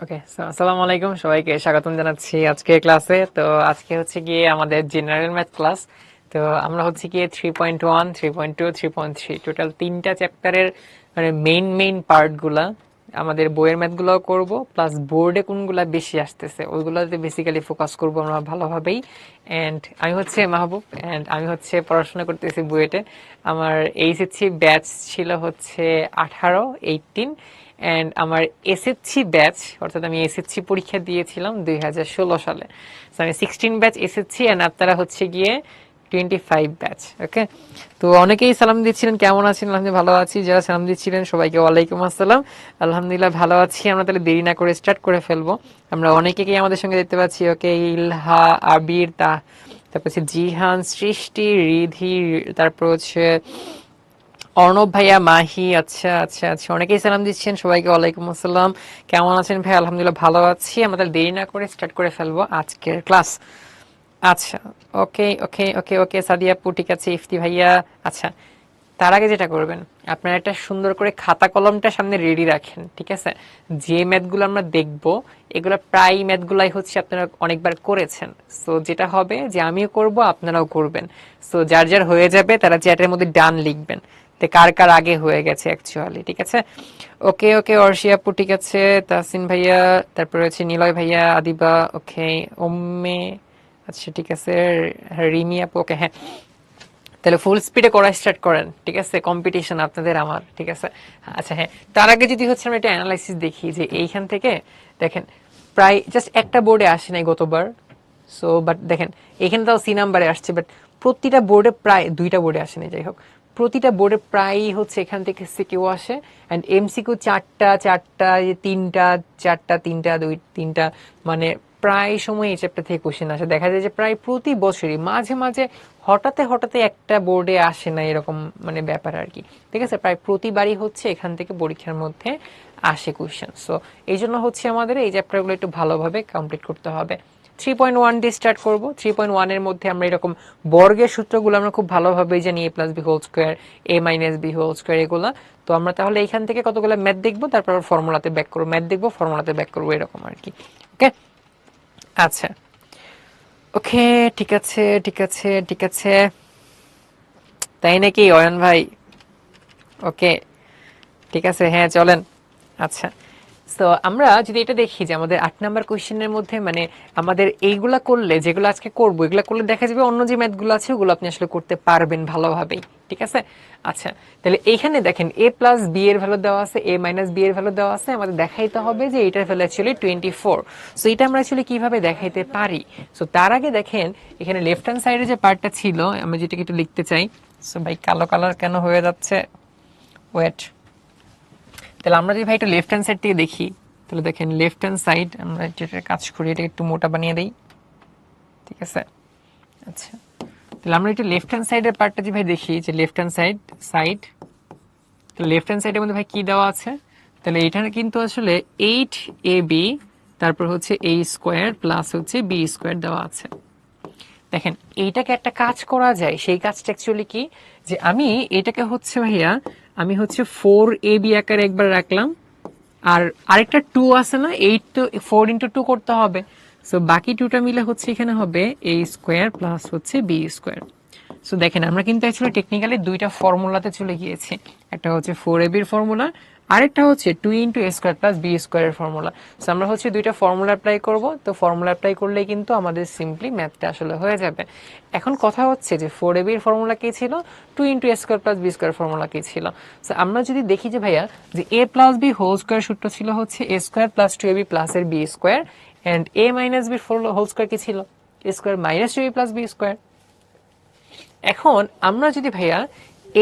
ওকে, আসসালামু আলাইকুম, সবাইকে স্বাগতম জানাচ্ছি আজকে ক্লাসে। তো আজকে হচ্ছে গিয়ে আমাদের জেনারেল ম্যাথ ক্লাস। তো আমরা হচ্ছে গিয়ে 3.1, 3.2, 3.3 টোটাল তিনটা চ্যাপ্টারের মানে মেইন পার্টগুলা আমাদের বইয়ের ম্যাথগুলোও করব, প্লাস বোর্ডে কোনগুলা বেশি আসতেছে ওইগুলোতে বেসিক্যালি ফোকাস করব আমরা ভালোভাবেই। অ্যান্ড আমি হচ্ছে মাহবুব, অ্যান্ড আমি হচ্ছে পড়াশোনা করতেছি বুয়েটে। আমার এইচএসসি ব্যাচ ছিল হচ্ছে 18 অ্যান্ড আমার এসএসসি ব্যাচ, অর্থাৎ আমি এসএসসি পরীক্ষা দিয়েছিলাম 2016 সালে। So, আমি 16 ব্যাচ এসএসসি, অ্যান্ড আপনারা হচ্ছে গিয়ে 25 ব্যাচ। ওকে, তো অনেকেই সালাম দিচ্ছিলেন, কেমন আছেন? আলহামদুলিল্লাহ ভালো আছি। যারা সালাম দিচ্ছিলেন সবাইকে ওয়ালাইকুম আসসালাম। আলহামদুলিল্লাহ ভালো আছি। আমরা তাহলে দেরি না করে স্টার্ট করে ফেলবো। আমরা অনেকেই আমাদের সঙ্গে দেখতে পাচ্ছি। ওকে, ইলহা, আবির, তারপর হচ্ছে জিহান, সৃষ্টি, রিধি, তারপর হচ্ছে অর্ণব ভাইয়া, মাহি। আচ্ছা আচ্ছা আচ্ছা, অনেকেই সালাম দিচ্ছেন, সবাইকে ওয়ালাইকুম আসসালাম। কেমন আছেন ভাই? আলহামদুলিল্লাহ ভালো আছি। আমাদের দেরি না করে স্টার্ট করে ফেলবো আজকের ক্লাস। আচ্ছা, ওকে ওকে ওকে ওকে, সাদিয়া আপু ঠিক আছে, ইফতি ভাইয়া। আচ্ছা, তার আগে যেটা করবেন, আপনারা একটা সুন্দর করে খাতা কলমটা সামনে রেডি রাখেন, ঠিক আছে? যে ম্যাথগুলো আমরা দেখব, এগুলো প্রায় ম্যাথগুলাই হচ্ছে আপনারা অনেকবার করেছেন। সো যেটা হবে যে আমিও করব, আপনারাও করবেন। সো যার যার হয়ে যাবে তারা চ্যাটের মধ্যে ডান লিখবেন, তে কার কার আগে হয়ে গেছে অ্যাকচুয়ালি, ঠিক আছে? ওকে ওকে, অর্ষি আপু ঠিক আছে, তাসিন ভাইয়া, তারপরে হচ্ছে নিলয় ভাইয়া, আদিবা, ওকে, ওম্মে, আচ্ছা ঠিক আছে, রিমি আপু, ওকে, হ্যাঁ। তাহলে ফুল স্পিডে করা স্টার্ট করেন, ঠিক আছে? কম্পিটিশন আপনাদের আমার, ঠিক আছে? আচ্ছা হ্যাঁ, তার আগে যদি হচ্ছে আমরা একটা অ্যানালাইসিস দেখি যে এইখান থেকে দেখেন প্রায় জাস্ট একটা বোর্ডে আসে নাই গতবার। সো বাট দেখেন এখানে তাও সি নাম্বারে আসছে, বাট প্রতিটা বোর্ডে প্রায় দুইটা বোর্ডে আসেনি, যাই হোক প্রতিটা বোর্ডে প্রায় হচ্ছে এখান থেকে সিকিউ আসে। অ্যান্ড এমসিকিউ চারটা চারটা, তিনটা চারটা, তিনটা দুই তিনটা, মানে প্রায় সময় এই চ্যাপ্টার থেকে কোশ্চেন আসে। দেখা যায় যে প্রায় প্রতি বছরই মাঝে মাঝে হঠাৎ হঠাৎ একটা বোর্ডে আসে না এরকম মানে ব্যাপার আর কি, ঠিক আছে? প্রায় প্রতিবারই হচ্ছে এখান থেকে পরীক্ষার মধ্যে আসে কোশ্চেন। সো এই জন্য হচ্ছে আমাদের এই চ্যাপ্টারগুলো একটু ভালোভাবে কমপ্লিট করতে হবে। 3.1 দিয়ে স্টার্ট করবো। 3.1 এর মধ্যে আমরা এরকম বর্গের সূত্রগুলো আমরা খুব ভালোভাবে জানি, এ plus B whole square, A minus B whole square, এগুলো। তো আমরা তাহলে এখান থেকে কতগুলো ম্যাথ দেখবো, তারপর ফর্মুলাতে ব্যাক করবো, ম্যাথ দেখবো ফর্মুলাতে ব্যাক করবো, এরকম আর কি। ওকে, আচ্ছা, ওকে, ঠিক আছে ঠিক আছে ঠিক আছে, তাই নাকি অয়ন ভাই? ওকে, ঠিক আছে, হ্যাঁ চলেন। আচ্ছা, তো আমরা যদি এটা দেখি যে আমাদের 8 নাম্বার কোয়েশ্চেনের মধ্যে মানে আমাদের এইগুলা করলে, যেগুলো আজকে করবো, এগুলা করলে দেখা যাবে অন্য যে ম্যাথগুলো আছে ওগুলো আপনি আসলে করতে পারবেন ভালোভাবেই, ঠিক আছে? আচ্ছা, তাহলে এইখানে দেখেন এ প্লাস বি এর ভ্যালু দেওয়া আছে, এ মাইনাস বি এর ভ্যালু দেওয়া আছে, আমাদের দেখাইতে হবে যে এটার ভ্যালু অ্যাকচুয়ালি 24। সো এটা আমরা অ্যাকচুয়ালি কিভাবে দেখাইতে পারি? সো তার আগে দেখেন এখানে লেফট হ্যান্ড সাইডে যে পার্টটা ছিল, আমি যেটাকে একটু লিখতে চাই। সো ভাই কালো কালার কেন হয়ে যাচ্ছে? ওয়েট, তাহলে আমরা যদি ভাই একটু লেফট হ্যান্ড সাইড থেকে দেখি, তাহলে দেখেন লেফট হ্যান্ড সাইড আমরা যেটা কাজ করি এটা একটু মোটা বানিয়ে দেই, ঠিক আছে? আচ্ছা, তাহলে আমরা একটু লেফট হ্যান্ড সাইডের পার্টটা যদি ভাই দেখি, যে লেফট হ্যান্ড সাইড, তো লেফট হ্যান্ড সাইডের মধ্যে ভাই কি দেওয়া আছে? তাহলে এখানে কিন্তু আসলে 8ab, তারপর হচ্ছে a স্কোয়ার প্লাস হচ্ছে b স্কোয়ার দেওয়া আছে। দেখেন এইটাকে একটা কাজ করা যায়, সেই কাজটা অ্যাকচুয়ালি কি, যে আমি এটাকে হচ্ছে ভাইয়া আমি হচ্ছে 4ab আকারে একবার রাখলাম, আর আরেকটা 2 আছে না, 8 তো 4 ইন্টু 2 করতে হবে। সো বাকি 2টা মিলে হচ্ছে এখানে হবে a স্কোয়ার প্লাস হচ্ছে b স্কোয়ার। সো দেখেন আমরা কিন্তু অ্যাকচুয়ালি টেকনিক্যালি দুইটা ফর্মুলাতে চলে গিয়েছি, একটা হচ্ছে 4ab এর ফর্মুলা, আরেকটা হচ্ছে 2 into a square plus b স্কোয়ারের ফর্মুলা। সো আমরা হচ্ছে দুইটা ফর্মুলা অ্যাপ্লাই করব। তো ফর্মুলা অ্যাপ্লাই করলেই কিন্তু আমাদের সিম্পলি ম্যাথটা আসলে হয়ে যাবে। এখন কথা হচ্ছে যে 4ab এর ফর্মুলা কি ছিল, 2 into a square plus b square formula কি ছিল? সো আমরা যদি দেখি যে ভাইয়া যে a plus b whole square সূত্র ছিল হচ্ছে a square plus 2ab plus এর b square, and a minus b whole square কি ছিল, a square minus 2ab plus b square. এখন আমরা যদি ভাইয়া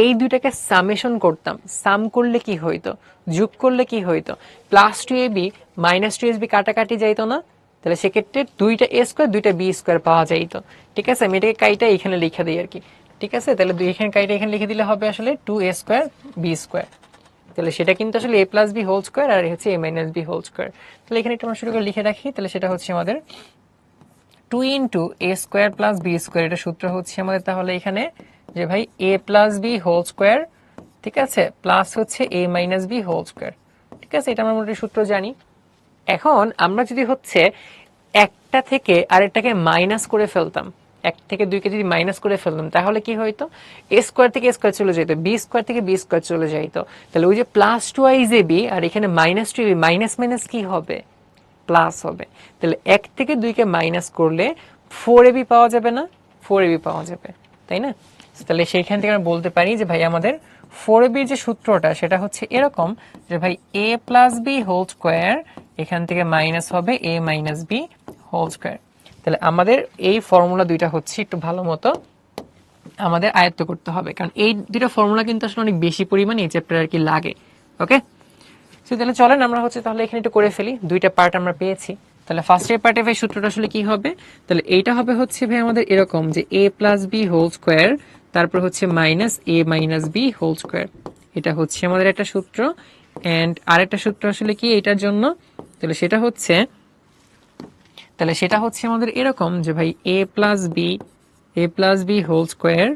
এই দুইটাকে সামেশন করতাম, সাম করলে কি হইতো, যোগ করলে কি হইতো, প্লাস 2ab মাইনাস 2ab কাটাকাটি যাইতো না? তাহলে সেক্ষেত্রে দুইটা a স্কোয়ার দুইটা b স্কোয়ার পাওয়া যাইতো, ঠিক আছে? আমি এটাকে কাইটা এখানে লিখে দিই আর কি, ঠিক আছে? তাহলে এখানে কাইটা এখানে লিখে দিলে হবে আসলে 2a স্কোয়ার b স্কোয়ার। তাহলে সেটা কিন্তু আসলে a plus B whole square, আর হচ্ছে a minus B whole square. তাহলে এখানে একটু আমরা শুরু করে লিখে রাখি, তাহলে সেটা হচ্ছে আমাদের 2 into A square plus B square, এটা সূত্র হচ্ছে আমাদের তাহলে এখানে যে ভাই এ প্লাস বি হোল স্কোয়ার, ঠিক আছে, প্লাস হচ্ছে A minus B whole square, ঠিক আছে? এটা আমরা মোটামুটি সূত্র জানি। এখন আমরা যদি হচ্ছে একটা থেকে আরেকটাকে মাইনাস করে ফেলতাম, এক থেকে দুইকে যদি মাইনাস করে ফেলতাম তাহলে কি হইতো, এ স্কোয়ার থেকে স্কোয়ার চলে যেত, বি স্কোয়ার থেকে বি স্কোয়ার চলে যেত। তাহলে ওই যে plus two eyes A B আর এখানে minus two B, minus minus কি হবে, প্লাস হবে। তাহলে এক থেকে দুইকে মাইনাস করলে ফোর এবি পাওয়া যাবে না, ফোর এবি পাওয়া যাবে, তাই না? তাহলে সেইখান থেকে আমরা বলতে পারি যে ভাই আমাদের ফোর এবির যে সূত্রটা সেটা হচ্ছে এরকম যে ভাই এ প্লাস বি হোল স্কোয়ার, এখান থেকে মাইনাস হবে এ মাইনাস বি হোল স্কোয়ার। তাহলে আমাদের এই ফর্মুলা দুইটা হচ্ছে একটু ভালো মতো আমাদের আয়ত্ত করতে হবে, কারণ এই দুইটা ফর্মুলা কিন্তু আসলে অনেক বেশি পরিমাণে এই চ্যাপ্টারে আর কি লাগে। ওকে, তাহলে চলেন আমরা হচ্ছে তাহলে এখানে একটু করে ফেলি, দুইটা পার্ট আমরা পেয়েছি। তাহলে ফার্স্টের পার্টে ভাই সূত্রটা আসলে কি হবে, তাহলে এইটা হবে হচ্ছে ভাই আমাদের এরকম যে এ প্লাস বি হোল স্কোয়ার, তারপর হচ্ছে minus A minus B whole square, এটা হচ্ছে আমাদের একটা সূত্র। অ্যান্ড আরেকটা সূত্র আসলে কি এটার জন্য, তাহলে সেটা হচ্ছে আমাদের এরকম যে ভাই এ প্লাস বি হোল স্কোয়ার,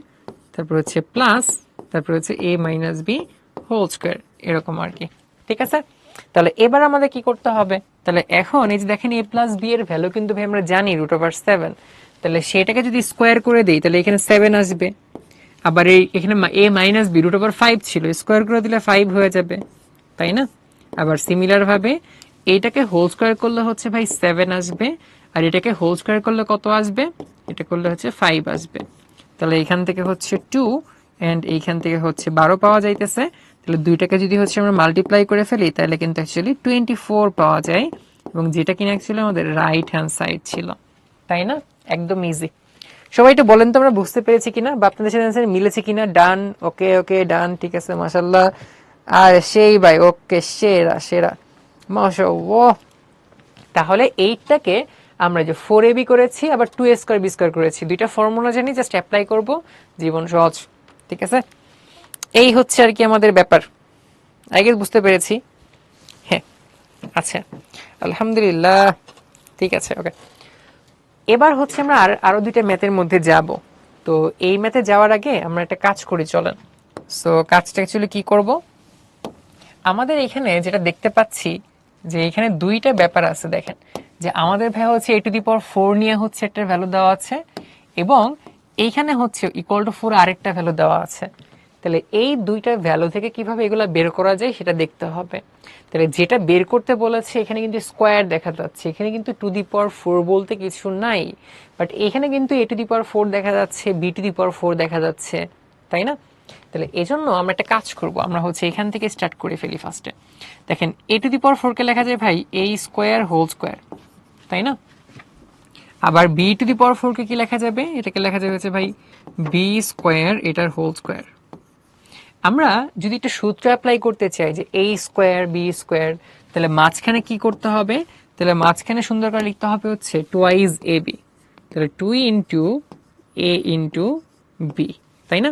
তারপর হচ্ছে প্লাস, তারপর হচ্ছে A minus B whole square, এরকম আর কি। ঠিক আছে, তাহলে এবার আমাদের কি করতে হবে, তাহলে এখন এই যে দেখেন এ প্লাস বি এর ভ্যালু কিন্তু ভাই আমরা জানি √7, তাহলে সেটাকে যদি স্কোয়ার করে দেই তাহলে এখানে 7 আসবে। আবার এখানে এ মাইনাস বি √5 ছিল, স্কোয়ার করে দিলে 5 হয়ে যাবে, তাই না? আবার সিমিলার ভাবে এইটাকে হোল স্কোয়ার করলে হচ্ছে ভাই 7 আসবে, আর এটাকে হোল স্কোয়ার করলে কত আসবে, এটা করলে হচ্ছে 5 আসবে। তাহলে এখান থেকে হচ্ছে 2 এন্ড এইখান থেকে হচ্ছে 12 পাওয়া যাইতেছে। তাহলে দুইটাকে যদি হচ্ছে আমরা মাল্টিপ্লাই করে ফেলি তাহলে কিন্তু অ্যাকচুয়ালি 24 পাওয়া যায়, এবং যেটা কিনা অ্যাকচুয়ালি আমাদের রাইট হ্যান্ড সাইড ছিল, তাই না? একদম ইজি। সবাই একটু বলেন তো আমরা বুঝতে পেরেছি কিনা বা আপনাদের সাথে অ্যান্সার মিলেছে কিনা। ডান, ওকে ওকে ডান, ঠিক আছে, মাশাআল্লাহ। আর সেই ভাই ওকে, সেরা সেরা, মাশাআল্লাহ। তাহলে এইটাকে আমরা যে 4ab করেছি আবার 2a² b² করেছি, দুইটা ফর্মুলা জানি, জাস্ট অ্যাপ্লাই করব, জীবন সহজ। ঠিক আছে, এই হচ্ছে আর কি আমাদের ব্যাপার। আই গেস বুঝতে পেরেছি। হ্যাঁ, আচ্ছা, আলহামদুলিল্লাহ, ঠিক আছে, ওকে। এবার হচ্ছে আমরা আরো দুইটা ম্যাথের মধ্যে যাব। তো এই ম্যাথে যাওয়ার আগে আমরা একটা কাজ করি, চলেন। সো কাজটা অ্যাকচুয়ালি কি করব, আমাদের এখানে যেটা দেখতে পাচ্ছি যে এখানে দুইটা ব্যাপার আছে। দেখেন যে আমাদের ভাই হচ্ছে a⁴ নিয়ে হচ্ছে একটা ভ্যালু দেওয়া আছে, এবং এইখানে হচ্ছে =4 আরেকটা ভ্যালু দেওয়া আছে। তাহলে এই দুইটা ভ্যালু থেকে কিভাবে এগুলা বের করা যায় সেটা দেখতে হবে। তাহলে যেটা বের করতে বলেছে এখানে কিন্তু স্কোয়ার দেখা যাচ্ছে, এখানে কিন্তু 2⁴ বলতে কিছু নাই, বাট এখানে কিন্তু a⁴ দেখা যাচ্ছে, b⁴ দেখা যাচ্ছে, তাই না? তাহলে এজন্য আমরা একটা কাজ করব, আমরা হচ্ছে এখান থেকে স্টার্ট করে ফেলি ফার্স্টে। দেখেন a⁴ কে লেখা যায় ভাই a² হোল স্কোয়ার, তাই না? আবার b⁴ কে কি লেখা যাবে, এটাকে লেখা যাবে হচ্ছে ভাই b², এটার হোল স্কোয়ার। আমরা যদি একটা সূত্র অ্যাপ্লাই করতে চাই যে a² b², তাহলে মাঝখানে কি করতে হবে, তাহলে মাঝখানে সুন্দর করে লিখতে হবে হচ্ছে 2ab, তাহলে 2 × a × b, তাই না?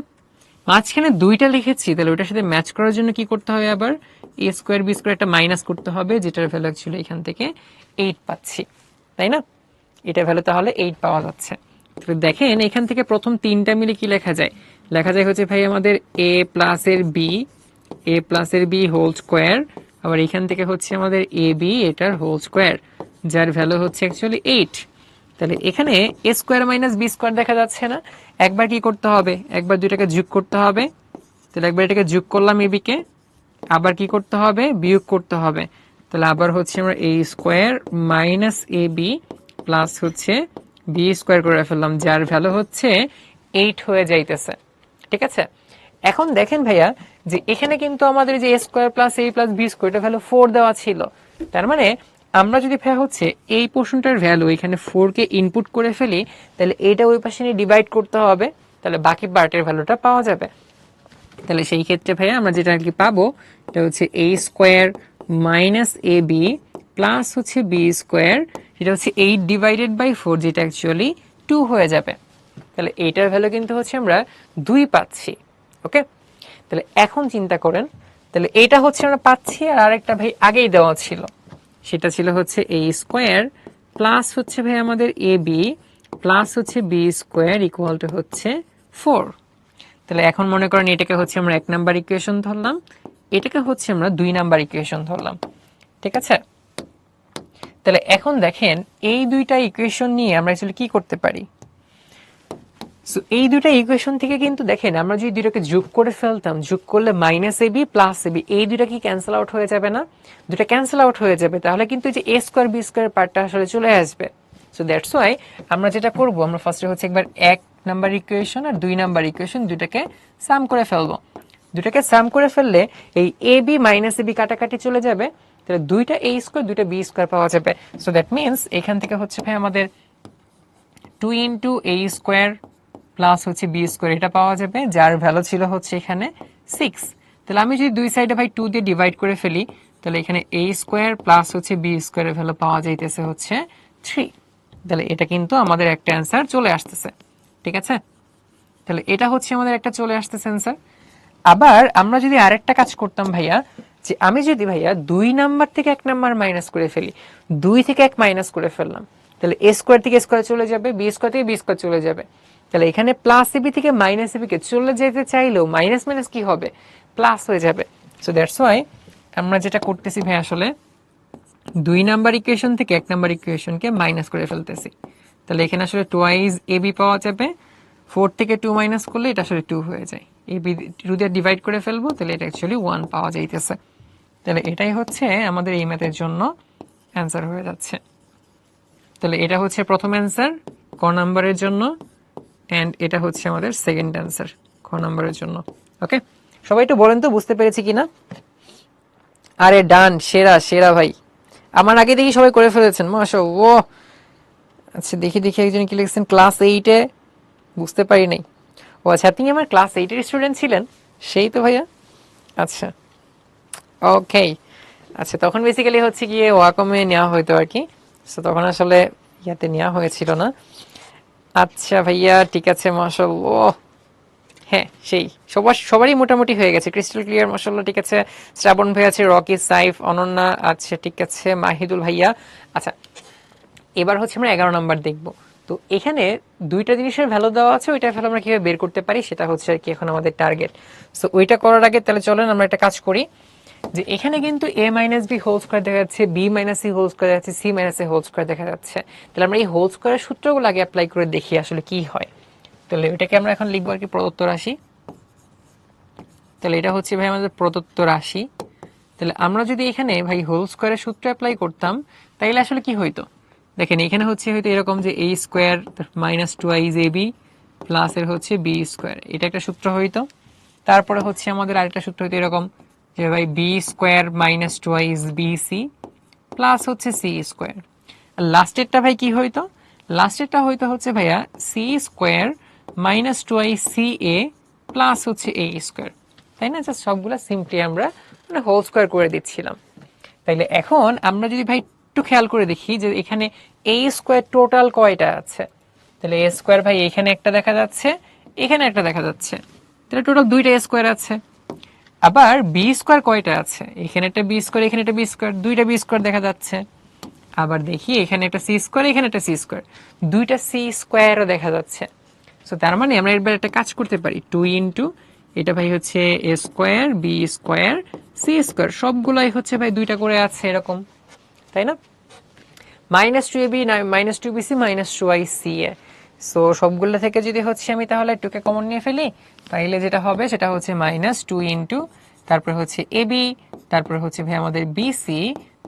মাঝখানে দুইটা লিখেছি, তাহলে ওটার সাথে ম্যাচ করার জন্য কি করতে হবে, আবার a² b² একটা মাইনাস করতে হবে, যেটার ভ্যালু ছিল এখান থেকে 8 পাচ্ছি, তাই না? এটা ভ্যালু তাহলে 8 পাওয়া যাচ্ছে। তো দেখেন এখান থেকে প্রথম তিনটা মিলে কি লেখা যায়, লেখা যায় হচ্ছে ভাই আমাদের a প্লাস এর b হোল স্কোয়ার, আবার এখান থেকে হচ্ছে আমাদের ab, এটার হোল স্কোয়ার, যার ভ্যালু হচ্ছে অ্যাকচুয়ালি 8। তাহলে এখানে a² - b² দেখা যাচ্ছে না, একবার কি করতে হবে, একবার দুইটাকে যোগ করতে হবে। তাহলে একবার এটাকে যোগ করলাম ab কে, আবার কি করতে হবে, বিয়োগ করতে হবে। তাহলে আবার হচ্ছে আমরা a² - ab প্লাস হচ্ছে b² করে ফেললাম, যার ভ্যালু হচ্ছে 8 হয়ে যাইতেছে। ঠিক আছে, এখন দেখেন ভাইয়া যে এখানে কিন্তু আমাদের যে a² + a + b² এটা ভ্যালু 4 দেওয়া ছিল। তার মানে আমরা যদি ভাইয়া হচ্ছে এই পোর্শনটার ভ্যালু এখানে 4 কে ইনপুট করে ফেলি, তাহলে এটা ওই পাশে নিয়ে ডিভাইড করতে হবে, তাহলে বাকি পার্টের ভ্যালুটা পাওয়া যাবে। তাহলে সেই ক্ষেত্রে ভাইয়া আমরা যেটা আর কি পাবো, এটা হচ্ছে a² - ab প্লাস হচ্ছে b², এটা হচ্ছে 8/4, যেটা অ্যাকচুয়ালি 2 হয়ে যাবে। তাহলে এইটার ভ্যালু কিন্তু হচ্ছে আমরা 2 পাচ্ছি। ওকে, তাহলে এখন চিন্তা করেন, তাহলে এইটা হচ্ছে আমরা পাচ্ছি, আর আরেকটা ভাই আগেই দেওয়া ছিল, সেটা ছিল হচ্ছে a² প্লাস হচ্ছে ভাই আমাদের ab প্লাস হচ্ছে b² = হচ্ছে 4। তাহলে এখন মনে করেন এটাকে হচ্ছে আমরা 1 নাম্বার ইকুয়েশন ধরলাম, এটাকে হচ্ছে আমরা 2 নাম্বার ইকুয়েশন ধরলাম। ঠিক আছে, তাহলে এখন দেখেন এই দুইটা ইকুয়েশন নিয়ে আমরা আসলে কি করতে পারি। সো এই দুইটা ইকুয়েশন থেকে কিন্তু দেখেন আমরা যদি দুইটাকে যোগ করে ফেলতাম, যোগ করলে মাইনাস এবি প্লাস এবি এই দুইটা কি ক্যান্সেল আউট হয়ে যাবে না? দুইটা ক্যান্সেল আউট হয়ে যাবে, তাহলে কিন্তু এই যে এ স্কোয়ার বি স্কোয়ার পার্টটা আসলে চলে আসবে। সো দ্যাটস ওয়াই আমরা যেটা করব, আমরা ফার্স্টে হচ্ছে একবার 1 নাম্বার ইকুয়েশন আর 2 নাম্বার ইকুয়েশন দুইটাকে সাম করে ফেলবো। দুইটাকে সাম করে ফেললে এই এ বি মাইনাস এবি কাটাকাটি চলে যাবে, তাহলে দুইটা এ স্কোয়ার দুইটা বি স্কোয়ার পাওয়া যাবে। সো দ্যাট মিনস এখান থেকে হচ্ছে ভাই আমাদের 2 ইন্টু এ স্কোয়ার প্লাস হচ্ছে বি স্কোয়ার এটা পাওয়া যাবে, যার ভ্যালু ছিল হচ্ছে এখানে 6। তাহলে আমি যদি দুই সাইডে ভাই 2 দিয়ে ডিভাইড করে ফেলি, তাহলে এখানে এ স্কোয়ার প্লাস হচ্ছে বি স্কোয়ারের ভ্যালু পাওয়া যাইতেছে হচ্ছে 3। তাহলে এটা কিন্তু আমাদের একটা অ্যান্সার চলে আসতেছে, ঠিক আছে? তাহলে এটা হচ্ছে আমাদের একটা চলে আসতেছে অ্যান্সার। আবার আমরা যদি আরেকটা কাজ করতাম ভাইয়া, যে আমি যদি ভাইয়া 2 নাম্বার থেকে 1 নাম্বার মাইনাস করে ফেলি, 2 থেকে 1 মাইনাস করে ফেললাম, তাহলে এ স্কোয়ার থেকে স্কোয়ার চলে যাবে, বি স্কোয়ার থেকে বি স্কোয়ার চলে যাবে। তাহলে এখানে প্লাস এবি থেকে মাইনাস এবি কে চলে যেতে চাইলেও মাইনাস মাইনাস কি হবে, প্লাস হয়ে যাবে। সো দ্যাটস ওয়াই আমরা যেটা করতেছি ভাই আসলে 2 নাম্বার ইকুয়েশন থেকে 1 নাম্বার ইকুয়েশনকে মাইনাস করে ফেলতেছি। তাহলে এখানে আসলে টুয়াইস এবি পাওয়া যাবে, 4 থেকে 2 মাইনাস করলে এটা আসলে 2 হয়ে যায়, এবি 2 দিয়ে ডিভাইড করে ফেলবো, তাহলে এটা অ্যাকচুয়ালি 1 পাওয়া যাইতেছে। তাহলে এটাই হচ্ছে আমাদের এই ম্যাথের জন্য অ্যান্সার হয়ে যাচ্ছে। তাহলে এটা হচ্ছে প্রথম অ্যান্সার ক নাম্বারের জন্য, অ্যান্ড এটা হচ্ছে আমাদের সেকেন্ড অ্যান্সার খ নাম্বারের জন্য। ওকে, সবাই একটু বলেন তো বুঝতে পেরেছি কিনা? আরে ডান, সেরা সেরা ভাই, আমার আগে দেখি সবাই করে ফেলেছেন মাশাআল্লাহ। আচ্ছা দেখি দেখি একজন কি লিখছেন ক্লাস 8-এ, বুঝতে পারি নাই। ও আচ্ছা, আপনি আমার ক্লাস 8-এর স্টুডেন্ট ছিলেন, সেই তো ভাইয়া। আচ্ছা ওকে, আচ্ছা তখন বেসিক্যালি হচ্ছে গিয়ে ওয়াকমে নেওয়া হয়তো আর কি, সো তখন আসলে ইয়াতে নেওয়া হয়েছিল না। আচ্ছা ভাইয়া ঠিক আছে মাশাআল্লাহ, হ্যাঁ সেই সবারই মোটামুটি হয়ে গেছে, ক্রিস্টাল ক্লিয়ার মাশাআল্লাহ। ঠিক আছে, শ্রাবণ ভাই আছে, রকি, সাইফ, অনন্যা, আচ্ছা ঠিক আছে, মাহিদুল ভাইয়া। আচ্ছা এবার হচ্ছে আমরা 11 নাম্বার দেখব। তো এখানে দুইটা জিনিসের ভ্যালু দেওয়া আছে, ওইটার ভ্যালু আমরা কিভাবে বের করতে পারি সেটা হচ্ছে আর কি এখন আমাদের টার্গেট। সো ওইটা করার আগে তাহলে চলেন আমরা একটা কাজ করি, যে এখানে কিন্তু a minus B whole square দেখা যাচ্ছে, b minus C whole square দেখা যাচ্ছে, c minus A whole square দেখা যাচ্ছে। তাহলে আমরা এই হোল স্কোয়ারের সূত্রগুলো আগে অ্যাপ্লাই করে দেখি আসলে কি হয়। তাহলে ওইটাকে আমরা এখন লিখবো আর কি প্রদত্ত রাশি। তাহলে এটা হচ্ছে ভাই আমাদের প্রদত্ত রাশি। তাহলে আমরা যদি এখানে ভাই হোল স্কোয়ারের সূত্র অ্যাপ্লাই করতাম, তাইলে আসলে কি হইতো দেখেন, এখানে হচ্ছে হয়তো এরকম যে a square minus 2i ab plus এর হচ্ছে b স্কোয়ার, এটা একটা সূত্র হইতো। তারপরে হচ্ছে আমাদের আরেকটা সূত্র হইতো এরকম যে ভাই b square minus 2i bc plus হচ্ছে c স্কোয়ার। আর লাস্টেরটা ভাই কি হইতো, লাস্টেরটা হইতো হচ্ছে ভাইয়া c square minus 2i ca plus হচ্ছে a স্কোয়ার, তাই না? জাস্ট সবগুলা সিম্পলি আমরা মানে হোল স্কোয়ার করে দিচ্ছিলাম। তাইলে এখন আমরা যদি ভাই একটু খেয়াল করে দেখি যে এখানে a স্কোয়ার টোটাল কয়টা আছে, তাহলে a স্কোয়ার ভাই এখানে একটা দেখা যাচ্ছে, এখানে একটা দেখা যাচ্ছে, তাহলে টোটাল দুইটা a স্কোয়ার আছে। আবার b স্কোয়ার কয়টা আছে, এখানে একটা b স্কোয়ার এখানে একটা b স্কোয়ার, দুইটা b স্কোয়ার দেখা যাচ্ছে। আবার দেখি এখানে একটা c স্কোয়ার এখানে একটা c স্কোয়ার, দুইটা c স্কোয়ারও দেখা যাচ্ছে। সো তার মানে আমরা এবার একটা কাজ করতে পারি, 2 ইন্টু এটা ভাই হচ্ছে a square B square C square, সবগুলাই হচ্ছে ভাই দুইটা করে আছে এরকম, তাই না? Minus 2ab minus 2bc minus 2ica। So সবগুলো থেকে যদি হচ্ছে আমি তাহলে 2কে কমন নিয়ে ফেলি, তাইলে যেটা হবে সেটা হচ্ছে মাইনাস 2 ইন্টু তারপর হচ্ছে ab, তারপর হচ্ছে ভাই আমাদের bc,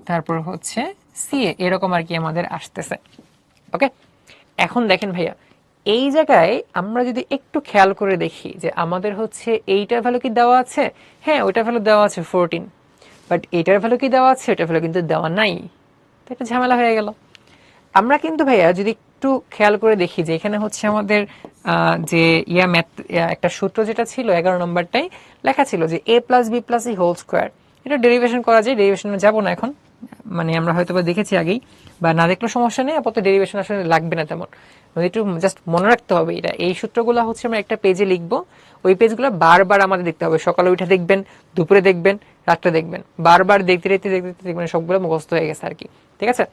তারপর হচ্ছে ca, এরকম আর কি আমাদের আসতেছে। ওকে, এখন দেখেন ভাইয়া এই জায়গায় আমরা যদি একটু খেয়াল করে দেখি যে আমাদের হচ্ছে এইটার ভ্যালু কি দেওয়া আছে, হ্যাঁ ওইটার ভ্যালু দেওয়া আছে 14, বাট এইটার ভ্যালু কি দেওয়া আছে, ওইটার ভ্যালু কিন্তু দেওয়া নাই, তো একটা ঝামেলা হয়ে গেল। আমরা কিন্তু ভাইয়া যদি একটু খেয়াল করে দেখি যে এখানে হচ্ছে আমাদের যে ম্যাথ একটা সূত্র যেটা ছিল 11 নম্বরটাই লেখা ছিল যে a plus B plus C whole square, এটা ডেরিভেশন করা যায়, ডেরিভেশনে যাবো না এখন, মানে আমরা হয়তো বা দেখেছি আগেই, বা না দেখলেও সমস্যা নেই, আপাতত ডেরিভেশন আসলে লাগবে না তেমন, একটু জাস্ট মনে রাখতে হবে এটা। এই সূত্রগুলো হচ্ছে আমরা একটা পেজে লিখবো, ওই পেজগুলো বারবার আমাদের দেখতে হবে, সকালে উঠে দেখবেন, দুপুরে দেখবেন, রাত্রে দেখবেন, বারবার দেখতে দেখতে দেখতে দেখবেন সবগুলো মুখস্থ হয়ে গেছে আর কি, ঠিক আছে?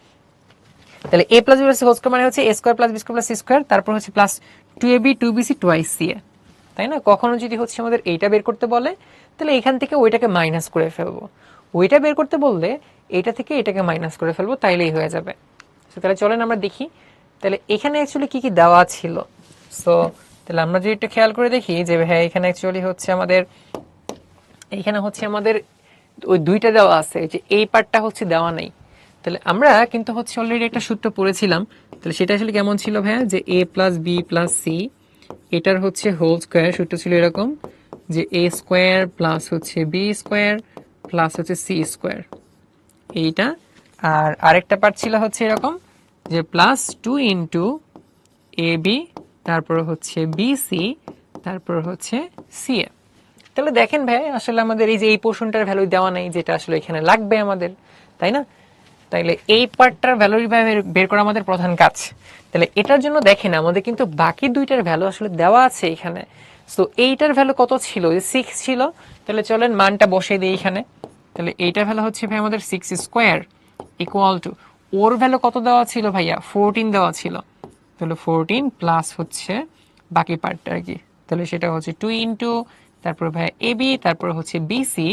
তাহলে a plus B plus whole square মানে হচ্ছে a square plus B square plus C square, তারপর হচ্ছে প্লাস 2ab 2bc 2ica, তাই না? কখনো যদি হচ্ছে আমাদের এইটা বের করতে বলে তাহলে এখান থেকে ওইটাকে মাইনাস করে ফেলবো, ওইটা বের করতে বললে এটা থেকে এটাকে মাইনাস করে ফেলবো, তাইলেই হয়ে যাবে। সো তাহলে চলেন আমরা দেখি তাহলে এখানে অ্যাকচুয়ালি কি কি দেওয়া ছিল। সো তাহলে আমরা যদি একটু খেয়াল করে দেখি যে হ্যাঁ এখানে অ্যাকচুয়ালি হচ্ছে আমাদের এইখানে হচ্ছে আমাদের ওই দুইটা দেওয়া আছে, যে এই পার্টটা হচ্ছে দেওয়া নাই। তাহলে আমরা কিন্তু হচ্ছে অলরেডি একটা সূত্র পড়েছিলাম, তাহলে সেটা আসলে কেমন ছিল ভাইয়া, যে a plus B plus C এটার হচ্ছে হোল স্কোয়ার, সূত্র ছিল এরকম যে a স্কোয়ার প্লাস হচ্ছে বি স্কোয়ার প্লাস হচ্ছে সি স্কোয়ার এইটা। আর আরেকটা পার্ট ছিল হচ্ছে এরকম যে প্লাস 2 ইন্টু এ বি, তারপর হচ্ছে বি সি, তারপর হচ্ছে সি এ। তাহলে দেখেন ভাই আসলে আমাদের এই যে এই পোর্শনটার ভ্যালু দেওয়া নেই, যেটা আসলে এখানে লাগবে আমাদের, তাই না? তাইলে এই পার্টটার ভ্যালু বের করা আমাদের প্রধান কাজ। তাহলে এটার জন্য দেখেন আমাদের কিন্তু বাকি দুইটার ভ্যালু আসলে দেওয়া আছে এখানে। সো এইটার ভ্যালু কত ছিল, যে 6 ছিল। তাহলে চলেন মানটা বসিয়ে দিই এখানে। তাহলে এইটার ভ্যালু হচ্ছে ভাই আমাদের 6 square equal to, or value কত দেওয়া ছিল ভাইয়া, 14 দেওয়া ছিল। তাহলে 14 প্লাস হচ্ছে বাকি পার্টটা আর কি, তাহলে সেটা হচ্ছে 2 ইন্টু তারপর ভাইয়া এ বি, তারপর হচ্ছে বিসি,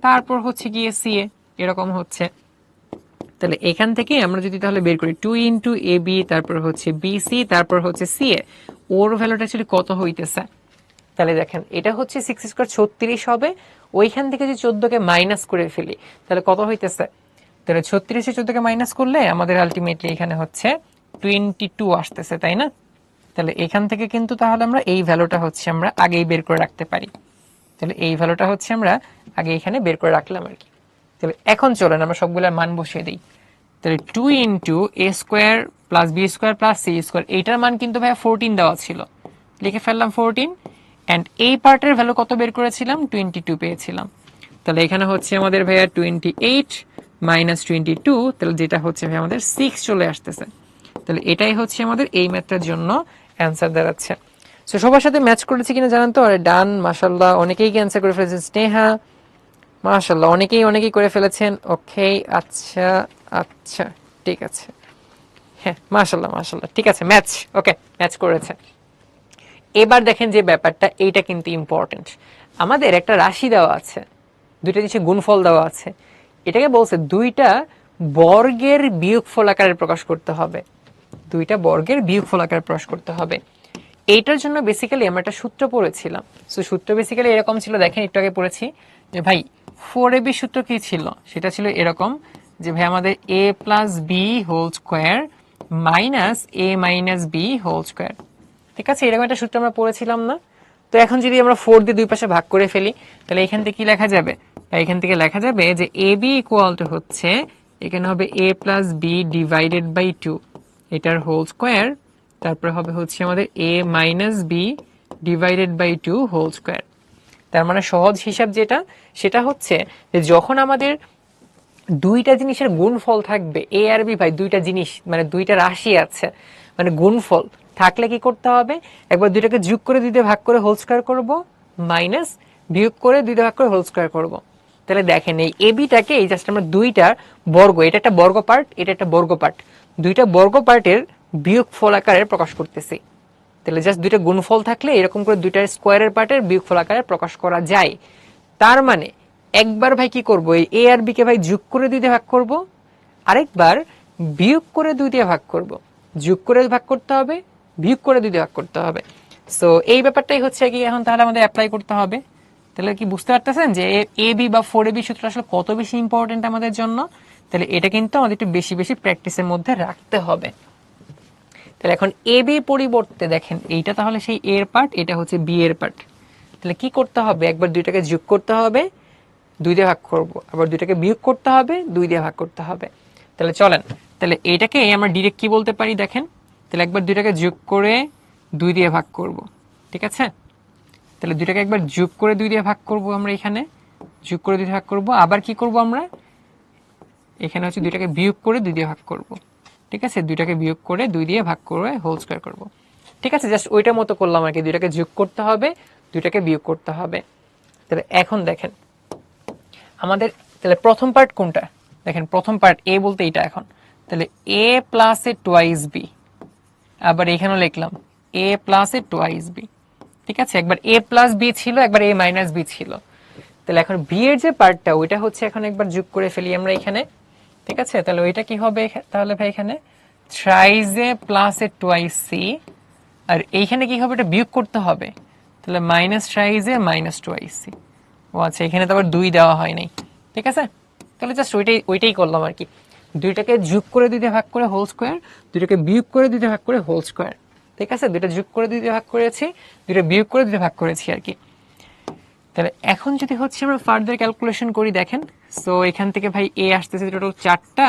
তারপর হচ্ছে গিয়ে সি এ, এরকম হচ্ছে। তাহলে এখান থেকে আমরা যদি তাহলে বের করি 2 ইন্টু এ বি, তারপর হচ্ছে বিসি, তারপর হচ্ছে সি এ, ওর ভ্যালুটা অ্যাকচুয়ালি কত হইতেছে। তাহলে দেখেন এটা হচ্ছে 6 স্কোয়ার 36 হবে, ওইখান থেকে যদি 14কে মাইনাস করে ফেলি তাহলে কত হইতেছে। তাহলে 36 14কে মাইনাস করলে আমাদের আলটিমেটলি এখানে হচ্ছে 22 আসতেছে, তাই না? তাহলে এখান থেকে কিন্তু তাহলে আমরা এই ভ্যালুটা হচ্ছে আমরা আগেই বের করে রাখতে পারি। তাহলে এই ভ্যালুটা হচ্ছে আমরা আগে এখানে বের করে রাখলাম আর কি। তাহলে এখন চলেন আমরা সবগুলোর মান বসিয়ে দিই। তাহলে 2 into A square plus B square plus C square, এইটার মান কিন্তু ভাইয়া 14 দেওয়া ছিল, লিখে ফেললাম 14। অ্যান্ড এই পার্টের ভ্যালু কত বের করেছিলাম, 22 পেয়েছিলাম। তাহলে এখানে হচ্ছে আমাদের ভাইয়া 28 মাইনাস 22, তাহলে যেটা হচ্ছে ভাই আমাদের 6 চলে আসতেছে। তাহলে এটাই হচ্ছে আমাদের এই ম্যাথটার জন্য অ্যান্সার দাঁড়াচ্ছে। সো সবার সাথে ম্যাচ করেছি কিনা জানান তো। আরে ডান, মাশাল্লাহ, অনেকেই অ্যান্সার করে ফেলেছেন। স্নেহা, মাশাল্লাহ, অনেকেই করে ফেলেছেন। ওকে, আচ্ছা আচ্ছা, ঠিক আছে। হ্যাঁ, মাশাল্লাহ মাশাল্লাহ, ঠিক আছে, ম্যাচ, ওকে, ম্যাচ করেছে। এবার দেখেন যে ব্যাপারটা, এইটা কিন্তু ইম্পর্টেন্ট। আমাদের একটা রাশি দেওয়া আছে, দুইটা জিনিসের গুণফল দেওয়া আছে। এটাকে বলছে দুইটা বর্গের বিয়োগফল আকারে প্রকাশ করতে হবে, দুইটা বর্গের বিয়োগফল আকারে প্রকাশ করতে হবে। এইটার জন্য বেসিক্যালি আমরা একটা সূত্র পড়েছিলাম। সো সূত্র বেসিক্যালি এরকম ছিল, দেখেন একটু আগে পড়েছি যে ভাই 4ab সূত্র কি ছিল, সেটা ছিল এরকম যে ভাই আমাদের a plus B whole square minus A minus B whole square. ঠিক আছে, এরকম একটা সূত্র আমরা পড়েছিলাম না? তো এখন যদি আমরা 4 দিয়ে দুই পাশে ভাগ করে ফেলি তাহলে এখান থেকে কি লেখা যাবে, এখান থেকে লেখা যাবে যে এ বি ইকুয়াল টু হচ্ছে এখানে হবে a plus B divided by 2, এটার হোল স্কোয়ার, তারপরে হবে হচ্ছে আমাদের a minus B divided by 2 whole square. তার মানে সহজ হিসাব যেটা, সেটা হচ্ছে যে যখন আমাদের দুইটা জিনিসের গুণফল থাকবে, এ আর বি, ভাই দুইটা জিনিস মানে দুইটা রাশি আছে, মানে গুণফল থাকলে কি করতে হবে, একবার দুইটাকে যোগ করে দুই দিয়ে ভাগ করে হোল স্কোয়ার করবো, মাইনাস বিয়োগ করে দুই দিয়ে ভাগ করে হোল স্কোয়ার করবো। তাহলে দেখেন এই এ বিটাকে এই জাস্ট আমরা দুইটা বর্গ, এটা একটা বর্গ পার্ট, এটা একটা বর্গ পার্ট, দুইটা বর্গ পার্টের বিয়োগফল আকারে প্রকাশ করতেছি। তাহলে জাস্ট দুইটা গুণফল থাকলে এরকম করে দুইটা স্কোয়ারের পার্টের বিয়োগফল আকারে প্রকাশ করা যায়। তার মানে একবার ভাই কি করব, এই এ আর বি কে ভাই যোগ করে দুই দিয়ে ভাগ করব, আরেকবার বিয়োগ করে দুই দিয়ে ভাগ করব। যোগ করে ভাগ করতে হবে, বিয়োগ করে দুই দিয়ে ভাগ করতে হবে। সো এই ব্যাপারটাই হচ্ছে কি এখন তাহলে আমাদের অ্যাপ্লাই করতে হবে। তাহলে কি বুঝতে পারতেছেন যে এ বি বা 4ab সূত্র আসলে কত বেশি ইম্পর্টেন্ট আমাদের জন্য। তাহলে এটা কিন্তু আমাদের একটু বেশি বেশি প্র্যাকটিসের মধ্যে রাখতে হবে। তাহলে এখন এ বি পরিবর্তে দেখেন এইটা তাহলে সেই এর পার্ট, এটা হচ্ছে বি এর পার্ট। তাহলে কি করতে হবে, একবার দুইটাকে যোগ করতে হবে, দুই দিয়ে ভাগ করব, আবার দুইটাকে বিয়োগ করতে হবে, দুই দিয়ে ভাগ করতে হবে। তাহলে চলেন, তাহলে এইটাকে আমরা ডিরেক্ট কি বলতে পারি দেখেন, তাহলে একবার দুইটাকে যোগ করে দুই দিয়ে ভাগ করব, ঠিক আছে? তাহলে দুইটাকে একবার যোগ করে দুই দিয়ে ভাগ করব, আমরা এখানে যোগ করে দুই দিয়ে ভাগ করব, আবার কি করব আমরা এখানে হচ্ছে দুইটাকে বিয়োগ করে দুই দিয়ে ভাগ করব, ঠিক আছে? দুইটাকে বিয়োগ করে দুই দিয়ে ভাগ করে হোল স্কোয়ার করব, ঠিক আছে? জাস্ট ওইটার মতো করলাম আর কি, দুইটাকে যোগ করতে হবে, দুইটাকে বিয়োগ করতে হবে। তাহলে এখন দেখেন আমাদের তাহলে প্রথম পার্ট কোনটা, দেখেন প্রথম পার্ট এ বলতে এইটা। এখন তাহলে এ প্লাস এ টোয়াইস বি, আবার এখানেও লিখলাম এ প্লাস এ টোয়াইস বি, ঠিক আছে? একবার এ প্লাস বি ছিল, একবার এ মাইনাস বি ছিল। তাহলে এখন বি এর যে পার্টটা ওইটা হচ্ছে এখন একবার যোগ করে ফেলি আমরা এখানে। ঠিক আছে, তাহলে ওইটা কি হবে তাহলে ভাই এখানে থ্রাইজ এ প্লাস এ টোয়াইস সি, আর এইখানে কি হবে, এটা বিয়োগ করতে হবে, তাহলে মাইনাস থ্রাইজ এ মাইনাস টোয়াইস সি। ও আচ্ছা, এখানে তো আবার 2 দেওয়া হয় নাই, ঠিক আছে, তাহলে জাস্ট ওইটাই করলাম আর কি। দুইটাকে যোগ করে 2 দিয়ে ভাগ করে হোল স্কোয়ার, দুইটাকে বিয়োগ করে 2 দিয়ে ভাগ করে হোল স্কোয়ার, ঠিক আছে, দুইটা যোগ করে 2 দিয়ে ভাগ করেছি, দুইটা বিয়োগ করে 2 দিয়ে ভাগ করেছি আর কি। তাহলে এখন যদি হচ্ছে আমরা ফার্দার ক্যালকুলেশন করি, দেখেন, সো এখান থেকে ভাই এ আসতেছে টোটাল 4টা,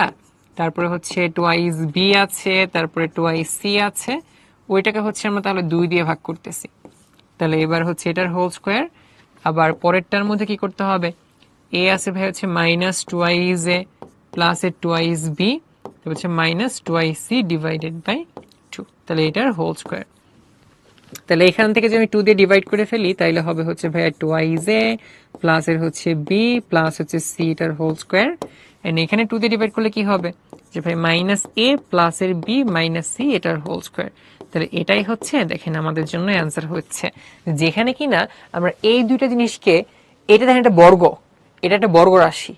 তারপরে হচ্ছে টোয়াইস বি আছে, তারপরে টোয়াইস সি আছে, ওইটাকে হচ্ছে আমরা তাহলে 2 দিয়ে ভাগ করতেছি, তাহলে এবার হচ্ছে এটার হোল স্কোয়ার। আবার পরেরটার মধ্যে কি করতে হবে, এ আছে ভাই হচ্ছে minus twice A plus A twice B হচ্ছে minus twice C divided by 2, তাহলে এটার হোল স্কোয়ার। তাহলে এখান থেকে যদি আমি 2 দিয়ে ডিভাইড করে ফেলি তাহলে হবে হচ্ছে ভাইয়া টোয়াইস এ প্লাস এর হচ্ছে বি প্লাস হচ্ছে সি এটার হোল স্কোয়ার, এন্ড এখানে 2 দিয়ে ডিভাইড করলে কি হবে যে ভাই মাইনাস এ প্লাস এর বি মাইনাস সি এটার হোল স্কোয়ার। তাহলে এটাই হচ্ছে দেখেন আমাদের জন্য অ্যান্সার হচ্ছে, যেখানে কিনা আমরা এই দুইটা জিনিসকে, এটা দেখেন একটা বর্গ, এটা একটা বর্গ রাশি,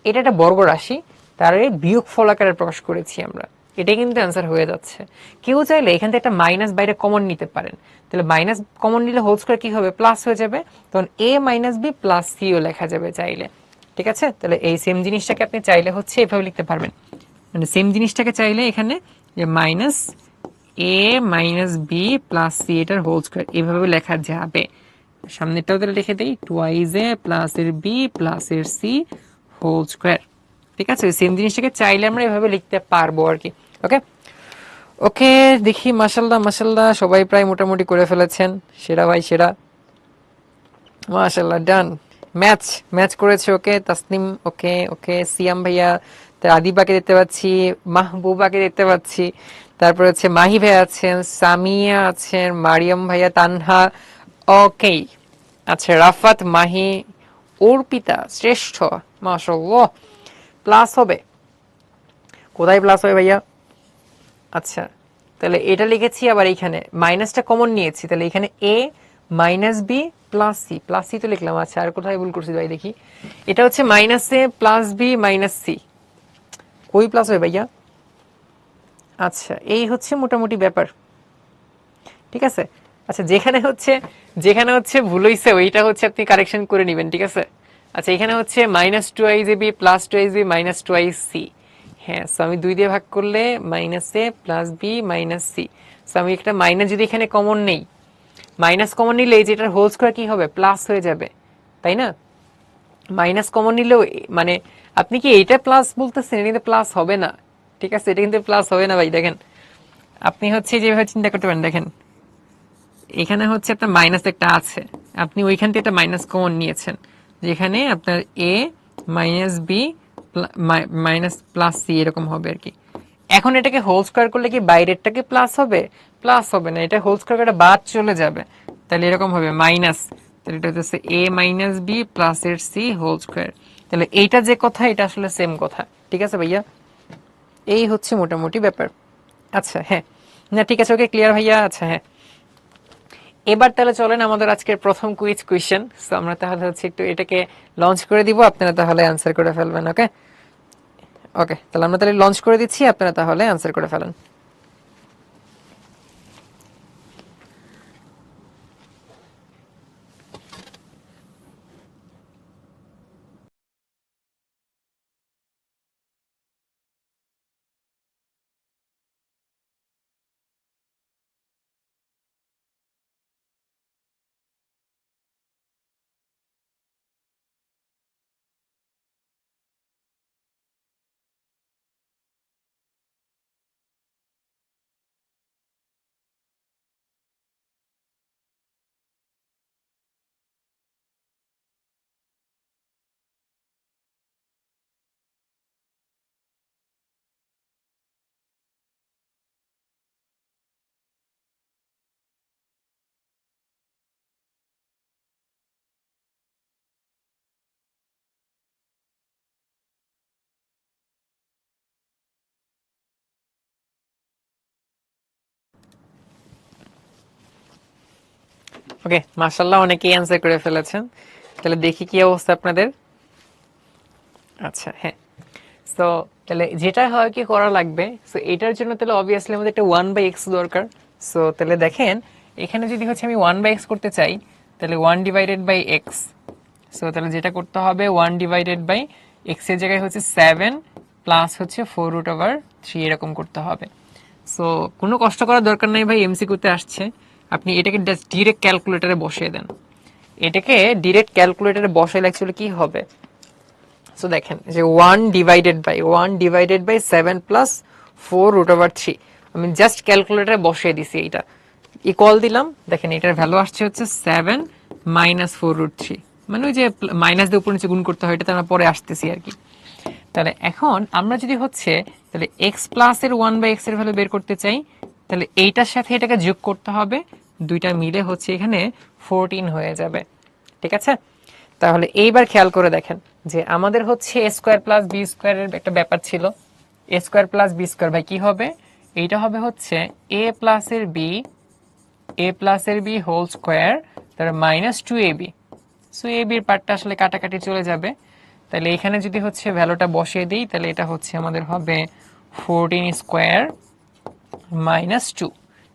এটা একটা বর্গ রাশি, তার বিয়োগ ফল আকারে প্রকাশ করেছি আমরা, এটাই কিন্তু অ্যান্সার হয়ে যাচ্ছে। কেউ চাইলে এখান থেকে একটা মাইনাস বাইরে কমন নিতে পারেন, তাহলে মাইনাস কমন নিলে হোল স্কোয়ার কি হবে, প্লাস হয়ে যাবে, তখন এ মাইনাস বি প্লাস সিও লেখা যাবে চাইলে, ঠিক আছে। তাহলে এই সেম জিনিসটাকে আপনি চাইলে হচ্ছে এভাবে লিখতে পারবেন, মানে সেম জিনিসটাকে চাইলে এখানে যে minus A minus B plus C এটার হোল স্কোয়ার এভাবে লেখা যাবে। সামনেরটাও তাহলে লিখে দেই, টুয়াইজ এ প্লাস এর বি প্লাস এর সি হোল স্কোয়ার, ঠিক আছে। সেম জিনিসটাকে চাইলে আমরা এভাবে লিখতে পারবো আর কি। ওকে ওকে, দেখি মাশাল্লাহ মাশাল্লাহ সবাই প্রায় মোটামুটি করে ফেলেছেন, সেরা ভাই সেরা, মাশাল্লাহ ডান। ম্যাচ ম্যাচ করেছে, ওকে তাসনিম, ওকে ওকে সিয়াম ভাইয়া, তার আদিবাকে দেখতে পাচ্ছি, মাহবুবাকে দেখতে পাচ্ছি, তারপর হচ্ছে মাহি ভাই আছেন, সামিয়া আছেন, মারিয়াম ভাইয়া, তানহা, ওকে আচ্ছা, রাফাত, মাহি, অর্পিতা শ্রেষ্ঠ, মাশাআল্লাহ প্লাস হবে, কোথায় প্লাস হবে ভাইয়া, আচ্ছা তাহলে এটা লিখেছি, আবার এইখানে মাইনাসটা কমন নিয়েছি, তাহলে এখানে এ মাইনাস বি প্লাস সি তো লিখলাম। আচ্ছা আর কোথায় ভুল করছি ভাই দেখি, এটা হচ্ছে minus A plus B minus C, কই প্লাস হবে ভাইয়া, আচ্ছা এই হচ্ছে মোটামুটি ব্যাপার, ঠিক আছে। আচ্ছা যেখানে হচ্ছে ভুল হয়েছে ওইটা হচ্ছে আপনি কারেকশন করে নেবেন, ঠিক আছে। আচ্ছা এখানে হচ্ছে minus twice A B plus twice B minus twice C, হ্যাঁ সো আমি 2 দিয়ে ভাগ করলে minus A plus B minus C, so আমি একটা মাইনাস যদি এখানে কমন নেই, মাইনাস কমন নিলে এই যেটার হোল স্কোয়ার কি হবে, প্লাস হয়ে যাবে, তাই না। মাইনাস কমন নিলেও মানে আপনি কি এইটা প্লাস বলতেছেন, এটা কিন্তু প্লাস হবে না, ঠিক আছে, এটা কিন্তু প্লাস হবে না ভাই। দেখেন আপনি হচ্ছে যেভাবে চিন্তা করতে পারেন, দেখেন এখানে হচ্ছে একটা মাইনাস একটা আছে, আপনি ওইখান থেকে একটা মাইনাস কমন নিয়েছেন, যেখানে আপনার A minus B minus plus C এরকম হবে আর কি। এখন এটাকে হোল স্কোয়ার করলে কি বাইরেরটাকে প্লাস হবে, প্লাস হবে না, এটা হোল স্কোয়ার করে বাদ চলে যাবে, তাহলে এরকম হবে মাইনাস, তাহলে এটা হচ্ছে এ মাইনাস বি প্লাস এর সি হোল স্কোয়ার, তাহলে এইটা যে কথা এটা আসলে সেম কথা, ঠিক আছে ভাইয়া, এই হচ্ছে মোটামুটি ব্যাপার। আচ্ছা হ্যাঁ, না ঠিক আছে, ওকে ক্লিয়ার ভাইয়া। আচ্ছা হ্যাঁ, এবার তাহলে চলেন আমাদের আজকের প্রথম কুইজ কোয়েশ্চেন, সো আমরা তাহলে হচ্ছে একটু এটাকে লঞ্চ করে দিব, আপনারা তাহলে অ্যান্সার করে ফেলবেন। ওকে ওকে, তাহলে আমরা তাহলে লঞ্চ করে দিচ্ছি, আপনারা তাহলে অ্যান্সার করে ফেলেন। ওকে মাশাআল্লাহ, অনেকেই অ্যান্সার করে ফেলেছেন, তাহলে দেখি কি অবস্থা আপনাদের। আচ্ছা হ্যাঁ, সো তাহলে যেটা হয় কি করা লাগবে, সো এটার জন্য তাহলে অবভিয়াসলি আমাদের একটা 1/x দরকার। সো তাহলে দেখেন এখানে যদি হচ্ছে আমি 1/x করতে চাই, তাহলে 1/x। সো তাহলে যেটা করতে হবে 1/x এর জায়গায় হচ্ছে 7 প্লাস হচ্ছে 4√3 এরকম করতে হবে। সো কোনো কষ্ট করার দরকার নাই ভাই, এমসিকিউতে আসছে। আপনি এটাকে ডিরেক্ট ক্যালকুলেটরে বসিয়ে দেন। এটাকে ডিরেক্ট ক্যালকুলেটরে বসাইলে অ্যাকচুয়ালি কি হবে, সো দেখেন যে 1/7 প্লাস 4√3, আমি জাস্ট ক্যালকুলেটরে বসিয়ে দিছি, এইটা ইকুয়াল দিলাম। দেখেন এটার ভ্যালু আসছে হচ্ছে 7 মাইনাস 4√3, মানে ওই যে মাইনাস দিয়ে উপর নিচে গুণ করতে হয়, এটা আমরা পরে আসতেছি আর কি। তাহলে এখন আমরা যদি হচ্ছে তাহলে এক্স প্লাস এর 1/x এর ভ্যালু বের করতে চাই, তাহলে এইটার সাথে এটাকে যোগ করতে হবে, দুইটা মিলে হচ্ছে এখানে 14 হয়ে যাবে। ঠিক আছে, তাহলে এইবার খেয়াল করে দেখেন যে আমাদের হচ্ছে এ স্কোয়ার প্লাস বি স্কোয়ারের একটা ব্যাপার ছিল। এ স্কোয়ার প্লাস বি স্কোয়ার ভাই কি হবে, এইটা হবে হচ্ছে এ প্লাস এর বি হোল স্কোয়ার, তার -2ab। সো এ বির পার্টটা আসলে কাটাকাটি চলে যাবে। তাহলে এখানে যদি হচ্ছে ভ্যালুটা বসিয়ে দিই, তাহলে এটা হচ্ছে আমাদের হবে 14 স্কোয়ার -2।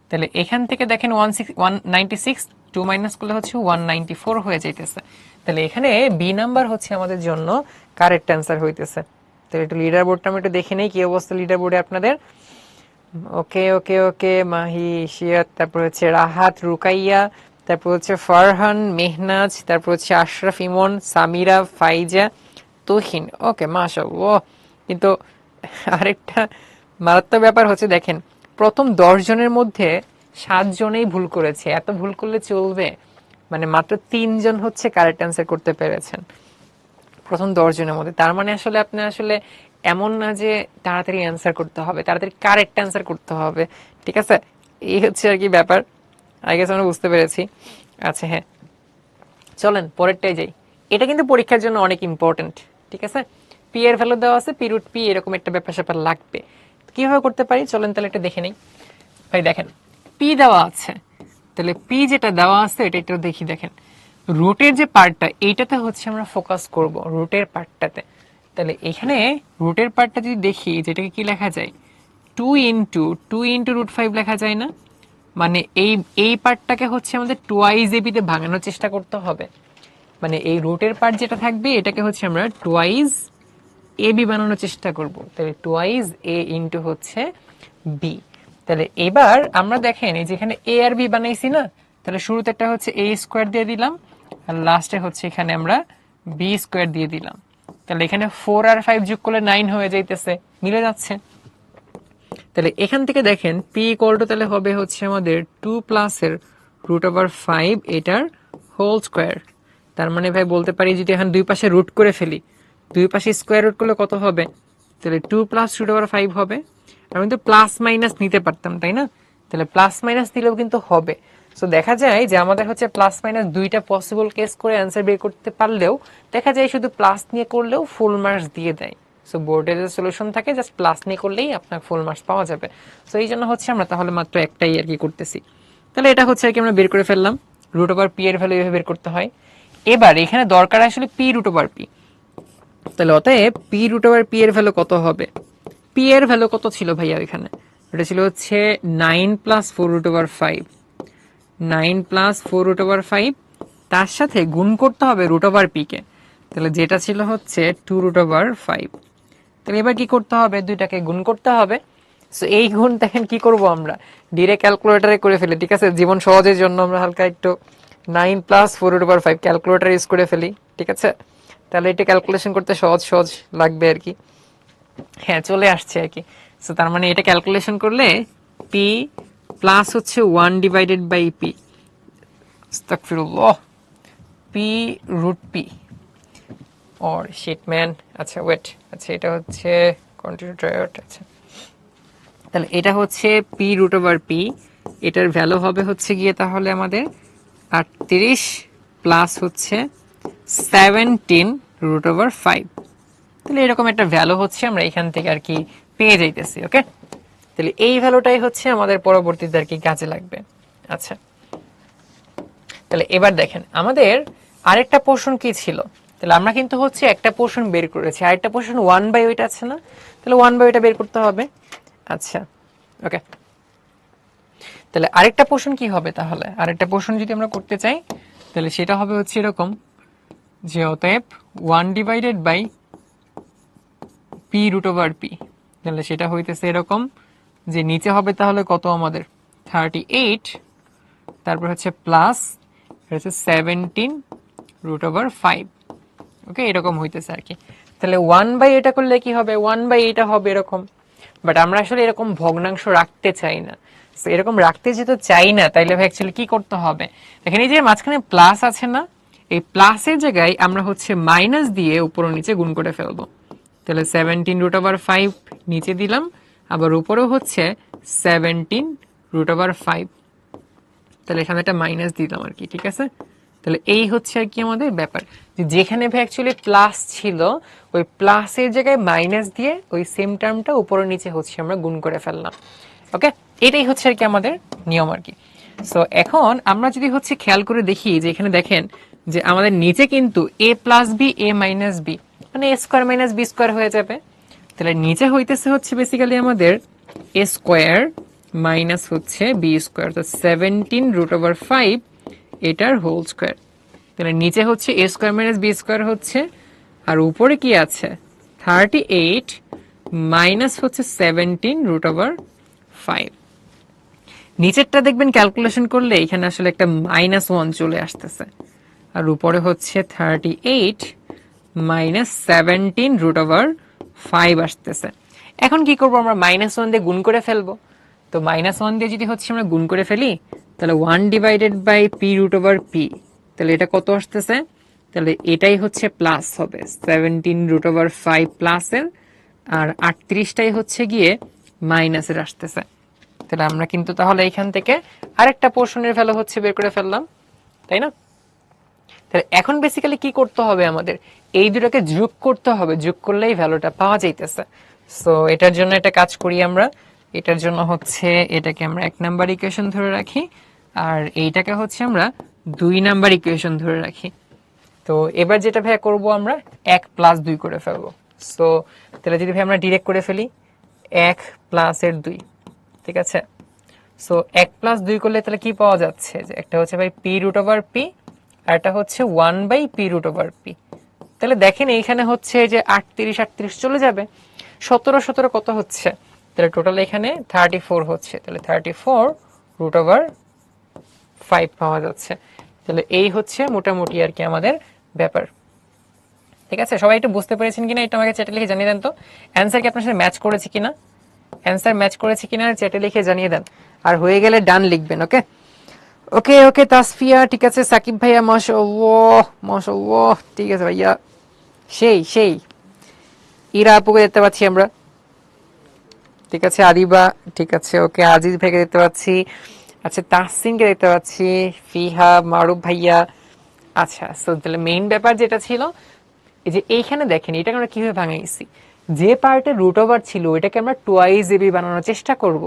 তাহলে এখান থেকে দেখেন 196, 2 মাইনাস করলে হচ্ছে 194 হয়ে যাইতেছে। তাহলে এখানে বি নাম্বার হচ্ছে আমাদের জন্য কারেক্ট অ্যান্সার হইতেছে। তাহলে একটু লিডার বোর্ডটা আমি একটু দেখে নেই কি অবস্থা লিডার বোর্ডে আপনাদের। ওকে ওকে ওকে, মাহি, শিয়াত, তারপর হচ্ছে রাহাত, রুকাইয়া, তারপর হচ্ছে ফারহান, মেহনাজ, তারপর হচ্ছে আশরাফ, ইমন, সামিরা, ফাইজা, তুহিন। ওকে মাশাআল্লাহ। কিন্তু আরেকটা মারাত্মক ব্যাপার হচ্ছে দেখেন প্রথম 10 জনের মধ্যে 7 জনেই ভুল করেছে। এত ভুল করলে চলবে? মানে মাত্র 3 জন হচ্ছে কারেক্ট অ্যান্সার করতে পেরেছেন প্রথম 10 জনের মধ্যে। তার মানে আসলে আপনি আসলে এমন না যে তাড়াতাড়ি অ্যান্সার করতে হবে, তাড়াতাড়ি কারেক্ট অ্যান্সার করতে হবে। ঠিক আছে, এই হচ্ছে আর কি ব্যাপার। আই গেস আমরা বুঝতে পেরেছি। আচ্ছা হ্যাঁ, চলেন পরেরটাই যাই। এটা কিন্তু পরীক্ষার জন্য অনেক ইম্পর্টেন্ট। ঠিক আছে, পি এর ভ্যালু দেওয়া আছে, পি রুট পি এরকম একটা ব্যাপার স্যাপার লাগবে। কিভাবে করতে পারি চলেন তাহলে একটা দেখে নেই। ভাই দেখেন পি দেওয়া আছে, তাহলে পি যেটা দেওয়া আছে এটা একটু দেখি। দেখেন রুটের যে পার্টটা, এইটাতে হচ্ছে আমরা ফোকাস করব, রুটের পার্টটাতে। তাহলে এখানে রুটের পার্টটা যদি দেখি, যেটাকে কি লেখা যায়, 2 ইন্টু √5 লেখা যায় না? মানে এই পার্টটাকে হচ্ছে আমাদের টোয়াইজ এবি তে ভাঙানোর চেষ্টা করতে হবে। মানে এই রুটের পার্ট যেটা থাকবে এটাকে হচ্ছে আমরা টোয়াইজ এ বি বানানোর চেষ্টা করব। তাহলে টোয়াইজ এ ইন্টু হচ্ছে বি। তাহলে এবার আমরা দেখেন এই যেখানে এ আর বি বানাইছি না, তাহলে শুরুতে একটা হচ্ছে এ স্কোয়ার দিয়ে দিলাম, আর লাস্টে হচ্ছে এখানে আমরা বি স্কোয়ার দিয়ে দিলাম। তাহলে এখানে 4 আর 5 যোগ করলে 9 হয়ে যাইতেছে, মিলে যাচ্ছে। তাহলে এখান থেকে দেখেন পি ইকুয়াল টু তাহলে হবে হচ্ছে আমাদের 2 প্লাস এর √5 এটার হোল স্কোয়ার। তার মানে ভাই বলতে পারি যদি এখন দুই পাশে রুট করে ফেলি, দুই পাশে স্কোয়ার রুট করলে কত হবে, তাহলে 2 প্লাস √5 হবে। আমি তো প্লাস মাইনাস নিতে পারতাম তাই না, তাহলে প্লাস মাইনাস দিলেও কিন্তু হবে। সো দেখা যায় যে আমাদের হচ্ছে প্লাস মাইনাস দুইটা পসিবল কেস করে অ্যান্সার বের করতে পারলেও দেখা যায় শুধু প্লাস নিয়ে করলেও ফুল মার্কস দিয়ে দেয়। সো বোর্ডের যে সলিউশন থাকে জাস্ট প্লাস নিয়ে করলেই আপনার ফুল মার্কস পাওয়া যাবে। সো এই জন্য হচ্ছে আমরা তাহলে মাত্র একটাই আর কি করতেছি। তাহলে এটা হচ্ছে আর কি আমরা বের করে ফেললাম, √পি এর ভ্যালু এভাবে বের করতে হয়। এবার এখানে দরকার আসলে পি√পি। তাহলে অতএব পি√পি এর ভ্যালু কত হবে, পি এর ভ্যালু কত ছিল ভাইয়া এখানে, এটা ছিল হচ্ছে 9 প্লাস 4√5, 9 প্লাস 4√5, তার সাথে গুণ করতে হবে √পি কে। তাহলে যেটা ছিল হচ্ছে 2√5। তাহলে এবার কি করতে হবে, দুইটাকে গুণ করতে হবে। সো এই গুণ দেখেন কি করব আমরা ডিরেক্ট ক্যালকুলেটরে করে ফেলি। ঠিক আছে, জীবন সহজের জন্য আমরা হালকা একটু 9 প্লাস 4√5 ক্যালকুলেটর ইউজ করে ফেলি। ঠিক আছে, তাহলে এটা ক্যালকুলেশন করতে সহজ সহজ লাগবে আর কি। হ্যাঁ চলে আসছে আর কি। সো তার মানে এটা ক্যালকুলেশন করলে পি প্লাস হচ্ছে 1/পি, আস্তাগফিরুল্লাহ, পি রুট পি অর শিটম্যান। আচ্ছা ওয়েট, আচ্ছা এটা হচ্ছে কন্টিনিউ ট্রাইওড। আচ্ছা তাহলে এটা হচ্ছে পি√পি, এটার ভ্যালু হবে হচ্ছে গিয়ে তাহলে আমাদের 38 প্লাস হচ্ছে 17√5। তাহলে এরকম একটা ভ্যালু হচ্ছে আমরা এখান থেকে আর কি পেয়ে যাইতেছি। ওকে, তাহলে এই ভ্যালুটাই হচ্ছে আমাদের পরবর্তীতে আর কি কাজে লাগবে। আচ্ছা তাহলে এবার দেখেন আমাদের আরেকটা পোর্শন কি ছিল, তাহলে আমরা কিন্তু হচ্ছে একটা পোর্শন বের করেছি, আরেকটা পোর্শন 1/, ওইটা আছে না, তাহলে 1/, ওইটা বের করতে হবে। আচ্ছা ওকে, তাহলে আরেকটা পোর্শন কি হবে, তাহলে আরেকটা পোর্শন যদি আমরা করতে চাই তাহলে সেটা হবে হচ্ছে এরকম যে অতএব 1/p√p, তাহলে সেটা হইতেছে এরকম যে নিচে হবে তাহলে কত আমাদের 38, তারপর হচ্ছে প্লাস হচ্ছে 17√5। ওকে, এরকম হইতেছে আর কি। তাহলে 1/, এটা করলে কি হবে, 1/, এটা হবে এরকম। বাট আমরা আসলে এরকম ভগ্নাংশ রাখতে চাই না। তো এরকম রাখতে যেহেতু চাই না, তাইলে ভাই অ্যাকচুয়ালি কি করতে হবে, এখানে যে মাঝখানে প্লাস আছে না, এই প্লাসের জায়গায় আমরা হচ্ছে মাইনাস দিয়ে উপর নিচে গুণ করে ফেলবো। তাহলে 17√5 নিচে দিলাম, আবার উপরেও হচ্ছে 17√5, তাহলে এখানে একটা মাইনাস দিলাম আর কি, ঠিক আছে। তাহলে এই হচ্ছে আর কি আমাদের ব্যাপার, যে যেখানে ভাই অ্যাকচুয়ালি প্লাস ছিল ওই প্লাসের জায়গায় মাইনাস দিয়ে ওই সেম টার্মটা উপরে নিচে হচ্ছে আমরা গুণ করে ফেললাম। ওকে, এটাই হচ্ছে আর কি আমাদের নিয়ম আর কি। সো এখন আমরা যদি হচ্ছে খেয়াল করে দেখি যে এখানে দেখেন যে আমাদের নিচে কিন্তু a+b a-b, মানে a² - b² হয়ে যাবে। তাহলে নিচে হইতেছে হচ্ছে বেসিক্যালি আমাদের a² মাইনাস হচ্ছে b², তো 17√5 এটার হোল স্কোয়ার। তাহলে নিচে হচ্ছে a² - b² হচ্ছে, আর উপরে কি আছে 38 মাইনাস হচ্ছে 17√5। নিচেরটা দেখবেন ক্যালকুলেশন করলে এখানে আসলে একটা -1 চলে আসতেছে, আর উপরে হচ্ছে 38 মাইনাস 17√5 আসতেছে। এখন কি করব, আমরা -1 দিয়ে গুণ করে ফেলবো। তো -1 দিয়ে যদি হচ্ছে আমরা গুণ করে ফেলি তাহলে 1/p√p, তাহলে এটা কত আসতেছে, তাহলে এটাই হচ্ছে প্লাস হবে 17√5 প্লাসের, আর 38টাই হচ্ছে গিয়ে মাইনাসের আসতেছে। তাহলে আমরা কিন্তু তাহলে এখান থেকে আরেকটা পোর্শনের ভ্যালু হচ্ছে বের করে ফেললাম, তাই না। তাহলে এখন বেসিক্যালি কি করতে হবে, আমাদের এই দুটোকে যোগ করতে হবে, যোগ করলেই ভ্যালুটা পাওয়া যাইতেছে। সো এটার জন্য একটা কাজ করি আমরা, এটার জন্য হচ্ছে এটাকে আমরা 1 নাম্বার ইকুয়েশন ধরে রাখি, আর এইটাকে হচ্ছে আমরা 2 নাম্বার ইকুয়েশন ধরে রাখি। তো এবার যেটা ভাই করব, আমরা 1 + 2 করে ফেলবো। সো তাহলে যদি ভাই আমরা ডিরেক্ট করে ফেলি 1 + 2, ঠিক আছে। সো 1 + 2 করলে তাহলে কি পাওয়া যাচ্ছে, যে একটা হচ্ছে ভাই p√p, আর এটা হচ্ছে 1/p√p। তাহলে দেখেন এইখানে হচ্ছে যে 38 চলে যাবে, 17 কত হচ্ছে, তাহলে টোটাল এখানে 34 হচ্ছে, তাহলে 34√5 পাওয়া যাচ্ছে। তাহলে এই হচ্ছে মোটামুটি আর কি আমাদের ব্যাপার, ঠিক আছে। সবাই একটু বুঝতে পেরেছেন কিনা এটা আমাকে চ্যাটে লিখে জানিয়ে দেন তো, অ্যান্সার কি আপনার সাথে ম্যাচ করেছে কিনা, অ্যান্সার ম্যাচ করেছে কিনা চ্যাটে লিখে জানিয়ে দেন, আর হয়ে গেলে ডান লিখবেন। ওকে ওকে ওকে তাসফিয়া, ঠিক আছে। সাকিব ভাইয়া মাশাআল্লাহ মাশাআল্লাহ, ঠিক আছে ভাইয়া, সেই সেই। ইরা আপুকে দেখতে পাচ্ছি আমরা, ঠিক আছে। আরিবা, ঠিক আছে ওকে। আজিজ ভাইকে দেখতে পাচ্ছি, আচ্ছা তাহসিনকে দেখতে পাচ্ছি, ফিহা, মারুফ ভাইয়া। আচ্ছা, সো তাহলে মেইন ব্যাপার যেটা ছিল, এই যে এইখানে দেখেন এটাকে আমরা কিভাবে ভাঙাইছি, যে পার্টে √ওভার ছিল ওইটাকে আমরা টুয়াইস এবি বানানোর চেষ্টা করব।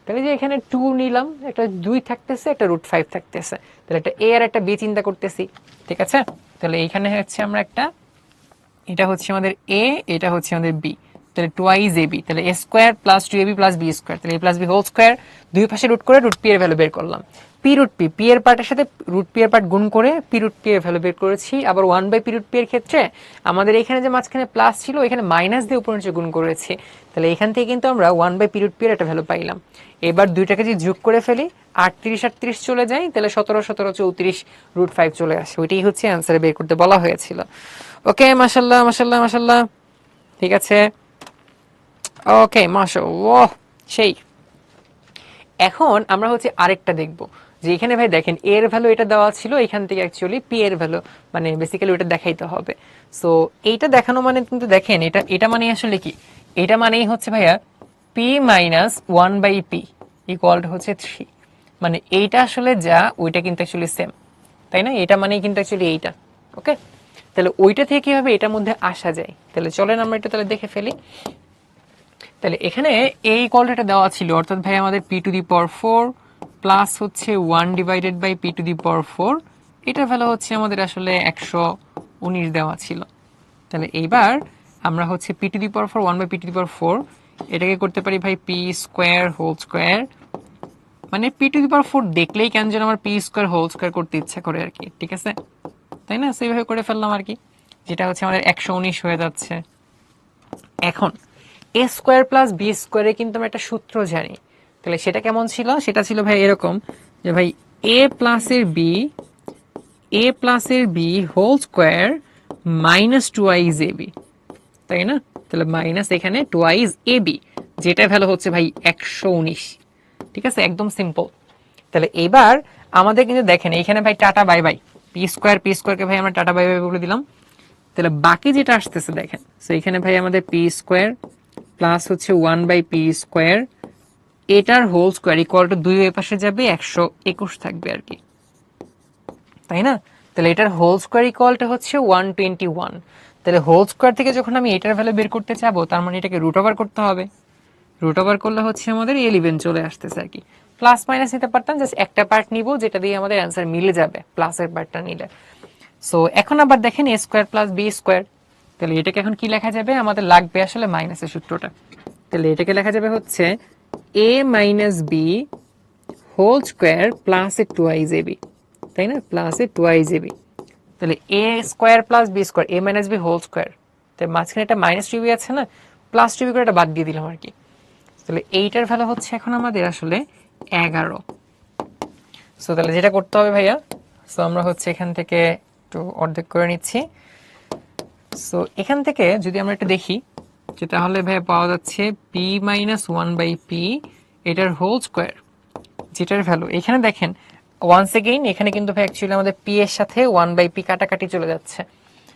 তাহলে যে এখানে 2 নিলাম, একটা 2 থাকতেছে, একটা √5 থাকতেছে, তাহলে একটা a আর একটা b চিন্তা করতেছি, ঠিক আছে। তাহলে এইখানে হচ্ছে আমরা একটা, এটা হচ্ছে আমাদের a, এটা হচ্ছে আমাদের b, তাহলে টুয়াইস এবি, তাহলে a² + 2ab + b², তাহলে a + b হোল স্কয়ার, দুই পাশে রুট করে √p এর ভ্যালু বের করলাম। p√p এর পার্টের সাথে √p এর পার্ট গুণ করে p√p এর ভ্যালু বের করেছি। আবার 1/p√p এর ক্ষেত্রে আমাদের এখানে যে মাঝখানে প্লাস ছিল এখানে মাইনাস দিয়ে উপর নিচে গুণ করেছি, তাহলে এখান থেকে কিন্তু আমরা 1/p√p এর একটা ভ্যালু পাইলাম। এবার দুইটাকে যদি যোগ করে ফেলি 38 চলে যায়, তাহলে 17 34 √5 চলে আসে, ওইটাই হচ্ছে অ্যান্সারে বের করতে বলা হয়েছিল। ওকে, মাশাআল্লাহ মাশাআল্লাহ মাশাআল্লাহ, ঠিক আছে। ওকে মাশাআল্লাহ, সেই। এখন আমরা হচ্ছে আরেকটা দেখব, যে এখানে ভাই দেখেন এর ভ্যালু এটা দেওয়া ছিল, এখান থেকে অ্যাকচুয়ালি পি এর ভ্যালু মানে বেসিক্যালি ওটা দেখাইতে হবে। সো এইটা দেখানো মানে কিন্তু দেখেন এটা এটা মানে আসলে কি, এটা মানেই হচ্ছে ভাইয়া p - 1/p = হচ্ছে 3, মানে এইটা আসলে যা ওইটা কিন্তু অ্যাকচুয়ালি সেম, তাই না। এটা মানেই কিন্তু অ্যাকচুয়ালি এইটা। ওকে, তাহলে ওইটা থেকে কিভাবে এটার মধ্যে আসা যায়, তাহলে চলেন আমরা এটা তাহলে দেখে ফেলি। তাহলে এখানে এই ইকুয়ালটা দেওয়া ছিল, অর্থাৎ ভাই আমাদের p⁴ প্লাস হচ্ছে 1/p⁴, এটার ভ্যালু হচ্ছে আমাদের আসলে 19 দেওয়া ছিল। তাহলে এইবার আমরা হচ্ছে P to the power 4 1 by P to the power 4 এটাকে করতে পারি ভাই পি স্কোয়ার হোল স্কোয়ার, মানে পি টু দি পাওয়ার 4 দেখলেই কেন যেন আমার পি স্কোয়ার হোল স্কোয়ার করতে ইচ্ছা করে আর কি, ঠিক আছে, তাই না? সেইভাবে করে ফেললাম আর কি, যেটা হচ্ছে আমাদের 119 হয়ে যাচ্ছে। এখন এ স্কোয়ার প্লাস বি স্কোয়ারে কিন্তু আমরা একটা সূত্র জানি, তাহলে সেটা কেমন ছিল? সেটা ছিল ভাই এরকম যে ভাই এ প্লাসের B whole square minus twice A B, তাই না? তাহলে মাইনাস এখানে টুয়াইজ এ বি, যেটা ভ্যালু হচ্ছে ভাই 119, ঠিক আছে, একদম সিম্পল। তাহলে এবার আমাদের কিন্তু দেখেন এইখানে ভাই টাটা বাই বাই, পি স্কোয়ারকে ভাই আমরা টাটা বাই বাই বলে দিলাম। তাহলে বাকি যেটা আসতেছে দেখেন, তো এখানে ভাই আমাদের পি স্কোয়ার প্লাস হচ্ছে 1 বাই পি স্কোয়ার, এটার হোল স্কোয়ার ইকুয়াল টু 2 এর পাশে যাবে 121 থাকবে আর কি, তাই না? তাহলে এটার হোল স্কোয়ার ইকুয়ালটা হচ্ছে 121। তাহলে হোল স্কোয়ার থেকে যখন আমি এটার ভ্যালু বের করতে চাবো, তার মানে এটাকে রুট ওভার করতে হবে। রুট ওভার করলে হচ্ছে আমাদের 11 চলে আসতেছে আর কি। প্লাস মাইনাস নিতে পারতাম, জাস্ট একটা পার্ট নিব যেটা দিয়ে আমাদের অ্যান্সার মিলে যাবে প্লাসের পার্টটা নিলে। সো এখন আবার দেখেন এ স্কোয়ার প্লাস বি স্কোয়ার, তাহলে এটাকে এখন কি লেখা যাবে? আমাদের লাগবে আসলে মাইনাসের সূত্রটা। তাহলে এটাকে লেখা যাবে হচ্ছে A minus B whole square plus A twice A B, তাই না? Plus A twice A B. তাহলে A square plus B square, A minus B whole square, তাই মাঝখানে একটা মাইনাস টিভি আছে না, প্লাস টিভি করে একটা বাদ দিয়ে দিলাম আর কি। তাহলে এইটার ভ্যালু হচ্ছে এখন আমাদের আসলে 11। সো তাহলে যেটা করতে হবে ভাইয়া, সো আমরা হচ্ছে এখান থেকে একটু অর্ধেক করে নিচ্ছি। সো এখান থেকে যদি আমরা একটু দেখি, যে তাহলে ভাইয়া পাওয়া যাচ্ছে পি মাইনাস 1 বাই পি, এটার হোল স্কোয়ার, যেটার ভ্যালু এখানে দেখেন ওয়ান্স এগেইন এখানে কিন্তু ভাই অ্যাকচুয়ালি আমাদের পি এর সাথে 1 বাই পি কাটাকাটি চলে যাচ্ছে।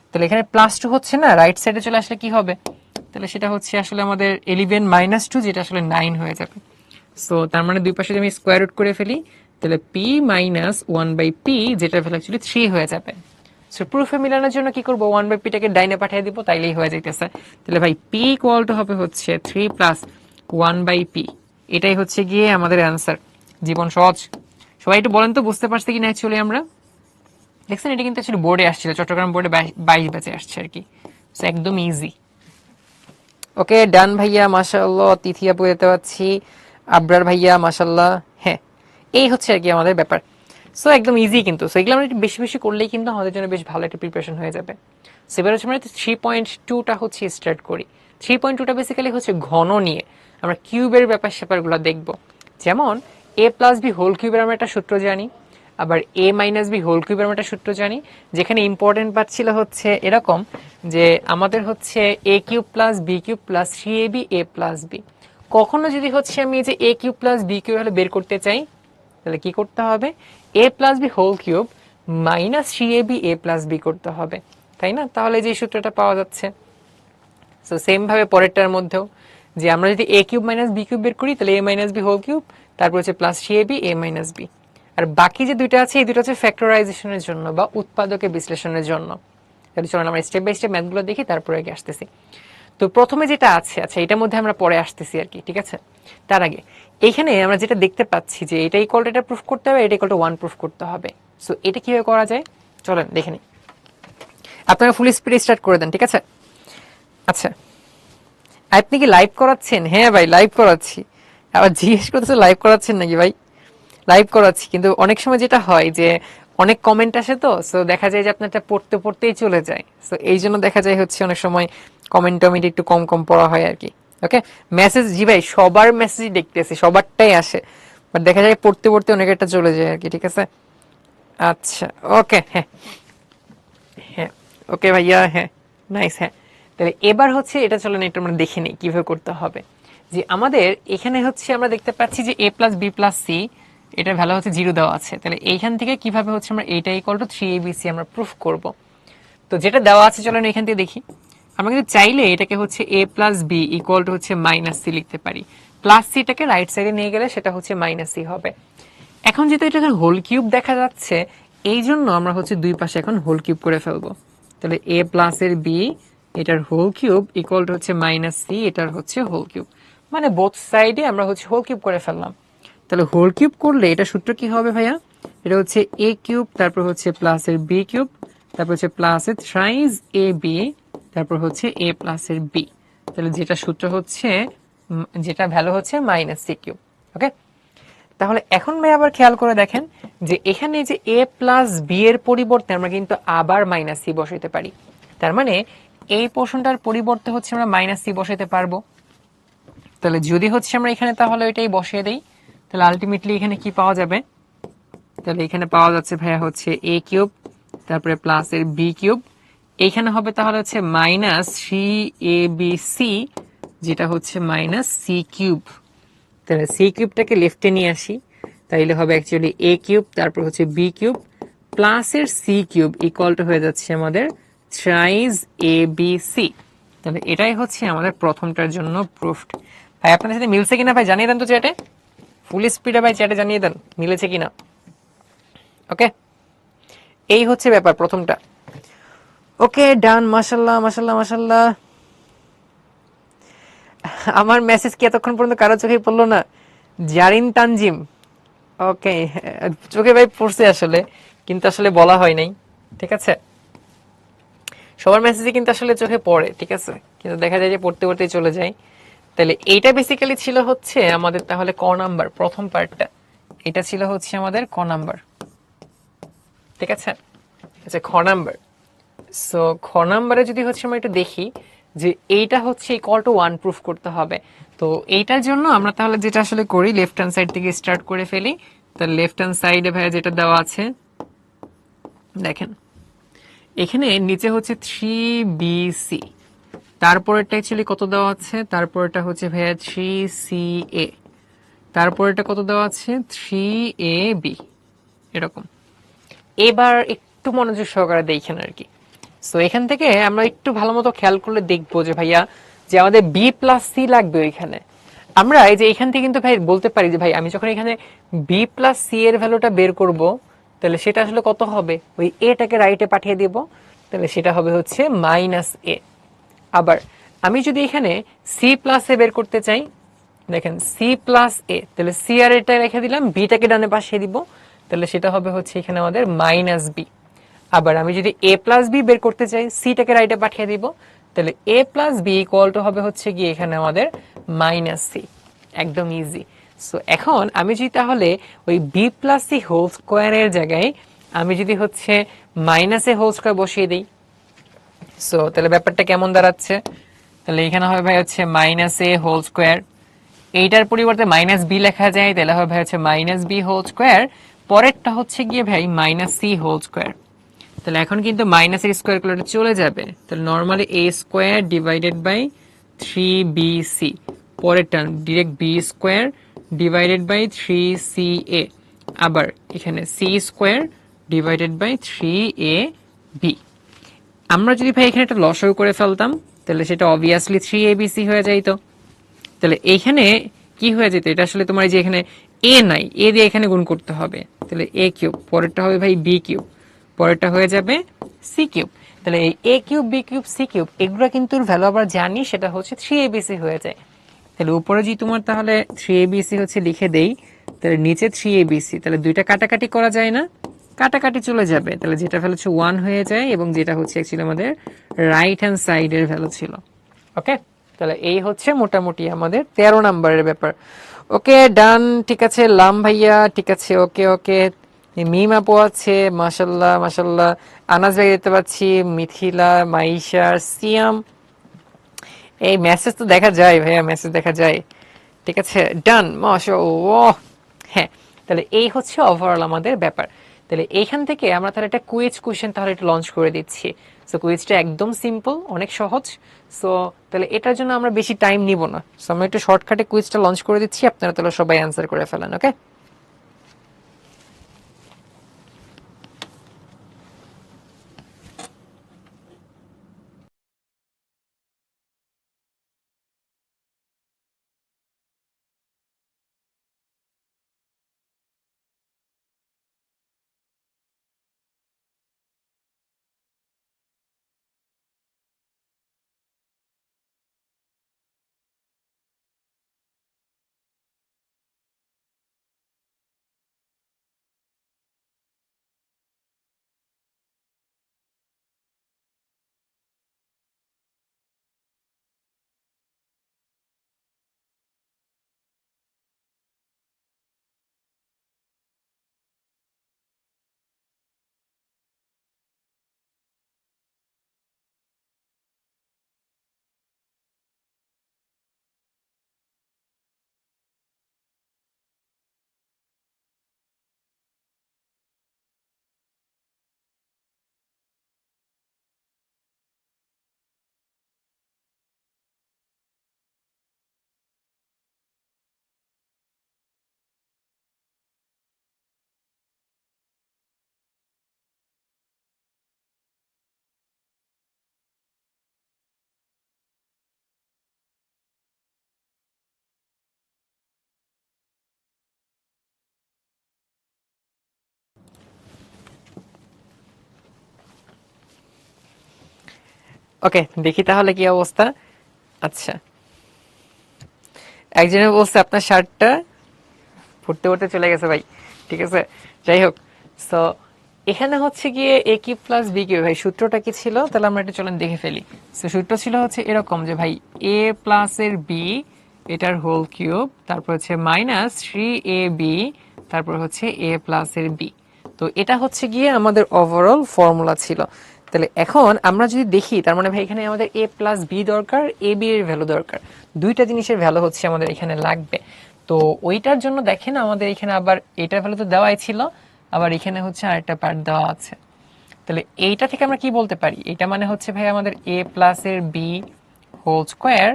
তাহলে এখানে প্লাস 2 হচ্ছে না, রাইট সাইডে চলে আসলে কি হবে? তাহলে সেটা হচ্ছে আসলে আমাদের 11 মাইনাস 2, যেটা আসলে 9 হয়ে যাবে। সো তার মানে দুই পাশে যদি আমি স্কোয়ার রুট করে ফেলি, তাহলে পি মাইনাস 1 বাই পি, যেটার ভ্যালু অ্যাকচুয়ালি 3 হয়ে যাবে। সো প্রুফে মিলানোর জন্য কি করবো, 1 বাই পিটাকে ডাইনে পাঠিয়ে দিব, তাইলেই হয়ে যাইতেছে। তাহলে ভাই পি ইকুয়াল টু হবে হচ্ছে 3 প্লাস 1 বাই পি, এটাই হচ্ছে গিয়ে আমাদের অ্যান্সার। জীবন সহজ। সবাই একটু বলেন তো বুঝতে পারছি কিনা অ্যাকচুয়ালি আমরা? দেখছেন এটা কিন্তু অ্যাকচুয়ালি বোর্ডে আসছিল, চট্টগ্রাম বোর্ডে 22 ব্যাচে আসছে আর কি। সো একদম ইজি। ওকে ডান ভাইয়া, মাশাআল্লাহ। তিথি আপু যেতে পাচ্ছি, আবরার ভাইয়া মাশাআল্লাহ। হ্যাঁ, এই হচ্ছে আর কি আমাদের ব্যাপার। সো একদম ইজি কিন্তু। সো এগুলো আমরা একটু বেশি বেশি করলেই কিন্তু আমাদের জন্য বেশ ভালো একটা প্রিপারেশন হয়ে যাবে। সো এবার হচ্ছে আমরা 3.2টা হচ্ছে স্টার্ট করি। 3.2টা বেসিক্যালি হচ্ছে ঘন নিয়ে আমরা কিউবের ব্যাপার স্যাপারগুলো দেখবো। যেমন এ প্লাস বি হোল কিউবের আমরা একটা সূত্র জানি, আবার এ মাইনাস বি হোল কিউবের আমরা একটা সূত্র জানি, যেখানে ইম্পর্টেন্ট পার্ট ছিল হচ্ছে এরকম যে আমাদের হচ্ছে A cube plus B cube plus 3ab A plus B. কখনো যদি হচ্ছে আমি এই যে A cube plus B cube হলে বের করতে চাই, তাহলে কি করতে হবে? A plus B whole cube minus 3ab A plus B করতে হবে, তাই না? তাহলে যে সূত্রটা পাওয়া যাচ্ছে। সো সেম ভাবে পরেরটার মধ্যেও, যে আমরা যদি এ কিউব মাইনাস বি কিউব বের করি, তাহলে এ মাইনাস বি হোল কিউব, তারপর হচ্ছে প্লাস 3ab এ মাইনাস বি। আর বাকি যে দুইটা আছে, এই দুটো হচ্ছে ফ্যাক্টরাইজেশনের জন্য বা উৎপাদকে বিশ্লেষণের জন্য। তাহলে চলুন আমরা স্টেপ বাই স্টেপ ম্যাথগুলো দেখি, তারপরে আগে আসতেছি। তো প্রথমে যেটা আছে, আচ্ছা এটার মধ্যে আমরা পরে আসতেছি আর কি, ঠিক আছে? তার আগে এইখানে আমরা যেটা দেখতে পাচ্ছি যে এটা ইকুয়াল টু এটা প্রুফ করতে হবে, এটা ইকুয়াল টু 1 প্রুফ করতে হবে। সো এটা কিভাবে করা যায় চলেন দেখে নিই। আপনারা ফুল স্পিড স্টার্ট করে দেন, ঠিক আছে? আচ্ছা, আপনি কি লাইভ করাচ্ছেন? হ্যাঁ ভাই লাইভ করাচ্ছি। আবার জিজ্ঞেস করতেছে লাইভ করাচ্ছেন নাকি? ভাই লাইভ করাচ্ছি, কিন্তু অনেক সময় যেটা হয় যে অনেক কমেন্ট আসে, তো সো দেখা যায় যে আপনারটা পড়তে পড়তেই চলে যায়। সো এই জন্য দেখা যায় হচ্ছে অনেক সময় কমেন্ট টমেন্ট একটু কম কম পড়া হয় আর কি। ওকে, মেসেজ জি ভাই সবার মেসেজ দেখতেছি, সবারটাই আসে, বাট দেখা যায় পড়তে পড়তে অনেক একটা চলে যায় আর কি, ঠিক আছে? আচ্ছা ওকে, হ্যাঁ হ্যাঁ, ওকে ভাইয়া, হ্যাঁ নাইস। হ্যাঁ, তাহলে এবার হচ্ছে এটা চলেন একটু আমরা দেখে নিই কিভাবে করতে হবে। যে আমাদের এখানে হচ্ছে আমরা দেখতে পাচ্ছি যে এ প্লাস বি প্লাস সি, এটার ভ্যালু হচ্ছে 0 দেওয়া আছে। তাহলে এইখান থেকে কিভাবে হচ্ছে আমরা এইটা ইকুয়াল টু 3abc আমরা প্রুফ করব। তো যেটা দেওয়া আছে চলেন এখান থেকে দেখি। আমরা কিন্তু চাইলে এটাকে হচ্ছে এ প্লাস বি ইকুয়াল টু হচ্ছে মাইনাস সি লিখতে পারি। প্লাস সিটাকে রাইট সাইডে নিয়ে গেলে সেটা হচ্ছে মাইনাস সি হবে। এখন যেহেতু এটাকে হোল কিউব দেখা যাচ্ছে, এই জন্য আমরা হচ্ছে দুই পাশে এখন হোল কিউব করে ফেলবো। তাহলে এ প্লাস এর বি, এটার হোল কিউব ইকুয়াল টু হচ্ছে মাইনাস সি, এটার হচ্ছে হোল কিউব, মানে বোথ সাইডে আমরা হচ্ছে হোল কিউব করে ফেললাম। তাহলে হোল কিউব করলে এটা সূত্র কি হবে ভাইয়া? এটা হচ্ছে এ কিউব, তারপর হচ্ছে প্লাস এর বি কিউব তারপর হচ্ছে প্লাসে থ্রাইজ এ বি, তারপর হচ্ছে এ প্লাসের বি। তাহলে যেটা সূত্র হচ্ছে যেটা ভ্যালু হচ্ছে মাইনাস সি কিউব। ওকে, তাহলে এখন ভাই আবার খেয়াল করে দেখেন যে এখানে যে এ প্লাস বি এর পরিবর্তে আমরা কিন্তু আবার মাইনাস সি বসাইতে পারি। তার মানে এই পোর্শনটার পরিবর্তে হচ্ছে আমরা মাইনাস সি বসাইতে পারবো। তাহলে যদি হচ্ছে আমরা এখানে তাহলে এটাই বসিয়ে দেই, তাহলে আলটিমেটলি এখানে কি পাওয়া যাবে? তাহলে এখানে পাওয়া যাচ্ছে ভাইয়া হচ্ছে এ কিউব, তারপরে প্লাস এর বি কিউব, এইখানে হবে তাহলে হচ্ছে minus three A B C, যেটা হচ্ছে মাইনাস সি কিউব। তাহলে সি কিউবটাকে লেফটে নিয়ে আসি, তাইলে হবে অ্যাকচুয়ালি এ কিউব, তারপর হচ্ছে বি কিউব প্লাসের সি কিউব ইকুয়াল টু হয়ে যাচ্ছে আমাদের থ্রাইজ এ বি সি। তাহলে এটাই হচ্ছে আমাদের প্রথমটার জন্য প্রুফড। ভাই আপনাদের সাথে মিলছে কিনা ভাই জানিয়ে দেন তো চ্যাটে, ফুল স্পিডে ভাই চ্যাটে জানিয়ে দেন মিলেছে কিনা। ওকে, এই হচ্ছে ব্যাপার প্রথমটা। ওকে ডান, মাশাল্লাহ মাশাল্লাহ মাশাল্লাহ। আমার মেসেজ কি এতক্ষণ পর্যন্ত কারো চোখে পড়লো না? জারিন তানজিম, ওকে, চোখে ভাই পড়ছে আসলে, কিন্তু আসলে বলা হয় নাই। ঠিক আছে, সবার মেসেজে কিন্তু আসলে চোখে পড়ে, ঠিক আছে, কিন্তু দেখা যায় যে পড়তে পড়তেই চলে যায়। তাহলে এইটা বেসিক্যালি ছিল হচ্ছে আমাদের তাহলে ক নাম্বার, প্রথম পার্টটা এটা ছিল হচ্ছে আমাদের ক নাম্বার। ঠিক আছে, আচ্ছা খ নাম্বার। সো খ নাম্বারে যদি হচ্ছে আমরা এটা দেখি যে এইটা হচ্ছে ইকুয়াল টু 1 প্রুফ করতে হবে। তো এইটার জন্য আমরা তাহলে যেটা আসলে করি, লেফট হ্যান্ড সাইড থেকে স্টার্ট করে ফেলি। তাহলে লেফট হ্যান্ড সাইডে ভাইয়া যেটা দেওয়া আছে দেখেন, এখানে নিচে হচ্ছে 3BC, তারপরেরটা অ্যাকচুয়ালি কত দেওয়া আছে, তারপরেরটা হচ্ছে ভাইয়া 3CA, তারপরেরটা কত দেওয়া আছে 3AB, এরকম। এবার একটু মনোযোগ সহকারে দেখেন আর কি। সো এখান থেকে আমরা একটু ভালো মতো খেয়াল করলে দেখবো যে ভাইয়া যে আমাদের বি প্লাস সি লাগবে ওইখানে। আমরা এই যে এখান থেকে কিন্তু ভাই বলতে পারি যে ভাই আমি যখন এখানে বি প্লাস সি এর ভ্যালুটা বের করব, তাহলে সেটা আসলে কত হবে, ওই এটাকে রাইটে পাঠিয়ে দিব, তাহলে সেটা হবে হচ্ছে মাইনাস এ। আবার আমি যদি এখানে সি প্লাস এ বের করতে চাই, দেখেন সি প্লাস এ, তাহলে সি আর এটা রেখে দিলাম, বিটাকে ডানে পাশে দিব, তাহলে সেটা হবে হচ্ছে এখানে আমাদের মাইনাস বি। আবার আমি যদি এ প্লাস বি বের করতে চাই, সিটাকে রাইটে পাঠিয়ে দিব, তাহলে এ প্লাস বি ইকুয়াল টু হবে হচ্ছে গিয়ে এখানে আমাদের মাইনাস সি। একদম ইজি। সো এখন আমি যদি তাহলে ওই বি প্লাস সি হোল স্কোয়ারের জায়গায় আমি যদি হচ্ছে মাইনাস এ হোল স্কোয়ার বসিয়ে দিই, সো তাহলে ব্যাপারটা কেমন দাঁড়াচ্ছে, তাহলে এখানে হবে ভাই হচ্ছে মাইনাস এ হোল স্কোয়ার, এইটার পরিবর্তে মাইনাস বি লেখা যায়, তাহলে হবে ভাই হচ্ছে মাইনাস বি হোল স্কোয়ার, পরেরটা হচ্ছে গিয়ে ভাই মাইনাস সি হোল স্কোয়ার। তাহলে এখন কিন্তু মাইনাসের স্কোয়ার গুলো চলে যাবে, তাহলে normally A square divided by 3BC, পরের term direct B square divided by 3CA, আবার এখানে C square divided by 3AB। আমরা যদি ভাই এখানে একটা লসাগু করে ফেলতাম, তাহলে সেটা অবভিয়াসলি 3ABC হয়ে যাইতো। তাহলে এইখানে কি হয়ে যেত, এটা আসলে তোমার এই যে এখানে এ নাই, এ দিয়ে এখানে গুণ করতে হবে, তাহলে এ কিউব, পরেরটা হবে ভাই বি কিউব, পরেরটা হয়ে যাবে সি কিউব। তাহলে এই A cube B cube C cube এগুলো কিন্তু ভ্যালু আমরা জানি, সেটা হচ্ছে 3ABC হয়ে যায়। তাহলে উপরে যদি তোমার তাহলে 3ABC হচ্ছে লিখে দেই, তাহলে নিচে 3ABC, তাহলে দুইটা কাটাকাটি করা যায় না, কাটাকাটি চলে যাবে, তাহলে যেটা ভ্যালু হচ্ছে 1 হয়ে যায়, এবং যেটা হচ্ছে অ্যাকচুয়ালি আমাদের রাইট হ্যান্ড সাইডের ভ্যালু ছিল। ওকে, তাহলে এই হচ্ছে মোটামুটি আমাদের 13 নাম্বারের ব্যাপার। ওকে ডান, ঠিক আছে লাম ভাইয়া, ঠিক আছে, ওকে ওকে। মিম আপু আছে, মাশাল্লাহ মাশাল্লাহ। আনাজ ভাই দেখতে পাচ্ছি, মিথিলা, মাইশা, সিয়াম, এই মেসেজ তো দেখা যায় ভাইয়া, মেসেজ দেখা যায়। ঠিক আছে ডান, মাশাআল্লাহ। হ্যাঁ, তাহলে এই হচ্ছে ওভারঅল আমাদের ব্যাপার। তাহলে এইখান থেকে আমরা তাহলে একটা কুইজ কোশ্চেন তাহলে একটু লঞ্চ করে দিচ্ছি। সো কুইজটা একদম সিম্পল, অনেক সহজ। সো তাহলে এটার জন্য আমরা বেশি টাইম নিব না, সো আমরা একটু শর্টকাটে কুইজটা লঞ্চ করে দিচ্ছি, আপনারা তাহলে সবাই অ্যান্সার করে ফেলেন। ওকে, ওকে, দেখি তাহলে কি অবস্থা। আচ্ছা, একজনের বলছে আপনার শার্টটা পড়তে পড়তে চলে গেছে ভাই, ঠিক আছে, যাই হোক। সো এখানে হচ্ছে গিয়ে এ কিউব প্লাস বি কিউব, ভাই সূত্রটা কি ছিল তাহলে আমরা এটা চলেন দেখে ফেলি। সো সূত্র ছিল হচ্ছে এরকম যে ভাই এ প্লাস এর বি এটার হোল কিউব, তারপর হচ্ছে মাইনাস 3ab, তারপর হচ্ছে এ প্লাস এর বি। তো এটা হচ্ছে গিয়ে আমাদের ওভারঅল ফর্মুলা ছিল। তাহলে এখন আমরা যদি দেখি, তার মানে ভাই এখানে আমাদের এ প্লাস বি দরকার, এ বি এর ভ্যালু দরকার, দুইটা জিনিসের ভ্যালু হচ্ছে আমাদের এখানে লাগবে। তো ওইটার জন্য দেখেন আমাদের এখানে আবার এটার ভ্যালু তো দেওয়াই ছিল, আবার এখানে হচ্ছে আরেকটা পার্ট দেওয়া আছে। তাহলে এইটা থেকে আমরা কি বলতে পারি, এটা মানে হচ্ছে ভাই আমাদের এ প্লাস এর B whole square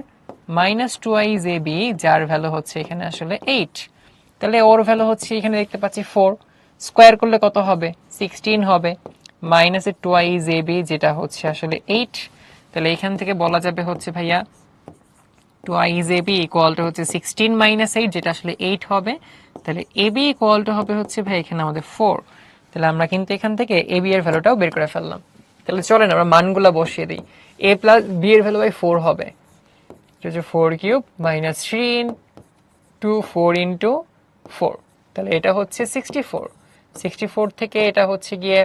minus two eyes A B, যার ভ্যালু হচ্ছে এখানে আসলে 8। তাহলে ওর ভ্যালু হচ্ছে এখানে দেখতে পাচ্ছি 4, স্কোয়ার করলে কত হবে 16 হবে, মাইনাস এর টু আইজ এ বি যেটা হচ্ছে আসলে 8। তাহলে এখান থেকে বলা যাবে হচ্ছে ভাইয়া twice A B equal to হচ্ছে 16 মাইনাস 8, যেটা আসলে 8 হবে। তাহলে এ বি ইকুয়াল টু হবে হচ্ছে ভাই এখানে আমাদের 4। তাহলে আমরা কিন্তু এখান থেকে এ বি এর ভ্যালুটাও বের করে ফেললাম। তাহলে চলেন আমরা মানগুলো বসিয়ে দিই। এ প্লাস বি এর ভ্যালু বাই 4 হবে, এটা হচ্ছে 4 কিউব মাইনাস 3 ইন্টু 4 ইন্টু 4, তাহলে এটা হচ্ছে 64। 64 থেকে এটা হচ্ছে গিয়ে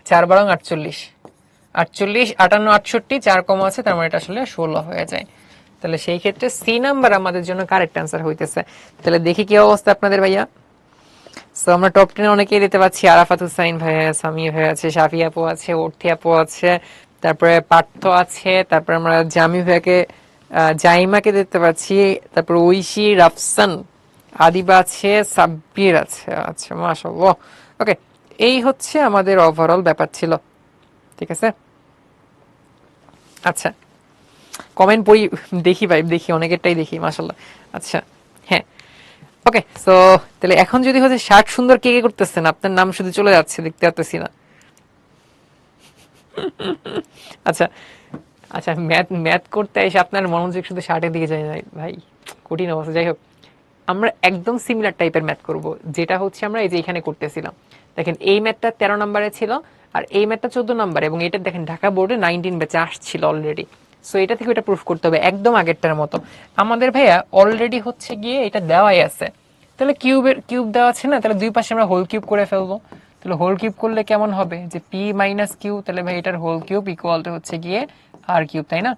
4 বারং 48, 48 58 68, 4 কম আছে, তার মানে এটা আসলে 16 হয়ে যায়। তাহলে সেই ক্ষেত্রে সি নাম্বার আমাদের জন্য কারেক্ট অ্যান্সার হইতেছে। তাহলে দেখি কি অবস্থা আপনাদের ভাইয়া। সো আমরা টপ 10 অনেকেই দিতে পাচ্ছি, আরাফাত হুসাইন ভাইয়া, সামি ভাই আছে, শাফি আপু আছে, অর্থি আপু আছে, তারপরে পার্থ আছে, তারপরে আমরা জামি ভাইকে, জাইমাকে দিতে পাচ্ছি, তারপর ঐশী, রাফসান, আদিবা আছে, সাব্বির আছে। আচ্ছা মাশাআল্লাহ। ওকে, এই হচ্ছে আমাদের ওভারঅল ব্যাপার ছিল, ঠিক আছে। আচ্ছা, কমেন্ট পড়ি, দেখি ভাই, দেখি অনেকেরটাই দেখি মাশাআল্লাহ। আচ্ছা, হ্যাঁ, ওকে। সো তাহলে এখন যদি হচ্ছে শার্ট সুন্দর কে কে করতেছেন, আপনার নাম শুধু চলে যাচ্ছে, দেখতে পাচ্ছি না। আচ্ছা, আচ্ছা, ম্যাথ ম্যাথ করতে এসে আপনার মনোযোগ শুধু শার্টের দিকে যায় না ভাই, কঠিন অবস্থা। যাই হোক, আমরা একদম সিমিলার টাইপের ম্যাথ করব, যেটা হচ্ছে আমরা এই যে এখানে করতেছিলাম। দেখেন এই ম্যাথটা 13 নম্বরে ছিল, আর এই ম্যাথটা 14 নম্বর, এবং এটা দেখেন ঢাকা বোর্ডে 19 ব্যাচে আসছিল অলরেডি। সো এটা থেকে এটা প্রুফ করতে হবে একদম আগেরটার মতো। আমাদের ভাইয়া অলরেডি হচ্ছে গিয়ে এটা দেওয়াই আছে। তাহলে কিউব দেওয়া আছে না, তাহলে দুই পাশে আমরা হোল কিউব করে ফেলবো। তাহলে হোল কিউব করলে কেমন হবে, যে পি মাইনাস কিউ, তাহলে ভাই এটার হোল কিউব ইকুয়াল টু হচ্ছে গিয়ে আর কিউব, তাই না?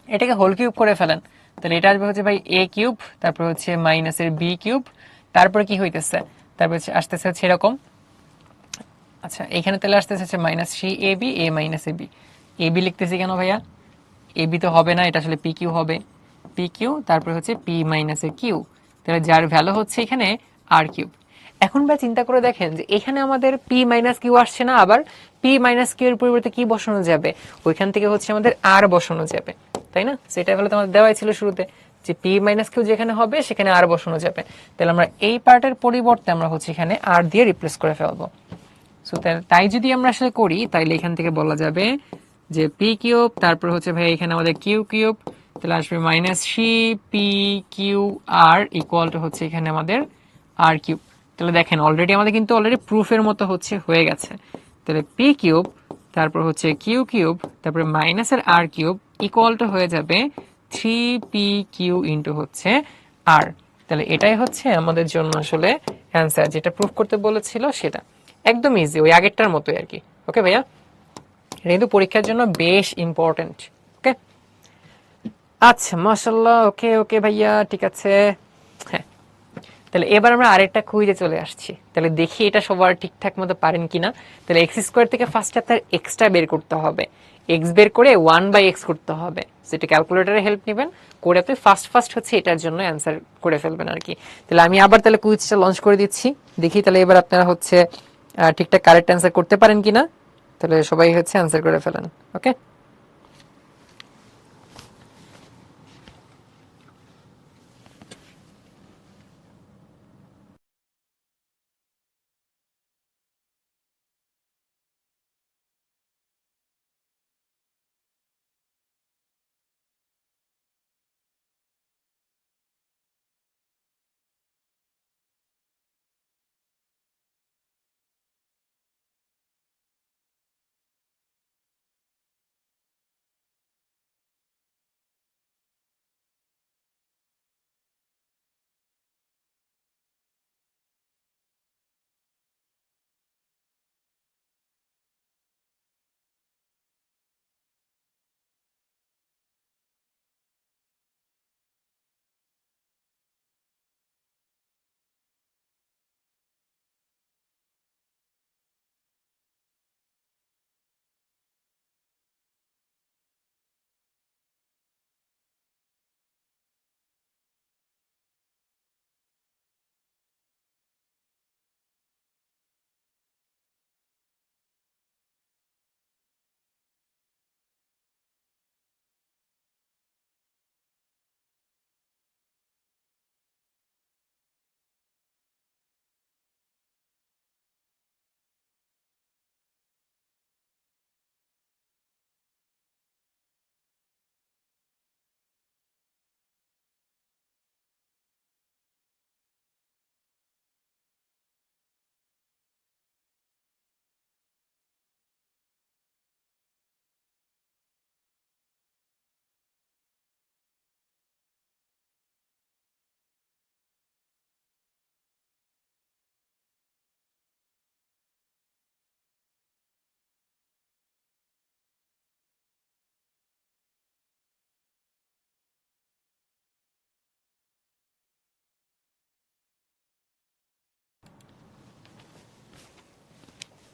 এটাকে হোল কিউব করে ফেলেন, তাহলে এটা আসবে হচ্ছে ভাই এ কিউব, তারপর হচ্ছে মাইনাসের বি কিউব, তারপরে কি হইতেছে, তারপর আসতেছে হচ্ছে এরকম। আচ্ছা, এখানে তাহলে আসতেছে হচ্ছে minus 3ab, A minus A B. A B লিখতেছি কেন ভাইয়া, এ বি তো হবে না, এটা আসলে পি কিউ হবে, পি কিউ, তারপর হচ্ছে পি মাইনাস এ কিউ, তাহলে যার ভ্যালু হচ্ছে এখানে আর কিউব। এখন ভাই চিন্তা করে দেখেন যে এখানে আমাদের পি মাইনাস কিউ আসছে না, আবার পি মাইনাস কিউ এর পরিবর্তে কি বসানো যাবে, ওইখান থেকে হচ্ছে আমাদের আর বসানো যাবে, তাই না? সেটা হলে তো আমাদের দেওয়াই ছিল শুরুতে, যে পি মাইনাস কিউ যেখানে হবে সেখানে আর বসানো যাবে। তাহলে আমরা এই পার্টের পরিবর্তে আমরা হচ্ছে এখানে আর দিয়ে রিপ্লেস করে ফেলবো। সো তাই যদি আমরা আসলে করি, তাইলে এখান থেকে বলা যাবে যে পি কিউব, তারপর হচ্ছে ভাই এখানে আমাদের কিউ কিউব, তাহলে আসবে মাইনাস 3p/q/r ইকুয়াল টু হচ্ছে এখানে আমাদের আর কিউব। তাহলে দেখেন অলরেডি আমাদের কিন্তু অলরেডি প্রুফের মতো হচ্ছে হয়ে গেছে। তাহলে পি কিউব, তারপর হচ্ছে কিউ কিউব, তারপরে মাইনাসের আর কিউব ইকুয়াল টু হয়ে যাবে 3p/q ইন্টু হচ্ছে আর। তাহলে এটাই হচ্ছে আমাদের জন্য আসলে অ্যান্সার, যেটা প্রুফ করতে বলেছিল সেটা। একদম ইজি, ওই আগেরটার মতোই আর কি। ওকে ভাইয়া, এটা কিন্তু পরীক্ষার জন্য বেশ ইম্পর্টেন্ট। ওকে, আচ্ছা মাশাল্লাহ। ওকে ওকে ভাইয়া, ঠিক আছে। হ্যাঁ, তাহলে এবার আমরা আরেকটা কুইজে চলে আসছি। তাহলে দেখি এটা সবার ঠিকঠাক মতো পারেন কিনা। তাহলে এক্স স্কোয়ার থেকে ফার্স্ট আপনার এক্সটা বের করতে হবে, এক্স বের করে 1/x করতে হবে। সেটা ক্যালকুলেটরের হেল্প নেবেন, করে আপনি ফার্স্ট ফার্স্ট হচ্ছে এটার জন্য অ্যান্সার করে ফেলবেন আর কি। তাহলে আমি আবার তাহলে কুইজটা লঞ্চ করে দিচ্ছি, দেখি তাহলে এবার আপনারা হচ্ছে ঠিকঠাক কারেক্ট অ্যান্সার করতে পারেন কিনা। তাহলে সবাই হচ্ছে অ্যান্সার করে ফেলেন। ওকে।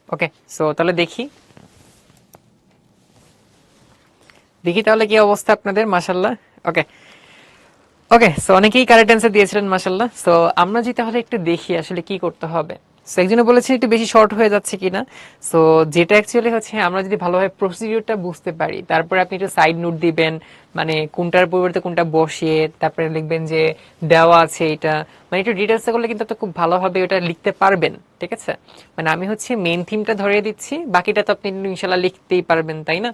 ওকে, সো তাহলে দেখি দেখি তাহলে কি অবস্থা আপনাদের, মাশাল্লাহ। ওকে ওকে, সো অনেকেই কারেক্ট অ্যান্সার দিয়েছিলেন, মাশাল্লাহ। সো আমরা যদি তাহলে একটু দেখি আসলে কি করতে হবে। সো একজনে বলেছেন একটু বেশি শর্ট হয়ে যাচ্ছে কিনা। সো যেটা অ্যাকচুয়ালি হচ্ছে, আমরা যদি ভালোভাবে প্রসিডিউরটা বুঝতে পারি, তারপরে আপনি একটু সাইড নোট দিবেন, মানে কোনটার পরিবর্তে কোনটা বসিয়ে তারপরে লিখবেন যে দেওয়া আছে এটা, মানে একটু ডিটেলসে করলে কিন্তু আপনি খুব ভালোভাবে ওটা লিখতে পারবেন। ঠিক আছে, মানে আমি হচ্ছে মেইন থিমটা ধরিয়ে দিচ্ছি, বাকিটা তো আপনি ইনশাল্লাহ লিখতেই পারবেন, তাই না?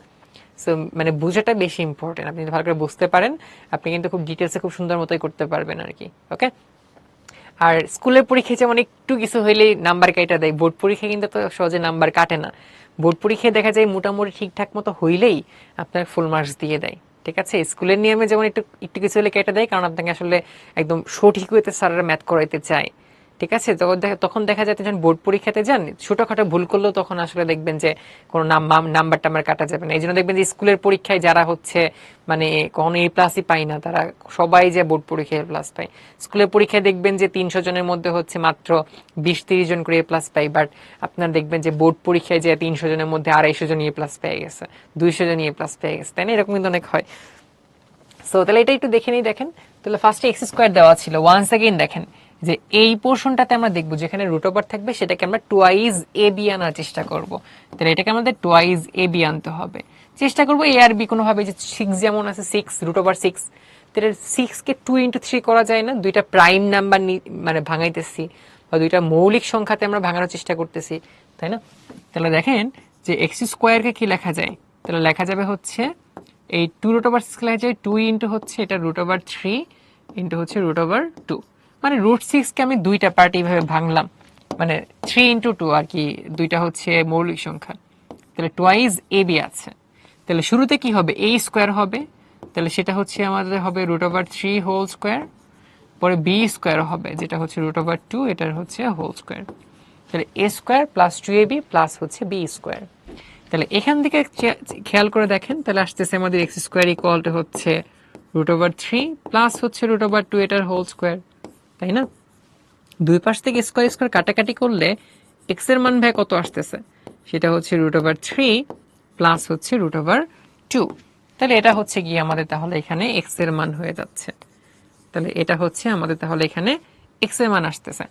সো মানে বোঝাটা বেশি ইম্পর্টেন্ট, আপনি যদি ভালো করে বুঝতে পারেন আপনি কিন্তু খুব ডিটেলসে খুব সুন্দর মতোই করতে পারবেন আর কি। ওকে, আর স্কুলের পরীক্ষায় যেমন একটু কিছু হইলেই নাম্বার কেটে দেয়, বোর্ড পরীক্ষায় কিন্তু তো সহজে নাম্বার কাটে না। বোর্ড পরীক্ষায় দেখা যায় মোটামুটি ঠিকঠাক মতো হইলেই আপনার ফুল মার্কস দিয়ে দেয়। ঠিক আছে, স্কুলের নিয়মে যেমন একটু একটু কিছু হলে কেটে দেয়, কারণ আপনাকে আসলে একদম সঠিক হইতে স্যাররা ম্যাথ করাইতে চায়। ঠিক আছে, তো তখন দেখা যায় যখন বোর্ড পরীক্ষাতে যান, ছোটখাটো ভুল করলেও তখন আসলে দেখবেন যে কোনো নাম্বার টাম্বার কাটা যাবে না। এই জন্য দেখবেন যে স্কুলের পরীক্ষায় যারা হচ্ছে মানে কখনো এ প্লাসই পায় না, তারা সবাই যে বোর্ড পরীক্ষায় এ প্লাস পায়। স্কুলের পরীক্ষায় দেখবেন যে 300 জনের মধ্যে হচ্ছে মাত্র 20-30 জন করে এ প্লাস পায়, বাট আপনার দেখবেন যে বোর্ড পরীক্ষায় যে 300 জনের মধ্যে 250 জন এ প্লাস পেয়ে গেছে, 200 জন এ প্লাস পেয়ে গেছে, তাই না? এরকম কিন্তু অনেক হয়। সো তাহলে এটা একটু দেখে নিই, দেখেন তাহলে ফার্স্টে এক্স স্কোয়ার দেওয়া ছিল, ওয়ান্স अगेन দেখেন যে এই পোর্শনটাতে আমরা দেখব যেখানে রুট ওভার থাকবে সেটাকে আমরা টুয়াইজ এ বি আনার চেষ্টা করব। তাহলে এটাকে আমাদের টুয়াইজ এ বি আনতে হবে, চেষ্টা করব এ আর বি কোনোভাবে, যে 6 যেমন আছে 6 রুট ওভার 6, তাহলে 6 কে 2 × 3 করা যায় না? দুইটা প্রাইম নাম্বার মানে ভাঙাইতেছি, বা দুইটা মৌলিক সংখ্যাতে আমরা ভাঙানোর চেষ্টা করতেছি, তাই না? তাহলে দেখেন যে এক্স স্কোয়ারকে কি লেখা যায়, তাহলে লেখা যাবে হচ্ছে এই 2 √6 লেখা যায় 2 ইন্টু হচ্ছে এটা √3 ইন্টু হচ্ছে √2, মানে √6কে আমি দুইটা পার্ট এইভাবে ভাঙলাম, মানে 3 ইন্টু 2 আর কি, দুইটা হচ্ছে মৌলিক সংখ্যা। তাহলে টুয়াইজ এ বি আছে, তাহলে শুরুতে কি হবে, এ স্কোয়ার হবে, তাহলে সেটা হচ্ছে আমাদের হবে √3 হোল স্কোয়ার, পরে বি স্কোয়ার হবে যেটা হচ্ছে √2, এটার হচ্ছে হোল স্কোয়ার। তাহলে A square plus 2ab plus হচ্ছে বি স্কোয়ার। তাহলে এখান থেকে খেয়াল করে দেখেন, তাহলে আসতেছে আমাদের এক্স স্কোয়ার ইকুয়াল টু হচ্ছে √3 প্লাস হচ্ছে √2 এটার হোল স্কোয়ার, তাই না? দুই পাশ থেকে স্কোয়ার স্কোয়ার কাটাকাটি করলে এক্স এর মান ভাই কত আসতেছে, সেটা হচ্ছে √3 প্লাস হচ্ছে √2। তাহলে এটা হচ্ছে গিয়ে আমাদের তাহলে এখানে এক্স এর মান হয়ে যাচ্ছে, তাহলে এটা হচ্ছে আমাদের তাহলে এখানে এক্স এর মান আসতেছে।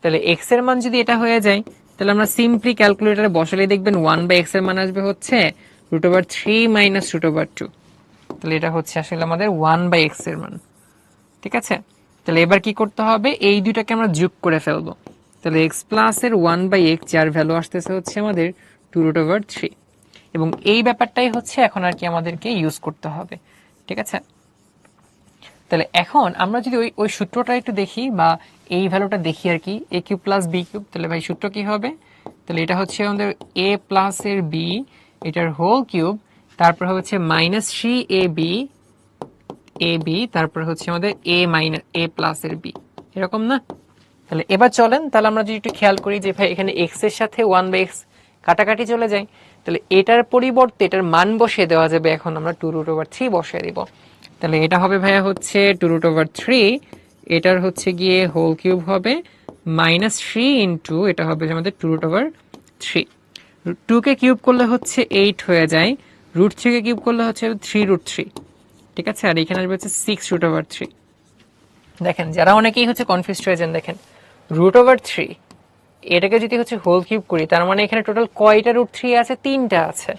তাহলে এক্স এর মান যদি এটা হয়ে যায়, তাহলে আমরা সিম্পলি ক্যালকুলেটরে বসালে দেখবেন 1/x এর মান আসবে হচ্ছে √3 মাইনাস √2। তাহলে এটা হচ্ছে আসলে আমাদের 1/x এর মান। ঠিক আছে, তাহলে এবার কি করতে হবে, এই দুইটাকে আমরা যোগ করে ফেলবো। তাহলে x প্লাস এর 1/x যার ভ্যালু আসতেছে হচ্ছে আমাদের 2√3, এবং এই ব্যাপারটাই হচ্ছে এখন আর কি আমাদেরকে ইউজ করতে হবে। ঠিক আছে, তাহলে এখন আমরা যদি ওই ওই সূত্রটা একটু দেখি, বা এই ভ্যালুটা দেখি আর কি, এ কিউব প্লাস বি কিউব, তাহলে ভাই সূত্র কি হবে, তাহলে এটা হচ্ছে আমাদের এ প্লাস এর বি এটার হোল কিউব, তারপর হচ্ছে -3ab তারপর হচ্ছে আমাদের এ মাইনাস এ প্লাস এর বি, এরকম না? তাহলে এবার চলেন, তাহলে আমরা যদি একটু খেয়াল করি যে ভাই এখানে এক্স এর সাথে 1/x কাটাকাটি চলে যায়, তাহলে এটার পরিবর্তে এটার মান বসিয়ে দেওয়া যাবে, এখন আমরা 2√3 বসিয়ে দিব। তাহলে এটা হবে ভাইয়া হচ্ছে 2√3, এটার হচ্ছে গিয়ে হোল কিউব হবে -3 ইন্টু এটা হবে আমাদের 2√3। 2 কে কিউব করলে হচ্ছে 8 হয়ে যায়, √3 কে কিউব করলে হচ্ছে 3√3। ঠিক আছে, আর এখানে আসবে হচ্ছে 6√3। দেখেন যারা অনেকেই হচ্ছে কনফিউজড হয়ে যান, দেখেন √3 এটাকে যদি হচ্ছে হোল কিউব করি, তার মানে এখানে টোটাল কয়টা √3 আছে, 3টা আছে।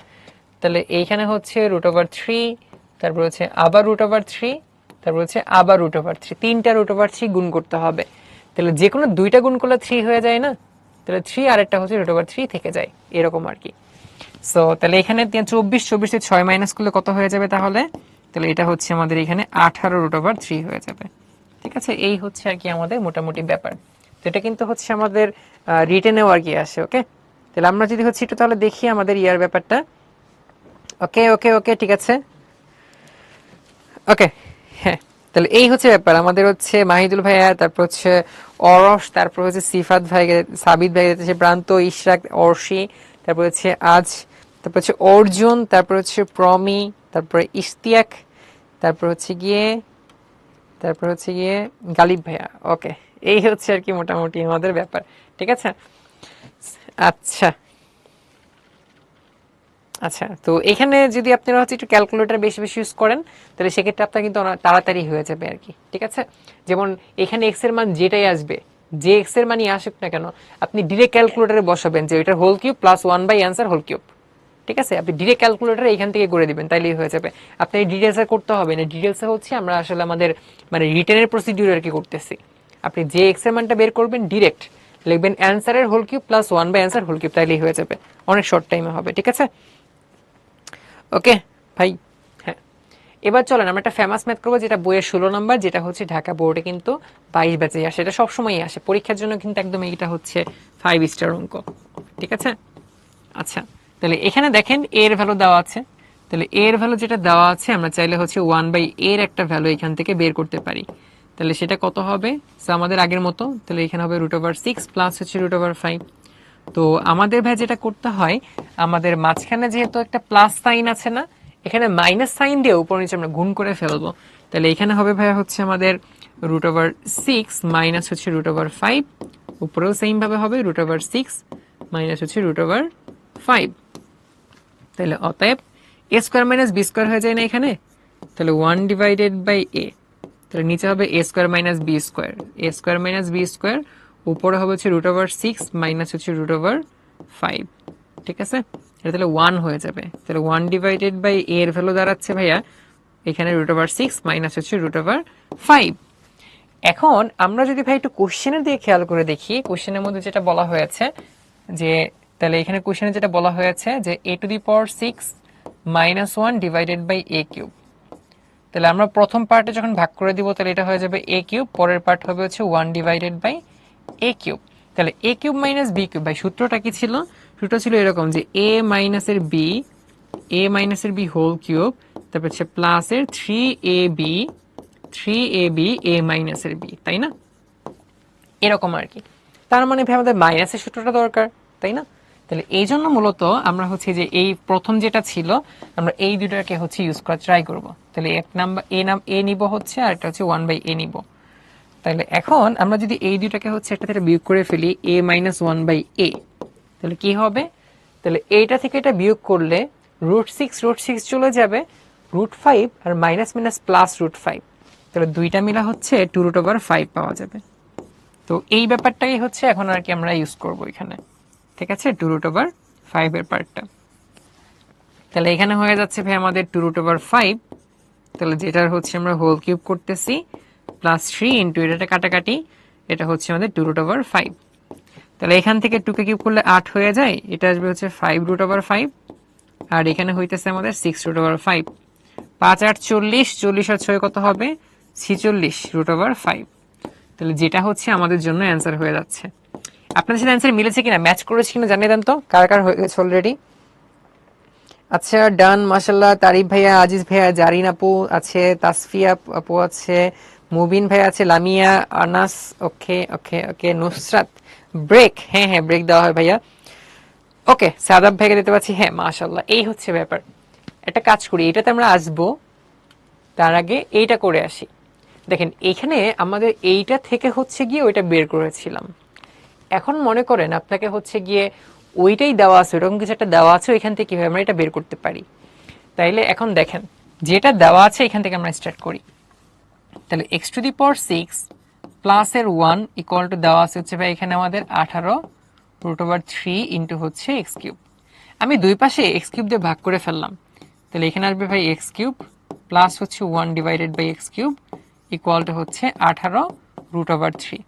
তাহলে এইখানে হচ্ছে √3, তারপর হচ্ছে আবার √3, তারপর হচ্ছে আবার √3, তিনটা √3 গুণ করতে হবে। তাহলে যে কোনো দুইটা গুণ করলে 3 হয়ে যায় না, তাহলে 3 আর একটা হচ্ছে √3 থেকে যায়, এরকম আর কি। সো তাহলে এখানে 24 থেকে 6 মাইনাস করলে কত হয়ে যাবে তাহলে, তাহলে এটা হচ্ছে আমাদের এখানে 18√3 হয়ে যাবে। ঠিক আছে, এই হচ্ছে আর কি আমাদের মোটামুটি ব্যাপার। তো এটা কিন্তু হচ্ছে আমাদের রিটেনেও আর কি আসে। ওকে, তাহলে আমরা যদি হচ্ছে একটু তাহলে দেখি আমাদের ইয়ার ব্যাপারটা। ওকে ওকে ওকে, ঠিক আছে। ওকে, হ্যাঁ, তাহলে এই হচ্ছে ব্যাপার আমাদের হচ্ছে মাহিদুল ভাইয়া, তারপর হচ্ছে অরশ, তারপর হচ্ছে সিফাত ভাই, সাবিত ভাই, হচ্ছে প্রান্ত, ইশরাক, অর্শি, তারপর হচ্ছে আজ, তারপর হচ্ছে অর্জুন, তারপর হচ্ছে প্রমি, তারপরে ইশতিয়াক, তারপর হচ্ছে গিয়ে গালিব ভাইয়া। ওকে, এই হচ্ছে আর কি মোটামুটি আমাদের ব্যাপার। ঠিক আছে, আচ্ছা আচ্ছা, তো এখানে যদি আপনারা হচ্ছে একটু ক্যালকুলেটর বেশি বেশি ইউজ করেন তাহলে সেক্ষেত্রে আপনার কিন্তু অনেক তাড়াতাড়ি হয়ে যাবে আর কি, ঠিক আছে। যেমন এখানে এক্স এর মান যেটাই আসবে, যে এক্স এর মানই আসুক না কেন, আপনি ডিরেক্ট ক্যালকুলেটরে বসাবেন যে এটা হোল কিউব প্লাস 1/অ্যান্সার হোল কিউব, ঠিক আছে। আপনি ডিরেক্ট ক্যালকুলেটরে এখান থেকে করে দিবেন, তাইলেই হয়ে যাবে। আপনি ডিটেলসে করতে হবে না, ডিটেলসে হচ্ছে আমরা আসলে আমাদের মানে রিটেনের প্রসিডিউর আর কি করতেছি। আপনি যে এক্স এর মানটা বের করবেন ডিরেক্ট লিখবেন অ্যান্সারের হোল কিউব প্লাস 1/অ্যান্সার হোল কিউব, তাইলেই হয়ে যাবে, অনেক শর্ট টাইমে হবে, ঠিক আছে। ওকে ভাই, হ্যাঁ। এবার চলেন আমরা একটা ফেমাস ম্যাথ করবো, যেটা বইয়ের 16 নাম্বার, যেটা হচ্ছে ঢাকা বোর্ডে কিন্তু 22 ব্যাচে আসে, এটা সবসময়ই আসে পরীক্ষার জন্য কিন্তু একদম এটা হচ্ছে 5 স্টার অঙ্ক, ঠিক আছে। আচ্ছা, তাহলে এখানে দেখেন এর ভ্যালু দেওয়া আছে, তাহলে এর ভ্যালু যেটা দেওয়া আছে আমরা চাইলে হচ্ছে 1/এর একটা ভ্যালু এখান থেকে বের করতে পারি। তাহলে সেটা কত হবে, আমাদের আগের মতো, তাহলে এখানে হবে √6 প্লাস হচ্ছে √5। তো আমাদের ভাই যেটা করতে হয়, আমাদের মাঝখানে যেহেতু একটা প্লাস সাইন আছে না, এখানে মাইনাস সাইন দিয়ে উপর নিচে আমরা গুণ করে ফেলবো। তাহলে এখানে হবে ভাই হচ্ছে আমাদের √6 মাইনাস হচ্ছে √5, উপরেও সেম ভাবে হবে √6 মাইনাস হচ্ছে √5। তাহলে অতএব a square minus B square হয়ে যায় না এখানে, তাহলে 1/a, তাহলে নিচে হবে a square minus B square, a square minus B square, উপরে হবে হচ্ছে √6 মাইনাস হচ্ছে √5, ঠিক আছে। এটা তাহলে 1 হয়ে যাবে, তাহলে 1/a এর ভ্যালু দাঁড়াচ্ছে ভাইয়া এখানে √6 মাইনাস হচ্ছে √5। এখন আমরা যদি ভাই একটু কোশ্চেনের দিকে খেয়াল করে দেখি, কোশ্চেনের মধ্যে যেটা বলা হয়েছে যে, তাহলে এখানে কোশ্চেনে যেটা বলা হয়েছে যে a⁶ -1 / a³, তাহলে আমরা প্রথম পার্টে যখন ভাগ করে দিব তাহলে এটা হয়ে যাবে a³, পরের পার্ট হবে হচ্ছে 1/a³। তাহলে a³ মাইনাস b³ ভাই সূত্রটা কি ছিল, সূত্র ছিল এরকম যে a মাইনাসের b হোল কিউব, তারপর হচ্ছে প্লাসের 3ab a মাইনাসের b, তাই না, এরকম আর কি। তার মানে ভাই আমাদের মাইনাসের সূত্রটা দরকার, তাই না। তাহলে এই জন্য মূলত আমরা হচ্ছে যে এই প্রথম যেটা ছিল আমরা এই দুটাকে হচ্ছে ইউজ করা ট্রাই করব। তাহলে এক নাম্বার এ নিব হচ্ছে, আর একটা হচ্ছে 1/a নিব। তাহলে এখন আমরা যদি এই দুটাকে হচ্ছে একটা থেকে বিয়োগ করে ফেলি a - 1/a, তাহলে কি হবে, তাহলে এইটা থেকে এটা বিয়োগ করলে √6 চলে যাবে, √5 আর মাইনাস মাইনাস প্লাস √5, তাহলে দুইটা মিলা হচ্ছে 2√5 পাওয়া যাবে। তো এই ব্যাপারটাই হচ্ছে এখন আর কি আমরা ইউজ করব এখানে, ঠিক আছে, 2√5 এর পার্টটা। তাহলে এখানে হয়ে যাচ্ছে ভাই আমাদের 2√5, তাহলে যেটার হচ্ছে আমরা হোল কিউব করতেছি প্লাস 3 ইন্টু এটা কাটাকাটি, এটা হচ্ছে আমাদের 2√5। তাহলে এখান থেকে 2 কে কিউব করলে 8 হয়ে যায়, এটা আসবে হচ্ছে 5√5, আর এখানে হইতেছে আমাদের 6√5। 5 8 40, 40 আর 6 কত হবে 46√5। তাহলে যেটা হচ্ছে আমাদের জন্য অ্যান্সার হয়ে যাচ্ছে। আপনাদের সাথে অ্যান্সার মিলেছে কিনা, ম্যাচ করেছে কিনা জানিয়ে দেন তো, কার কার হয়ে গেছে অলরেডি। আচ্ছা ডান, মাশাল্লাহ, তারিফ ভাইয়া, আজিজ ভাইয়া, জারিন আপু আছে, তাসফিয়া আপু আছে, মুবিন ভাই আছে, লামিয়া, আনাস, ওকে ওকে ওকে, নুসরাত, ব্রেক, হ্যাঁ হ্যাঁ ব্রেক দেওয়া হয় ভাইয়া, ওকে, সাদাব ভাইকে দিতে পারছি, হ্যাঁ মাশাল্লাহ। এই হচ্ছে ব্যাপার, একটা কাজ করি, এটাতে আমরা আসবো, তার আগে এইটা করে আসি। দেখেন এখানে আমাদের এইটা থেকে হচ্ছে গিয়ে ওইটা বের করেছিলাম, এখন মনে করেন আপনাকে হচ্ছে গিয়ে ওইটাই দেওয়া আছে, ওরকম কিছু একটা দেওয়া আছে, ওইখান থেকে কিভাবে আমরা এটা বের করতে পারি। তাইলে এখন দেখেন যেটা দেওয়া আছে এখান থেকে আমরা স্টার্ট করি। তাহলে x⁶ প্লাস এর 1 ইকুয়াল টু দেওয়া আছে হচ্ছে ভাই এখানে আমাদের 18√3 ইন্টু হচ্ছে x³ আমি দুই পাশে x³ দিয়ে ভাগ করে ফেললাম, তাহলে এখানে আসবে ভাই x³ প্লাস হচ্ছে 1/x³ ইকুয়াল টু হচ্ছে 18√3।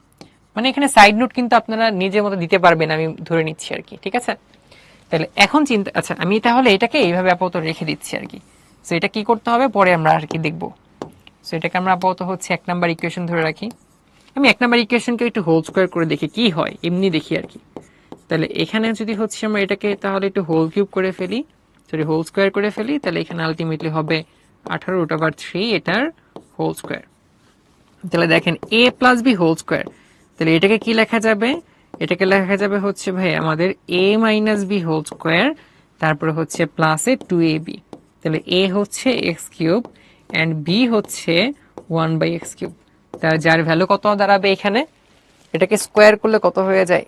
মানে এখানে সাইড নোট কিন্তু আপনারা নিজের মতো দিতে পারবেন, আমি ধরে নিচ্ছি আর কি, ঠিক আছে। তাহলে এখন চিন্তা, আচ্ছা আমি তাহলে এটাকে এইভাবে আপাতত রেখে দিচ্ছি আর কি। সো এটা কি করতে হবে পরে আমরা আর কি দেখবো। সো এটাকে আমরা আপাতত হচ্ছে 1 নাম্বার ইকুয়েশন ধরে রাখি। আমি 1 নাম্বার ইকুয়েশনকে একটু হোল স্কোয়ার করে দেখি কি হয়, এমনি দেখি আর কি। তাহলে এখানে যদি হচ্ছে আমরা এটাকে তাহলে একটু হোল কিউব করে ফেলি, সরি হোল স্কোয়ার করে ফেলি, তাহলে এখানে আলটিমেটলি হবে 18√3 এটার হোল স্কোয়ার। তাহলে দেখেন a plus B whole square, তাহলে এটাকে কি লেখা যাবে, এটাকে লেখা যাবে হচ্ছে ভাই আমাদের a minus B whole square, তারপরে হচ্ছে প্লাসে 2ab, তাহলে a হচ্ছে x³ অ্যান্ড b হচ্ছে 1/x³। তাহলে যার ভ্যালু কত দাঁড়াবে এখানে, এটাকে স্কোয়ার করলে কত হয়ে যায়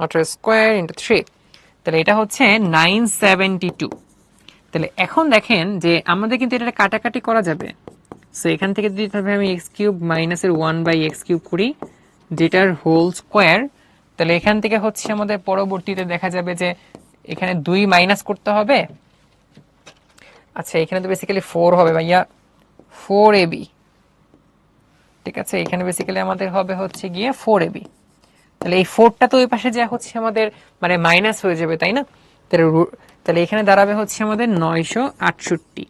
18 স্কোয়ার ইন্টু 3, তাহলে এটা হচ্ছে 972। তাহলে এখন দেখেন যে আমাদের কিন্তু এটা কাটাকাটি করা যাবে। সো এখান থেকে যদি তাহলে আমি এক্স কিউব মাইনাসের 1/x³ করি, যেটার হোল স্কোয়ার, তাহলে এখান থেকে হচ্ছে আমাদের পরবর্তীতে দেখা যাবে যে এখানে 2 মাইনাস করতে হবে। আচ্ছা এখানে তো বেসিক্যালি 4 হবে ভাইয়া, 4ab। ঠিক আছে, এখানে বেসিক্যালি আমাদের হবে হচ্ছে গিয়ে 4ab। তাহলে এই 4টা তো ওই পাশে যা হচ্ছে আমাদের মানে মাইনাস হয়ে যাবে, তাই না? তাহলে এখানে দাঁড়াবে হচ্ছে আমাদের 968।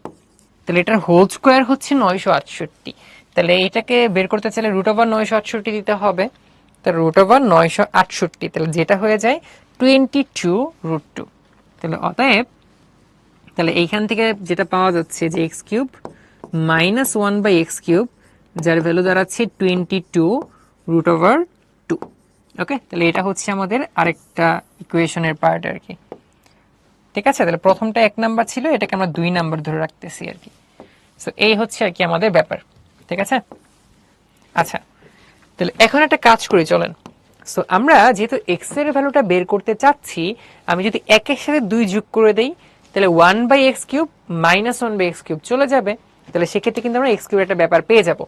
তাহলে এটার হোল স্কোয়ার হচ্ছে 968। তাহলে এটাকে বের করতে চাইলে √968 দিতে হবে। তাহলে √968, তাহলে যেটা হয়ে যায় 22√2। তাহলে অতএব তাহলে এইখান থেকে যেটা পাওয়া যাচ্ছে যে x³ মাইনাস 1/x³, যার ভ্যালু দাঁড়াচ্ছে 22√2। ওকে, তাহলে এটা হচ্ছে আমাদের আরেকটা ইকুয়েশনের পার্ট আর কি। ঠিক আছে, তাহলে প্রথমটা 1 নাম্বার ছিল, এটাকে আমরা 2 নাম্বার ধরে রাখতেছি আর কি। সো এই হচ্ছে আর কি আমাদের ব্যাপার। ঠিক আছে, আচ্ছা তাহলে এখন একটা কাজ করি চলেন। সো আমরা যেহেতু এক্স এর ভ্যালুটা বের করতে চাচ্ছি, আমি যদি 1 এর সাথে 2 যোগ করে দেই, তাহলে 1/x³ মাইনাস 1/x³ চলে যাবে। তাহলে সেক্ষেত্রে কিন্তু আমরা x³ একটা ব্যাপার পেয়ে যাব।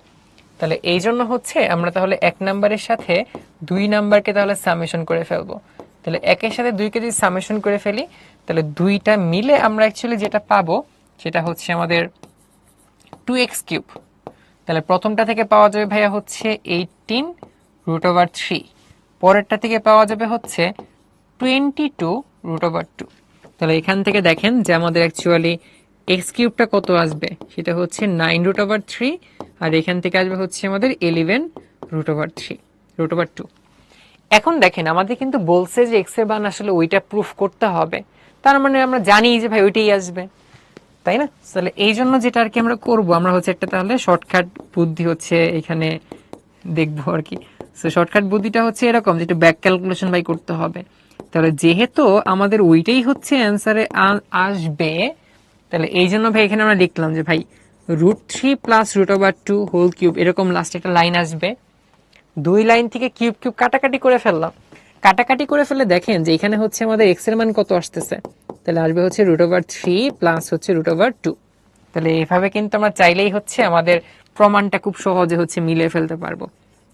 তাহলে এই জন্য হচ্ছে আমরা তাহলে 1 নাম্বারের সাথে 2 নাম্বারকে তাহলে সামেশন করে ফেলবো। তাহলে 1 এর সাথে 2 কে যদি সামেশন করে ফেলি, তাহলে 2টা মিলে আমরা অ্যাকচুয়ালি যেটা পাবো সেটা হচ্ছে আমাদের 2x³। তাহলে প্রথমটা থেকে পাওয়া যাবে ভাইয়া হচ্ছে 18√3, পরেরটা থেকে পাওয়া যাবে হচ্ছে 22√2। তাহলে এখান থেকে দেখেন যে আমাদের অ্যাকচুয়ালি x³ কত আসবে, সেটা হচ্ছে 9√3, আর এখান থেকে আসবে হচ্ছে আমাদের 11√2। এখন দেখেন আমাদের কিন্তু বলছে যে x এর মান আসলে ওইটা প্রুফ করতে হবে, তার মানে আমরা জানি যে ভাই ওইটাই আসবে, তাই না? তাহলে এই জন্য যেটা আর কি আমরা করবো, আমরা হচ্ছে একটা তাহলে শর্টকাট বুদ্ধি হচ্ছে এখানে দেখবো আর কি। সো শর্টকাট বুদ্ধিটা হচ্ছে এরকম, যেটা ব্যাক ক্যালকুলেশন বাই করতে হবে। তাহলে যেহেতু আমাদের ওইটাই হচ্ছে অ্যান্সারে আসবে, তাহলে এই জন্য ভাই এখানে আমরা লিখলাম যে ভাই √3 প্লাস √2 হোল কিউব, এরকম লাস্টে একটা লাইন আসবে। 2 লাইন থেকে কিউব কিউব কাটাকাটি করে ফেললাম। কাটাকাটি করে ফেলে দেখেন যে এখানে হচ্ছে আমাদের এক্স এর মান কত আসতেছে, তাহলে আসবে হচ্ছে √3 প্লাস হচ্ছে √2। তাহলে এইভাবে কিন্তু আমরা চাইলেই হচ্ছে আমাদের প্রমাণটা খুব সহজে হচ্ছে মিলে ফেলতে পারবো।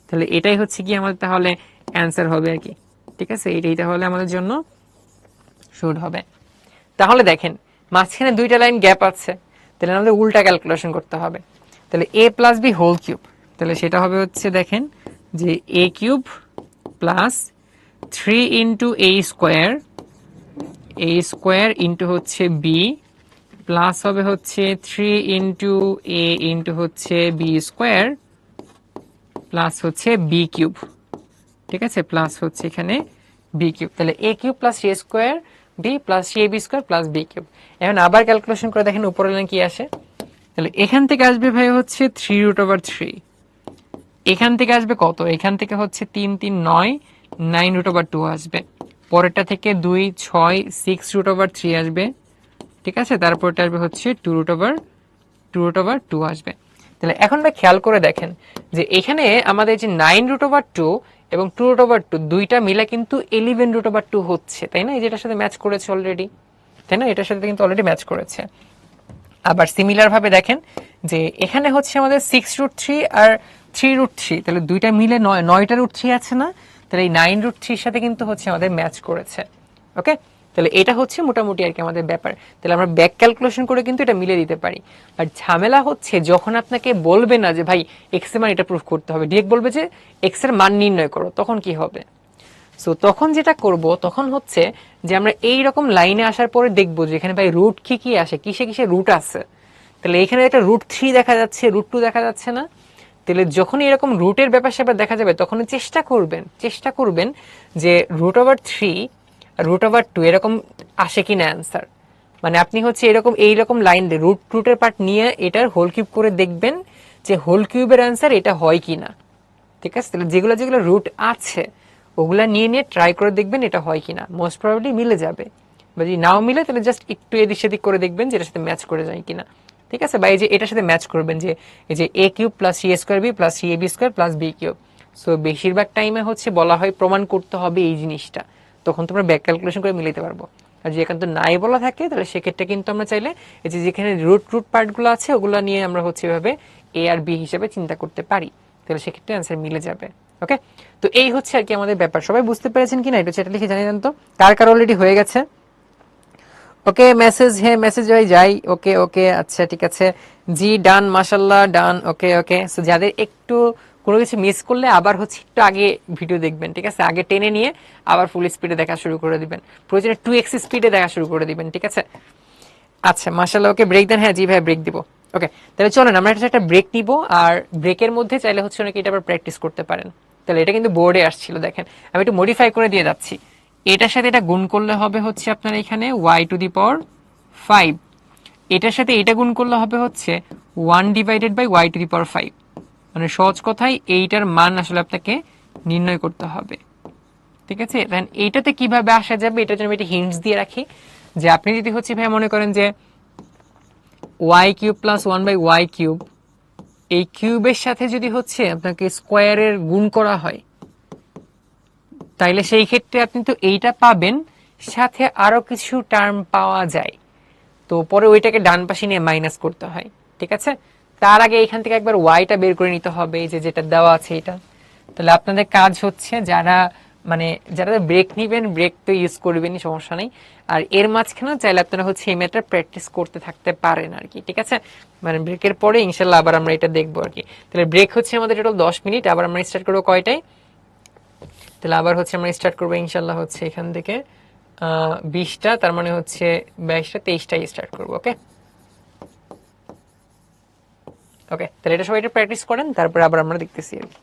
তাহলে এটাই হচ্ছে কি আমাদের তাহলে অ্যান্সার হবে আর কি। ঠিক আছে, এটাই তাহলে আমাদের জন্য শুড হবে। তাহলে দেখেন মাঝখানে 2টা লাইন গ্যাপ আছে, তাহলে আমাদের উল্টা ক্যালকুলেশন করতে হবে। তাহলে a plus B whole cube, তাহলে সেটা হবে হচ্ছে দেখেন যে a³ plus 3 into a² into হচ্ছে b, প্লাস হবে হচ্ছে 3 ইন্টু a ইন্টু হচ্ছে b² প্লাস হচ্ছে b³। ঠিক আছে, প্লাস হচ্ছে এখানে b³। তাহলে a³ plus a² b plus ab² plus b³। এখন আবার ক্যালকুলেশন করে দেখেন উপরের লাইন কি আসে। তাহলে এখান থেকে আসবে ভাই হচ্ছে 3√3, এখান থেকে আসবে কত, এখান থেকে হচ্ছে 3 3 9, 9√2 আসবে। পরেরটা থেকে 2 6 6√3 আসবে। ঠিক আছে, তারপরটা আসবে হচ্ছে 2√2 আসবে। তাহলে এখন ভাই খেয়াল করে দেখেন যে এখানে আমাদের যে 9√2 এবং 2√2 দুইটা মিলে কিন্তু 11√2 হচ্ছে, তাই না? এই যেটার সাথে ম্যাচ করেছে অলরেডি, তাই না? এটার সাথে কিন্তু অলরেডি ম্যাচ করেছে। আবার সিমিলার ভাবে দেখেন যে এখানে হচ্ছে আমাদের 6√3 আর 3√3, তাহলে দুইটা মিলে 9টা √3 আছে না? তাহলে এই 9√3 সাথে কিন্তু হচ্ছে আমাদের ম্যাচ করেছে। ওকে, তাহলে এটা হচ্ছে মোটামুটি আর কি আমাদের ব্যাপার। তাহলে আমরা ব্যাক ক্যালকুলেশন করে কিন্তু এটা মিলে দিতে পারি। আর ঝামেলা হচ্ছে যখন আপনাকে বলবে না যে ভাই এক্স এর মান এটা প্রুফ করতে হবে, ডিরেক্ট বলবে যে এক্স এর মান নির্ণয় করো, তখন কি হবে? সো তখন যেটা করব তখন হচ্ছে যে আমরা এই রকম লাইনে আসার পরে দেখবো যে এখানে ভাই রুট কি কি আসে, কিসে কিসে রুট আছে। তাহলে এখানে একটা √3 দেখা যাচ্ছে, √2 দেখা যাচ্ছে না? তাহলে যখন এরকম রুটের ব্যাপার স্যাপার দেখা যাবে তখন চেষ্টা করবেন যে √3 আর √2 এরকম আসে কিনা অ্যান্সার। মানে আপনি হচ্ছে এরকম এইরকম লাইন দিয়ে রুটের পার্ট নিয়ে এটার হোল কিউব করে দেখবেন যে হোল কিউবের অ্যান্সার এটা হয় কিনা। ঠিক আছে, তাহলে যেগুলো যেগুলো রুট আছে ওগুলা নিয়ে নিয়ে ট্রাই করে দেখবেন এটা হয় কিনা। মোস্ট প্রবাবলি মিলে যাবে, বা যদি নাও মিলে তাহলে জাস্ট একটু এদিক সেদিক করে দেখবেন যে এটার সাথে ম্যাচ করে যায় কিনা। ঠিক আছে, বা এই যে এটার সাথে ম্যাচ করবেন যে এই যে a³ plus c² b plus c ab² plus b³। So বেশিরভাগ টাইমে হচ্ছে বলা হয় প্রমাণ করতে হবে এই জিনিসটা, তখন তোমরা ব্যাক ক্যালকুলেশন করে মিলাতে পারবো। আর যদি একান্ত নাই বলা থাকে তাহলে সেক্ষেত্রে কিন্তু আমরা চাইলে এই যে যেখানে রুট রুট পার্টগুলো আছে ওগুলো নিয়ে আমরা হচ্ছে এভাবে এ আর বি হিসেবে চিন্তা করতে পারি, তাহলে সেক্ষেত্রে অ্যান্সার মিলে যাবে। ওকে, তো এই হচ্ছে আর কি আমাদের ব্যাপার। সবাই বুঝতে পেরেছেন কিনা এটা চ্যাটে লিখে জানিয়ে দেন তো, কার কার অলরেডি হয়ে গেছে। ওকে মেসেজ, হ্যাঁ মেসেজ ভাই যাই। ওকে ওকে আচ্ছা ঠিক আছে, জি ডান, মাশাল্লাহ ডান। ওকে ওকে, সো যাদের একটু কোনো কিছু মিস করলে আবার হচ্ছে একটু আগে ভিডিও দেখবেন, ঠিক আছে, আগে টেনে নিয়ে আবার ফুল স্পিডে দেখা শুরু করে দিবেন, প্রয়োজনে 2x স্পিডে দেখা শুরু করে দিবেন, ঠিক আছে। আচ্ছা মাশাল্লাহ, ওকে ব্রেক দেন, হ্যাঁ জি ভাই ব্রেক দিব। ওকে, তাহলে চলেন আমরা একটা ব্রেক নিব, আর ব্রেকের মধ্যে চাইলে হচ্ছে অনেকে এটা আবার প্র্যাকটিস করতে পারেন। তাহলে এটা কিন্তু বোর্ডে আসছিল, দেখেন আমি একটু মডিফাই করে দিয়ে যাচ্ছি। এটার সাথে এটা গুণ করলে হবে হচ্ছে আপনার এখানে y⁵, এটার সাথে এটা গুণ করলে হবে হচ্ছে 1/y⁵। মানে সহজ কথায় এইটার মান আসলে আপনাকে নির্ণয় করতে হবে, ঠিক আছে। দেন এইটাতে কিভাবে আসা যাবে এটার জন্য একটা হিন্টস দিয়ে রাখি, যে আপনি যদি হচ্ছে ভাই মনে করেন যে y³ + 1/y³, এই কিউবের সাথে যদি হচ্ছে আপনাকে স্কোয়ারের গুণ করা হয়, তাইলে সেই ক্ষেত্রে আপনি তো এইটা পাবেন, সাথে আরো কিছু টার্ম পাওয়া যায়, তো পরে ওইটাকে ডান পাশে নিয়ে মাইনাস করতে হয়, ঠিক আছে। তার আগে এখান থেকে একবার ওয়াইটা বের করে নিতে হবে, এই যে যেটা দেওয়া আছে এটা। তাহলে আপনাদের কাজ হচ্ছে যারা মানে যারা ব্রেক নিবেন, ব্রেক তো ইউজ করবেনই, সমস্যা নেই। আর এর মাঝখানে চাইলে আপনারা হচ্ছে এই ম্যাথটা প্র্যাকটিস করতে থাকতে পারেন আর কি, ঠিক আছে। মানে ব্রেকের পরে ইনশাল্লাহ আবার আমরা এটা দেখবো আর কি। তাহলে ব্রেক হচ্ছে আমাদের টোটাল 10 মিনিট, আবার আমরা স্টার্ট করবো কয়টায়, তাহলে আবার হচ্ছে আমরা স্টার্ট করবো ইনশাল্লাহ হচ্ছে এখান থেকে 20টা, তার মানে হচ্ছে 22টা 23টায় স্টার্ট করবো। ওকে ওকে, তাহলে এটা সবাই একটু প্র্যাকটিস করেন, তারপরে আবার আমরা দেখতেছি আর কি।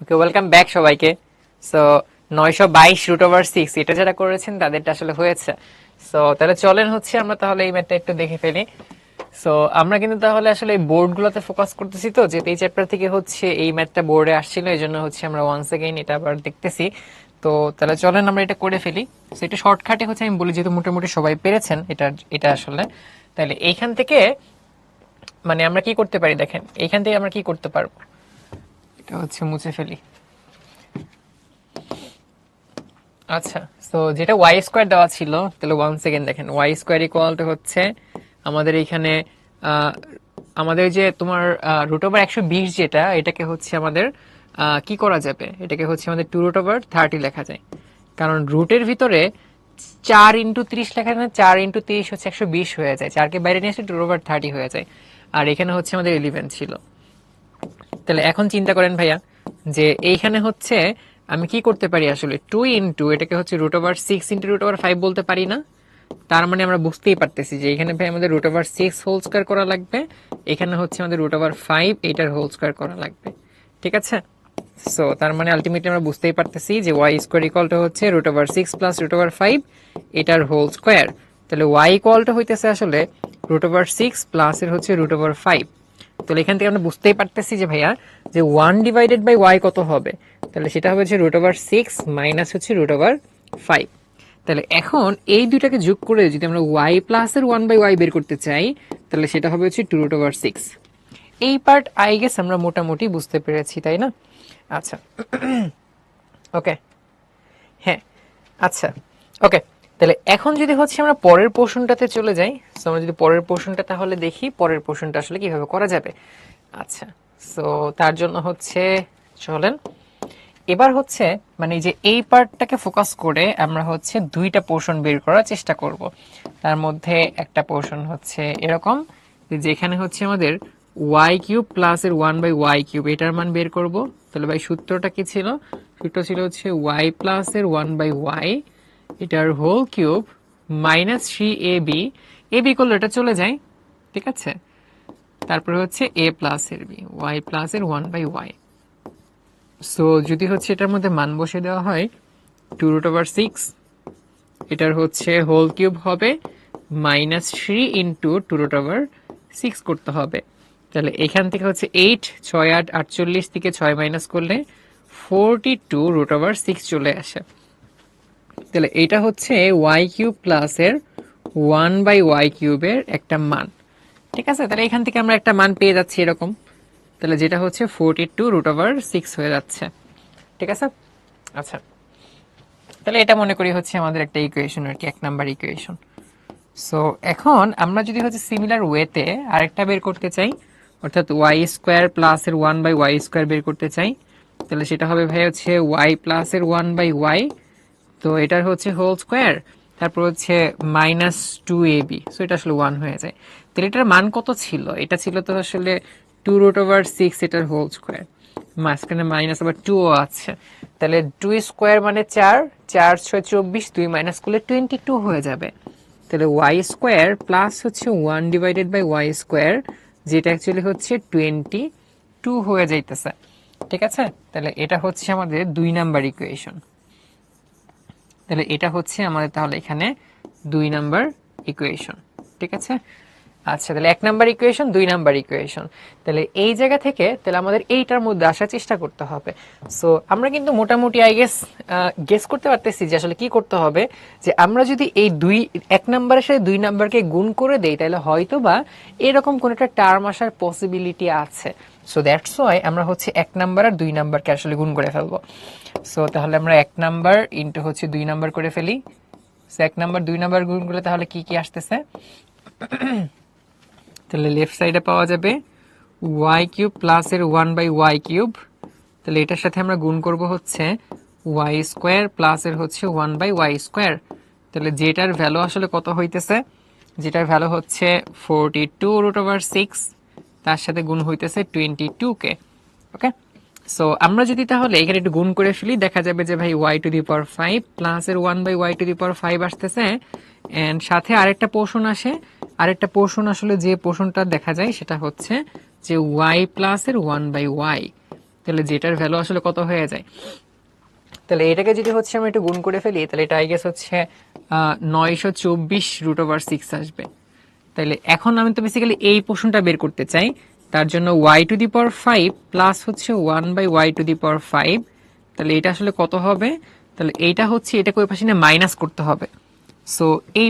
ওকে, ওয়েলকাম ব্যাক সবাইকে। সো 922 √6 এটা যারা করেছেন তাদেরটা আসলে হয়েছে। সো তাহলে চলেন হচ্ছে আমরা তাহলে এই ম্যাথটা একটু দেখে ফেলি। সো আমরা কিন্তু তাহলে আসলে এই বোর্ডগুলোতে ফোকাস করতেছি, তো যে এই চ্যাপ্টার থেকে হচ্ছে এই ম্যাথটা বোর্ডে আসছিল, এই জন্য হচ্ছে আমরা ওয়ান্স এগেইন এটা আবার দেখতেছি। তো তাহলে চলেন আমরা এটা করে ফেলি। সো এটা শর্টকাটে হচ্ছে আমি বলি, যেহেতু মোটামুটি সবাই পেরেছেন এটা এটা আসলে। তাহলে এইখান থেকে মানে আমরা কি করতে পারি দেখেন, এইখান থেকে আমরা কি করতে পারবো, এটা হচ্ছে মুছে ফেলি। আচ্ছা, তো যেটা ওয়াই স্কোয়ার দেওয়া ছিল, তাহলে ওয়ান সেকেন্ড দেখেন, ওয়াই স্কোয়ার ইকুয়াল টু হচ্ছে আমাদের এখানে আমাদের যে তোমার √120 যেটা, এটাকে হচ্ছে আমাদের কি করা যাবে, এটাকে হচ্ছে আমাদের 2√30 লেখা যায়। কারণ রুটের ভিতরে 4 × 30 লেখা যায় না, 4 × 30 হচ্ছে 120 হয়ে যায়, 4কে বাইরে নিয়ে আসলে 2/30 হয়ে যায়। আর এখানে হচ্ছে আমাদের 11 ছিল। তাহলে এখন চিন্তা করেন ভাইয়া, যে এইখানে হচ্ছে আমি কি করতে পারি আসলে, 2 এটাকে হচ্ছে √6 × √5 বলতে পারি না? তার মানে আমরা বুঝতেই পারতেছি যে এখানে ভাই আমাদের √6 হোল স্কয়ার করা লাগবে, এখানে হচ্ছে আমাদের √5 এটার হোল স্কয়ার করা লাগবে। ঠিক আছে, সো তার মানে আলটিমেটলি আমরা বুঝতেই পারতেছি যে ওয়াই স্কোয়ার ইকুয়াল টু হচ্ছে √6 + √5 এটার হোল স্কয়ার। তাহলে ওয়াই ইকুয়াল টু হইতেছে আসলে √6 প্লাস এর হচ্ছে √5। তাহলে এখান থেকে আমরা বুঝতেই পারতেছি যে ভাইয়া, যে 1/y কত হবে, তাহলে সেটা হবে হচ্ছে √6 মাইনাস হচ্ছে √5। তাহলে এখন এই দুইটাকে যোগ করে যদি আমরা y প্লাস এর 1/y বের করতে চাই, তাহলে সেটা হবে হচ্ছে 2√6। এই পার্ট আই গেস আমরা মোটামুটি বুঝতে পেরেছি, তাই না? আচ্ছা, ওকে, হ্যাঁ, আচ্ছা, ওকে। তাহলে এখন যদি হচ্ছে আমরা পরের পোর্শনটাতে চলে যাই, সো আমরা যদি পরের পোর্শনটা তাহলে দেখি পরের পোর্শনটা আসলে কিভাবে করা যাবে। আচ্ছা, সো তার জন্য হচ্ছে চলেন এবার হচ্ছে মানে যে এই পার্টটাকে ফোকাস করে আমরা হচ্ছে দুইটা পোর্শন বের করার চেষ্টা করব। তার মধ্যে একটা পোর্শন হচ্ছে এরকম, যেখানে হচ্ছে আমাদের y³ প্লাস এর 1/y³ এটার মান বের করব। তাহলে ভাই সূত্রটা কি ছিল? সূত্র ছিল হচ্ছে y প্লাস এর 1/y এটার whole cube minus 3ab, ab করলে এটা চলে যায়, ঠিক আছে। তারপরে হচ্ছে a প্লাস এর b, y প্লাস এর 1/y। সো যদি হচ্ছে এটার মধ্যে মান বসে দেওয়া হয়, 2√6 এটার হচ্ছে হোল কিউব হবে মাইনাস 3 ইন্টু 2√6 করতে হবে। তাহলে এখান থেকে হচ্ছে 8, 6 8 48 থেকে 6 মাইনাস করলে 42√6 চলে আসে। তাহলে এটা হচ্ছে y³ প্লাস এর 1/y³ এর একটা মান, ঠিক আছে। তাহলে এখান থেকে আমরা একটা মান পেয়ে যাচ্ছি এরকম, তাহলে যেটা হচ্ছে 42√6 হয়ে যাচ্ছে, ঠিক আছে। আচ্ছা, তাহলে এটা মনে করি হচ্ছে আমাদের একটা ইকুয়েশন আর কি, 1 নাম্বার ইকুয়েশন। সো এখন আমরা যদি হচ্ছে সিমিলার ওয়েতে আরেকটা বের করতে চাই, অর্থাৎ y² প্লাস এর 1/y² বের করতে চাই, তাহলে সেটা হবে ভাই হচ্ছে y প্লাস এর 1/y, তো এটার হচ্ছে হোল স্কোয়ার, তারপর হচ্ছে মাইনাস 2ab, সো এটা আসলে 1 হয়ে যায়। তাহলে এটার মান কত ছিল? এটা ছিল তো আসলে 2√6 এটার হোল স্কোয়ার, মাঝখানে মাইনাস আবার 2 আছে, তাহলে 2 স্কোয়ার মানে 4, 4 6 24, 2 মাইনাস করলে 22 হয়ে যাবে। তাহলে y² প্লাস হচ্ছে 1/y², যেটা অ্যাকচুয়ালি হচ্ছে 22 হয়ে যাইতেছে, ঠিক আছে। তাহলে এটা হচ্ছে আমাদের 2 নাম্বার ইকুয়েশন। তাহলে এটা হচ্ছে আমাদের তাহলে এখানে 2 নাম্বার ইকুয়েশন, ঠিক আছে। আচ্ছা, তাহলে 1 নাম্বার ইকুয়েশন, 2 নাম্বার ইকুয়েশন। তাহলে এই জায়গা থেকে তাহলে আমাদের এইটার মধ্যে আসার চেষ্টা করতে হবে। সো আমরা কিন্তু মোটামুটি আই গেস করতে পারতেছি যে আসলে কি করতে হবে, যে আমরা যদি এই 1 নাম্বারের সাথে 2 নাম্বারকে গুণ করে দেই, তাহলে হয়তো বা এরকম কোন একটা টার্ম আসার পসিবিলিটি আছে। সো দ্যাটস ওয়াই আমরা হচ্ছে 1 নাম্বার আর 2 নাম্বারকে আসলে গুণ করে ফেলবো। সো তাহলে আমরা 1 নাম্বার ইনটু হচ্ছে 2 নাম্বার করে ফেলি। সো 1 নাম্বার 2 নাম্বার গুণ করলে তাহলে কি কি আসতেছে, তাহলে লেফট সাইডে পাওয়া যাবে y³ প্লাস এর 1/y³, তাহলে এটার সাথে আমরা গুণ করব হচ্ছে y² প্লাস এর হচ্ছে 1/y², তাহলে যেটার ভ্যালু আসলে কত হইতেছে, যেটার ভ্যালু হচ্ছে 42√6, তার সাথে গুণ হইতেছে 22কে, ওকে। সো আমরা যদি তাহলে এখানে একটু গুণ করে ফেলি, দেখা যাবে যে ভাই y⁵ প্লাস এর 1/y⁵ আসতেছে, এন্ড সাথে আরেকটা পোর্শন আসে, আরেকটা পোর্শন আসলে যে পোর্শনটা দেখা যায় সেটা হচ্ছে যে y প্লাস এর 1/y, তাহলে যেটার ভ্যালু আসলে কত হয়ে যায়, তাহলে এটাকে যদি হচ্ছে আমরা একটু গুণ করে ফেলি, তাহলে এটা আই গেস হচ্ছে 924 √6 আসবে। তাহলে এখন আমি তো বেসিক্যালি এই পোর্শনটা বের করতে চাই, তার জন্য y⁵ প্লাস হচ্ছে 1/y⁵, তাহলে এটা আসলে কত হবে, তাহলে এইটা হচ্ছে এটাকে ওই পাশে নিয়ে মাইনাস করতে হবে। সো এই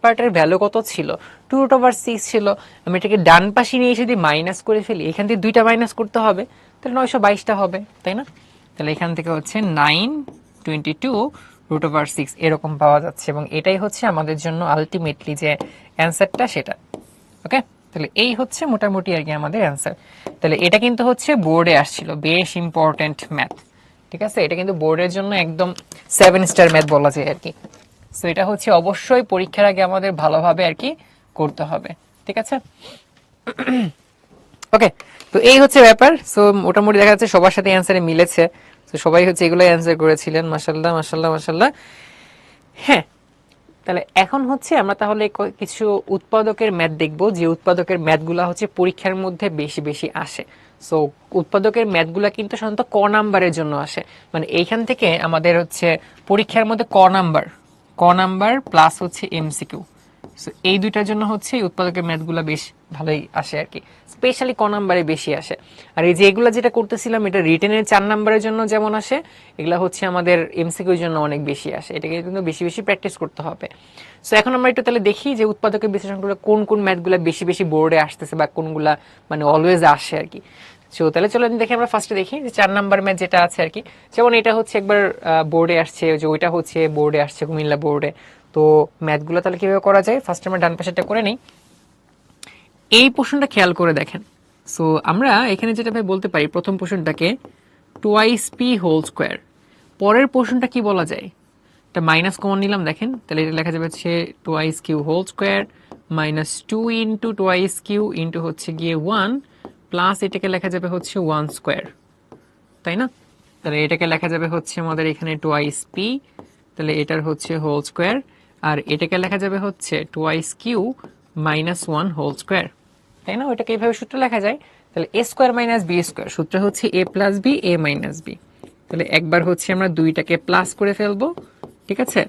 পার্টের ভ্যালু কত ছিল, 2√6 ছিল। আমি এটাকে ডান পাশে নিয়ে যদি মাইনাস করে ফেলি, এখান থেকে দুইটা মাইনাস করতে হবে, তাহলে 922টা হবে, তাই না? তাহলে এখান থেকে হচ্ছে 922√6 এরকম পাওয়া যাচ্ছে, এবং এটাই হচ্ছে আমাদের জন্য আলটিমেটলি যে অ্যান্সারটা সেটা। ওকে, তাহলে এই হচ্ছে মোটামুটি আর কি আমাদের অ্যান্সার। তাহলে এটা কিন্তু হচ্ছে বোর্ডে আসছিল, বেশ ইম্পর্টেন্ট ম্যাথ, ঠিক আছে? এটা কিন্তু বোর্ডের জন্য একদম 7 স্টার ম্যাথ বলা যায় আর কি। সো এটা হচ্ছে অবশ্যই পরীক্ষার আগে আমাদের ভালোভাবে আর কি করতে হবে, ঠিক আছে? ওকে, তো এই হচ্ছে ব্যাপার। সো মোটামুটি দেখা যাচ্ছে সবার সাথে অ্যান্সারে মিলেছে। তো সবাই হচ্ছে এগুলোই অ্যান্সার করেছিলেন, মাশাল্লাহ মাশাল্লাহ মাশাল্লাহ। হ্যাঁ, তাহলে এখন হচ্ছে আমরা তাহলে কিছু উৎপাদকের ম্যাথ দেখব, যে উৎপাদকের ম্যাথগুলো হচ্ছে পরীক্ষার মধ্যে বেশি বেশি আসে। সো উৎপাদকের ম্যাথগুলো কিন্তু সাধারণত ক নাম্বারের জন্য আসে, মানে এইখান থেকে আমাদের হচ্ছে পরীক্ষার মধ্যে ক নাম্বার প্লাস হচ্ছে এমসিকিউ। সো এই দুইটার জন্য হচ্ছে এই উৎপাদকের ম্যাথগুলো বেশ ভালোই আসে আর কি, স্পেশালি ক নাম্বারে বেশি আসে। আর এই যে এগুলা যেটা করতেছিলাম, এটা রিটেনের 4 নাম্বারের জন্য যেমন আসে, এগুলা হচ্ছে আমাদের এমসিকিউর জন্য অনেক বেশি আসে। এটাকে কিন্তু বেশি বেশি প্র্যাকটিস করতে হবে। সো এখন আমরা একটু তাহলে দেখি যে উৎপাদকের বিশ্লেষণগুলো কোন কোন ম্যাথগুলো বেশি বেশি বোর্ডে আসতেছে, বা কোনগুলা মানে অলওয়েজ আসে আর কি। সো তাহলে চলো দেখি, আমরা ফার্স্টে দেখি যে 4 নাম্বার ম্যাথ যেটা আছে আর কি। যেমন এটা হচ্ছে একবার বোর্ডে আসছে, যে ওইটা হচ্ছে বোর্ডে আসছে কুমিল্লা বোর্ডে। তো ম্যাথগুলো তাহলে কিভাবে করা যায়, ফার্স্ট আমরা ডান পাশেরটা করে নিই। এই পোর্শনটা খেয়াল করে দেখেন। সো আমরা এখানে যেটা ভাই বলতে পারি, প্রথম পোর্শনটাকে 2p²। পরের পোর্শনটা কি বলা যায়, এটা মাইনাস কমন নিলাম, দেখেন তাহলে এটা লেখা যাবে হচ্ছে 2iq² minus 2 into 2iq into হচ্ছে গিয়ে 1 প্লাস এটাকে লেখা যাবে হচ্ছে 1², তাই না? তাহলে এটাকে লেখা যাবে হচ্ছে আমাদের এখানে 2p, তাহলে এটার হচ্ছে হোল², আর এটাকে লেখা যাবে হচ্ছে 2iq মাইনাস 1², তাই না? ওইটাকে এইভাবে সূত্র লেখা যায়। তাহলে a² মাইনাস b², সূত্র হচ্ছে a plus B A minus B. তাহলে একবার হচ্ছে আমরা দুইটাকে প্লাস করে ফেলবো, ঠিক আছে?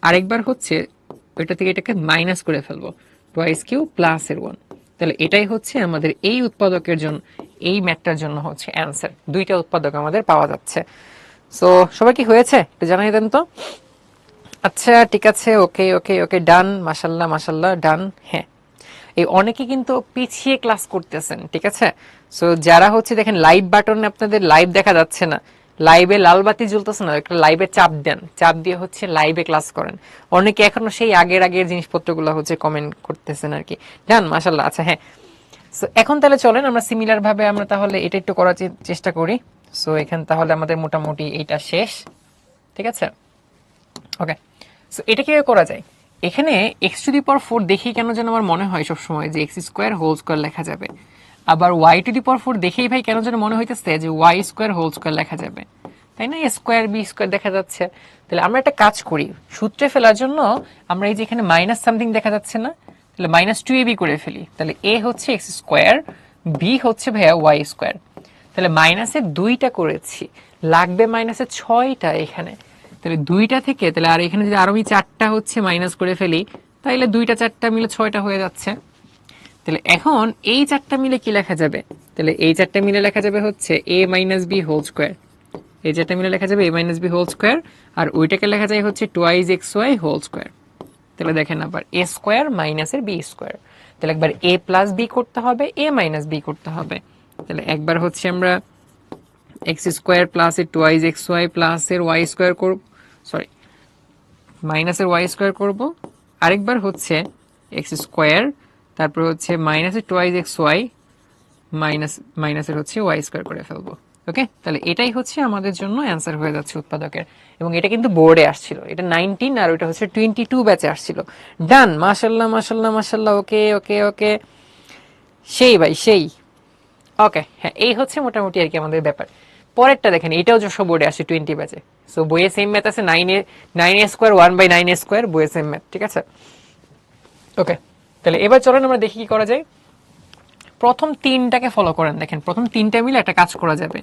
আরেকবার হচ্ছে ওইটা থেকে এটাকে মাইনাস করে ফেলবো, 2iq প্লাস এর 1। তাহলে এটাই হচ্ছে আমাদের এই উৎপাদকের জন্য, এই ম্যাথটার জন্য হচ্ছে অ্যান্সার। দুইটা উৎপাদক আমাদের পাওয়া যাচ্ছে। সো সবাই কি হয়েছে একটু জানাই দেন তো। আচ্ছা ঠিক আছে, ওকে ওকে ওকে, ডান, মাশাল্লাহ মাশাল্লাহ, ডান। হ্যাঁ, এই অনেকে কিন্তু পিছিয়ে ক্লাস করতেছেন, ঠিক আছে? সো যারা হচ্ছে দেখেন লাইভ বাটনে আপনাদের লাইভ দেখা যাচ্ছে না, লাইভে লাল বাতি জ্বলতেছে না, একটা লাইভে চাপ দেন, চাপ দিয়ে হচ্ছে লাইভে ক্লাস করেন। অনেকে এখনো সেই আগের আগের জিনিসপত্রগুলো হচ্ছে কমেন্ট করতেছেন আর কি। ডান, মাশাল্লাহ। আচ্ছা হ্যাঁ, সো এখন তাহলে চলেন আমরা সিমিলার ভাবে আমরা তাহলে এটা একটু করার চেষ্টা করি। সো এখানে তাহলে আমাদের মোটামুটি এইটা শেষ, ঠিক আছে? ওকে, সো এটা কিভাবে করা যায়, এখানে x⁴ দেখেই কেন যেন আমার মনে হয় সবসময় যে x² লেখা যাবে, আবার y⁴ দেখেই ভাই কেন যেন মনে হইতেছে যে y² লেখা যাবে, তাই না? a²b² দেখা যাচ্ছে। তাহলে আমরা একটা কাজ করি, সূত্রে ফেলার জন্য আমরা এই যে এখানে মাইনাস সামথিং দেখা যাচ্ছে না, তাহলে -2ab করে ফেলি। তাহলে a হচ্ছে x², b হচ্ছে ভাইয়া y²। তাহলে মাইনাসের 2টা করেছি, লাগবে মাইনাসের 6টা এখানে। তাহলে 2টা থেকে তাহলে আর এখানে যদি আরো আমি 4টা হচ্ছে মাইনাস করে ফেলি, তাহলে 2টা 4টা মিলে 6টা হয়ে যাচ্ছে। তাহলে এখন এই 4টা মিলে কি লেখা যাবে, তাহলে এই 4টা মিলে লেখা যাবে হচ্ছে a minus B whole square. এই 4টা মিলে লেখা যাবে a minus B whole square, আর ওইটাকে লেখা যায় হচ্ছে 2xy হোল স্কোয়ার। তাহলে দেখেন আবার a² মাইনাসের b², তাহলে একবার a প্লাস বি করতে হবে, a মাইনাস বি করতে হবে। তাহলে একবার হচ্ছে আমরা x² প্লাস এর 2xy প্লাস এর y² করব, সরি মাইনাসের y² করব। আরেকবার হচ্ছে x² তারপর হচ্ছে মাইনাসের 2xy মাইনাসের হচ্ছে y² করে ফেলবো। ওকে, তাহলে এটাই হচ্ছে আমাদের জন্য অ্যান্সার হয়ে যাচ্ছে উৎপাদকের, এবং এটা কিন্তু বোর্ডে আসছিল, এটা 19 আর ওটা হচ্ছে 22 ব্যাচে আসছিল। ডান, মাশাল্লাহ মাশাল্লাহ মাশাল্লাহ, ওকে ওকে ওকে, সেই ভাই সেই। ওকে হ্যাঁ, এই হচ্ছে মোটামুটি আর কি আমাদের ব্যাপার। পরেরটা দেখেন, এটাও যশো বোর্ডে আসে 20 ব্যাচে। সো বইয়ে সেম ম্যাথ আছে, 9a² 1/9a², বইয়ে সেম ম্যাথ, ঠিক আছে? ওকে, তাহলে এবার চলেন আমরা দেখি কি করা যায়। প্রথম 3টাকে ফলো করেন, দেখেন প্রথম 3টা মিলে একটা কাজ করা যাবে।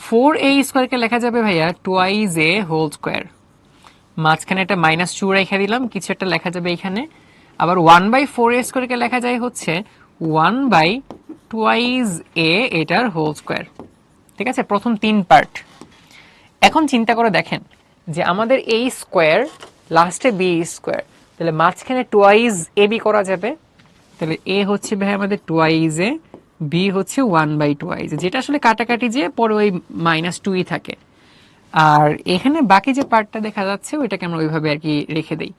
4a² কে লেখা যাবে ভাইয়া টোয়াইজ এ হোল স্কোয়ার, মাঝখানে একটা -2 রেখে দিলাম, কিছু একটা লেখা যাবে এখানে। আবার 1/4a² কে লেখা যায় হচ্ছে 1/2a এটার হোল স্কোয়ার। ঠিক আছে, প্রথম 3 পার্ট। এখন চিন্তা করে দেখেন যে আমাদের এই স্কোয়ার লাস্টে বি স্কোয়ার, তাহলে মাঝখানে টোয়াইজ এ বি করা যাবে। তাহলে এ হচ্ছে ভাই আমাদের টোয়াইজ এ, বি হচ্ছে 1/2, যেটা আসলে কাটাকাটি যে পরে ওই -2ই থাকে। আর এখানে বাকি যে পার্টটা দেখা যাচ্ছে ওইটাকে আমরা ওইভাবে আর কি রেখে দেই,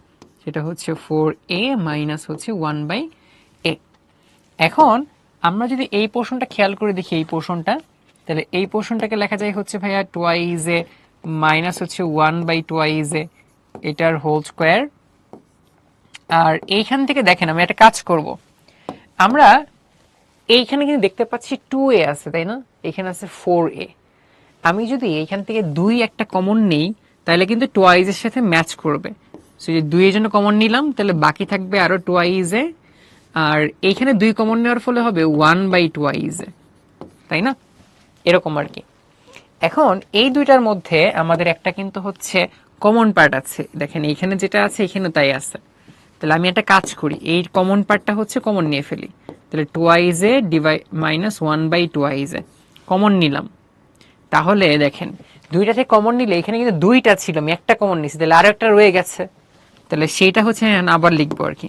সেটা হচ্ছে 4a মাইনাস হচ্ছে 1/a। এখন আমরা যদি এই পোর্শনটা খেয়াল করে দেখি, এই পোর্শনটা, তাহলে এই পোর্শনটাকে লেখা যায় হচ্ছে ভাইয়া টোয়াইজ এ মাইনাস হচ্ছে 1/2 এটার হোল স্কোয়ার। আর এইখান থেকে দেখেন আমি একটা কাজ করব, আমরা এইখানে কিন্তু দেখতে পাচ্ছি 2a আছে তাই না, এখানে আছে 4a। আমি যদি এইখান থেকে 2 একটা কমন নেই তাহলে কিন্তু টোয়াইজ এর সাথে ম্যাচ করবে। সো যে 2 এর জন্য কমন নিলাম, তাহলে বাকি থাকবে আরো টোয়াইজ এ, আর এইখানে 2 কমন নেওয়ার ফলে হবে 1/2, তাই না, এরকম আর কি। এখন এই দুইটার মধ্যে আমাদের একটা কিন্তু হচ্ছে কমন পার্ট আছে, দেখেন এইখানে যেটা আছে এখানে তাই আছে। তাহলে আমি একটা কাজ করি, এই কমন পার্টটা হচ্ছে কমন নিয়ে ফেলি। তাহলে টোয়াইজ এ মাইনাস 1/2 কমন নিলাম। তাহলে দেখেন দুইটা থেকে কমন নিলে এখানে কিন্তু 2টা ছিল, আমি একটা কমন নিছি, তাহলে আরো একটা রয়ে গেছে। তাহলে সেটা হচ্ছে আবার লিখবো আর কি।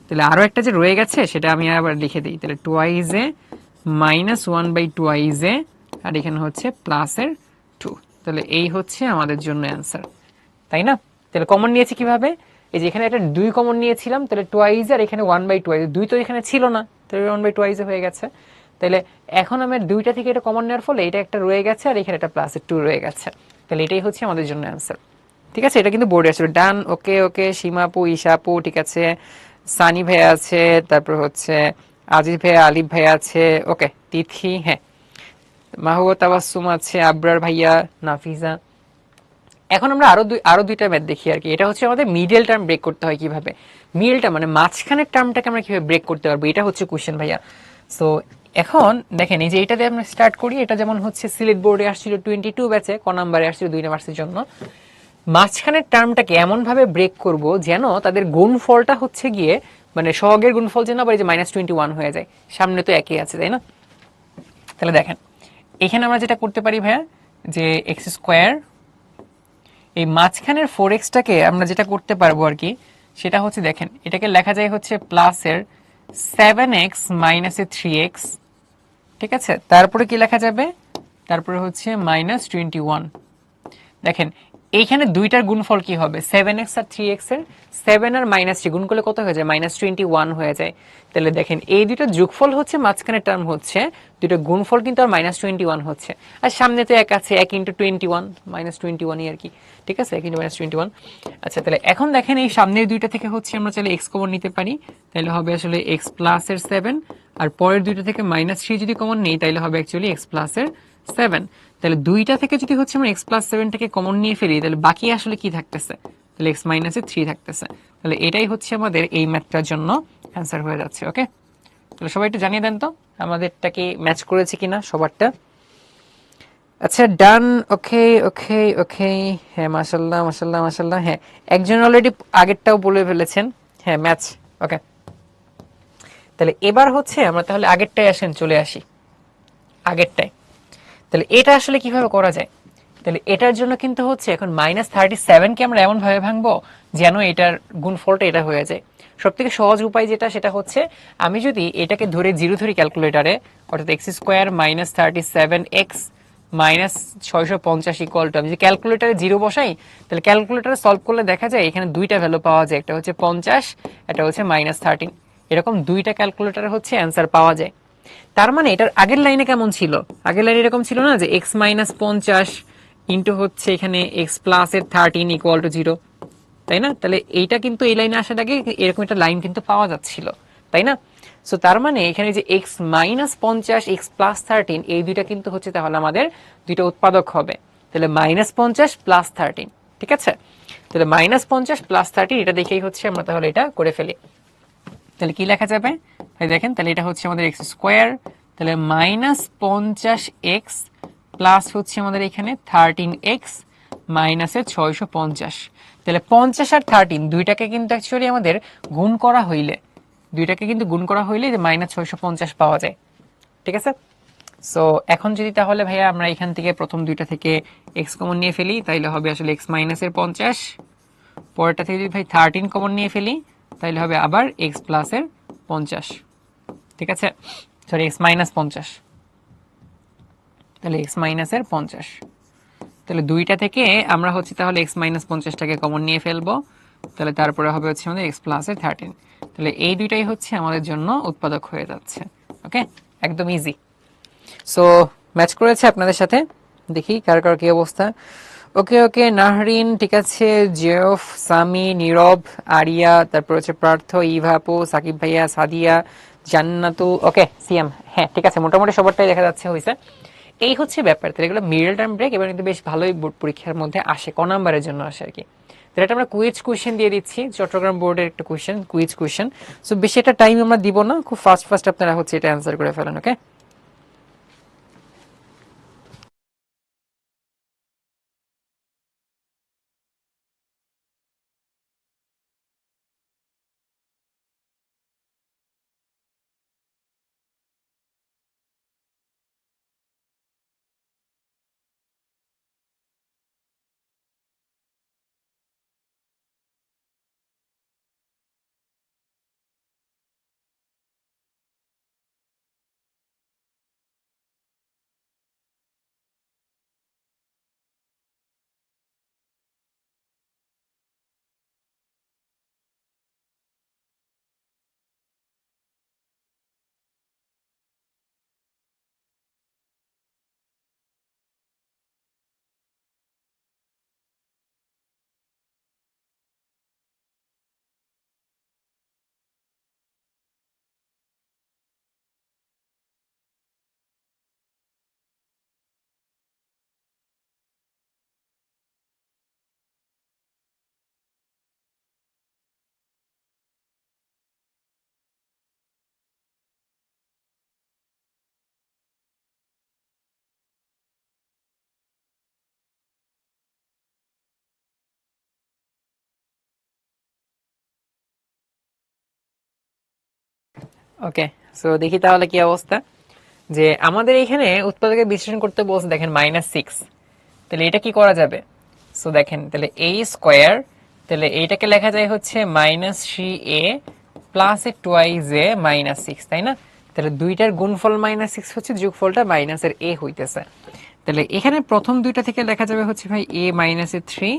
তাহলে আরো একটা যে রয়ে গেছে সেটা আমি আবার লিখে দিই। তাহলে টোয়াইজ এ মাইনাস 1/2, আর এখানে হচ্ছে প্লাসের 2। তাহলে এই হচ্ছে আমাদের জন্য অ্যান্সার, তাই না। তাহলে কমন নিয়েছি কিভাবে, এই যে এখানে একটা 2 কমন নিয়েছিলাম, তাহলে টোয়াইজ আর এখানে 1/2, 2 তো এখানে ছিল না, তাহলে 1/2 হয়ে গেছে। তাহলে এখন আমার 2টা থেকে এটা কমন নেওয়ার ফলে এটা একটা রয়ে গেছে আর এখানে একটা প্লাসের 2 রয়ে গেছে। তাহলে এটাই হচ্ছে আমাদের জন্য অ্যান্সার। ঠিক আছে, এটা কিন্তু বোর্ডে আসলে ডান। ওকে ওকে, সীমা আপু, ঈশা আপু, ঠিক আছে, সানি ভাইয়া আছে, তারপর হচ্ছে আজিজ ভাইয়া, আলিফ ভাইয়া আছে, ওকে, তিথি, হ্যাঁ, মাহবুব তাবাসসুম আছে, আবরার ভাইয়া, নাফিজা। এখন আমরা আরো দুইটা ম্যাথ দেখি আর কি। এটা হচ্ছে আমাদের মিডল টার্ম ব্রেক করতে হয় কিভাবে, মিডলটা মানে মাঝখানের টার্মটাকে আমরা কিভাবে ব্রেক করতে পারবো, এটা হচ্ছে কোশ্চেন ভাইয়া। সো এখন দেখেন এই যে এটা দিয়ে আমরা স্টার্ট করি, এটা যেমন হচ্ছে সিলেট বোর্ডে আসছিল 22 ব্যাচে, ক নাম্বারে আসছিল 2 নাম্বারের জন্য। মাঝখানের টার্মটাকে এমন ভাবে ব্রেক করব যেন তাদের গুণফলটা হচ্ছে গিয়ে মানে সহগের গুণফল যেন আবার এই যে -21 হয়ে যায়, সামনে তো একই আছে তাই না। তাহলে দেখেন এখানে আমরা যেটা করতে পারি ভাইয়া, যে এক্স স্কোয়ার, এই মাঝখানের 4x-টাকে আমরা যেটা করতে পারবো আর কি, সেটা হচ্ছে দেখেন এটাকে লেখা যায় হচ্ছে প্লাসের 7x মাইনাসের 3x। ঠিক আছে, তারপরে কি লেখা যাবে, তারপরে হচ্ছে -21। দেখেন এইখানে দুইটার গুণফল কি হবে, 7x আর 3x এর, 7 আর -3 গুণ করলে কত হয়ে যায়, -21 হয়ে যায়। তাহলে দেখেন এই দুইটা যোগফল হচ্ছে মাঝখানের টার্ম হচ্ছে, দুইটা গুণফল কিন্তু আর -21 হচ্ছে। আর সামনে তো এক আছে, 1 × 21 -21ই আর কি। ঠিক আছে, 1 × -21। আচ্ছা, তাহলে এখন দেখেন এই সামনের দুইটা থেকে হচ্ছে আমরা চাইলে x কমন নিতে পারি, তাহলে হবে আসলে x প্লাসের 7, আর পরের দুইটা থেকে -3 যদি কমন নেই তাহলে হবে অ্যাকচুয়ালি x প্লাসের 7। তাহলে দুইটা থেকে যদি হচ্ছে আমরা x প্লাস 7টাকে কমন নিয়ে ফেলি তাহলে বাকি আসলে কি থাকতেছে, তাহলে x মাইনাসে 3 থাকতেছে। তাহলে এটাই হচ্ছে আমাদের এই ম্যাথটার জন্য অ্যান্সার হয়ে যাচ্ছে। ওকে, তাহলে সবাই একটু জানিয়ে দেন তো আমাদেরটা কি ম্যাচ করেছে কিনা সবারটা। আচ্ছা, ডান, ওকে ওকে ওকে, হ্যাঁ, মাশাল্লাহ মাশাল্লাহ মাশাল্লাহ, হ্যাঁ, একজন অলরেডি আগেরটাও বলে ফেলেছেন, হ্যাঁ ম্যাচ। ওকে, তাহলে এবার হচ্ছে আমরা তাহলে আগেরটায় আসেন, চলে আসি আগেরটায়। তাহলে এটা আসলে কিভাবে করা যায়, তাহলে এটার জন্য কিন্তু হচ্ছে এখন -37কে আমরা এমন ভাবে ভাঙবো যেন এটার গুণফলটা এটা হয়ে যায়। সব থেকে সহজ উপায় যেটা, সেটা হচ্ছে আমি যদি এটাকে ধরে 0 ধরি ক্যালকুলেটারে, অর্থাৎ x² -37x -650 ইকুয়াল টু, আমি যদি ক্যালকুলেটারে 0 বসাই তাহলে ক্যালকুলেটারে সলভ করলে দেখা যায় এখানে দুইটা ভ্যালু পাওয়া যায়, একটা হচ্ছে 50, একটা হচ্ছে -13, এরকম দুইটা ক্যালকুলেটারে হচ্ছে অ্যান্সার পাওয়া যায়। তার মানে এটার আগের লাইনে কেমন ছিল, আগের লাইনে এরকম ছিল না যে x - 50 ইন্টু হচ্ছে এখানে x প্লাসের 13 ইকুয়াল টু 0, তাই না। তাহলে এইটা কিন্তু এই লাইনে আসার আগে এরকম একটা লাইন কিন্তু পাওয়া যাচ্ছিল, তাই না। সো তার মানে এখানে যে x - 50 x প্লাস 13 এই দুইটা কিন্তু হচ্ছে তাহলে আমাদের দুইটা উৎপাদক হবে, তাহলে -50 প্লাস 13। ঠিক আছে, তাহলে -50 প্লাস 13 এটা দেখেই হচ্ছে আমরা তাহলে এটা করে ফেলি। তাহলে কি লেখা যাবে ভাই, দেখেন তাহলে এটা হচ্ছে আমাদের x স্কোয়ার, তাহলে -50x প্লাস হচ্ছে আমাদের এখানে 13x মাইনাসের 650। তাহলে 50 আর 13 দুইটাকে কিন্তু অ্যাকচুয়ালি আমাদের গুণ করা হইলে যে -650 পাওয়া যায়। ঠিক আছে, সো এখন যদি তাহলে ভাইয়া আমরা এখান থেকে প্রথম দুইটা থেকে x কমন নিয়ে ফেলি তাইলে হবে আসলে x মাইনাসের 50, পরেরটা থেকে যদি ভাই 13 কমন নিয়ে ফেলি তাইলে হবে আবার x প্লাসের 50। ঠিক আছে, সরি x মাইনাস 50, তাহলে x মাইনাসের 50। তাহলে দুইটা থেকে আমরা হচ্ছে তাহলে x মাইনাস 50টাকে কমন নিয়ে ফেলবো, তাহলে তারপরে হবে হচ্ছে আমাদের x প্লাসের 13। তাহলে এই দুইটাই হচ্ছে আমাদের জন্য উৎপাদক হয়ে যাচ্ছে। ওকে, একদম ইজি। সো ম্যাচ করেছে আপনাদের সাথে, দেখি কার কার কি অবস্থা। ওকে ওকে, নাহরিন ঠিক আছে, জিওফ, সামি, নীরব, আরিয়া, তারপর হচ্ছে পার্থ, ইভাপু, সাকিব ভাইয়া, সাদিয়া, জান্নাতু, ওকে সিএম, হ্যাঁ ঠিক আছে, মোটামুটি সবারটাই দেখা যাচ্ছে হয়েছে। এই হচ্ছে ব্যাপার। তাহলে এগুলো মিডল টার্ম ব্রেক এবার কিন্তু বেশ ভালোই বোর্ড পরীক্ষার মধ্যে আসে, ক নাম্বারের জন্য আসে আর কি। তাহলে এটা আমরা কুইজ কোয়েশ্চেন দিয়ে দিচ্ছি, চট্টগ্রাম বোর্ডের একটা কোয়েশ্চেন, কুইজ কোয়েশ্চেন। সো বেশি একটা টাইম আমরা দিব না, খুব ফাস্ট ফাস্ট আপনারা হচ্ছে এটা অ্যান্সার করে ফেলেন। ওকে, ওকে, সো দেখি তাহলে কি অবস্থা। যে আমাদের এখানে উৎপাদকের বিশ্লেষণ করতে বলছে, দেখেন -6, তাহলে এটা কি করা যাবে। সো দেখেন তাহলে a স্কয়ার, তাহলে এইটাকে লেখা যায় হচ্ছে -3a প্লাস এ টোয়াইজ এ -6, তাই না। তাহলে দুইটার গুণফল -6 হচ্ছে, যোগফলটা মাইনাসের a হইতেছে। তাহলে এখানে প্রথম দুইটা থেকে লেখা যাবে হচ্ছে ভাই a -3,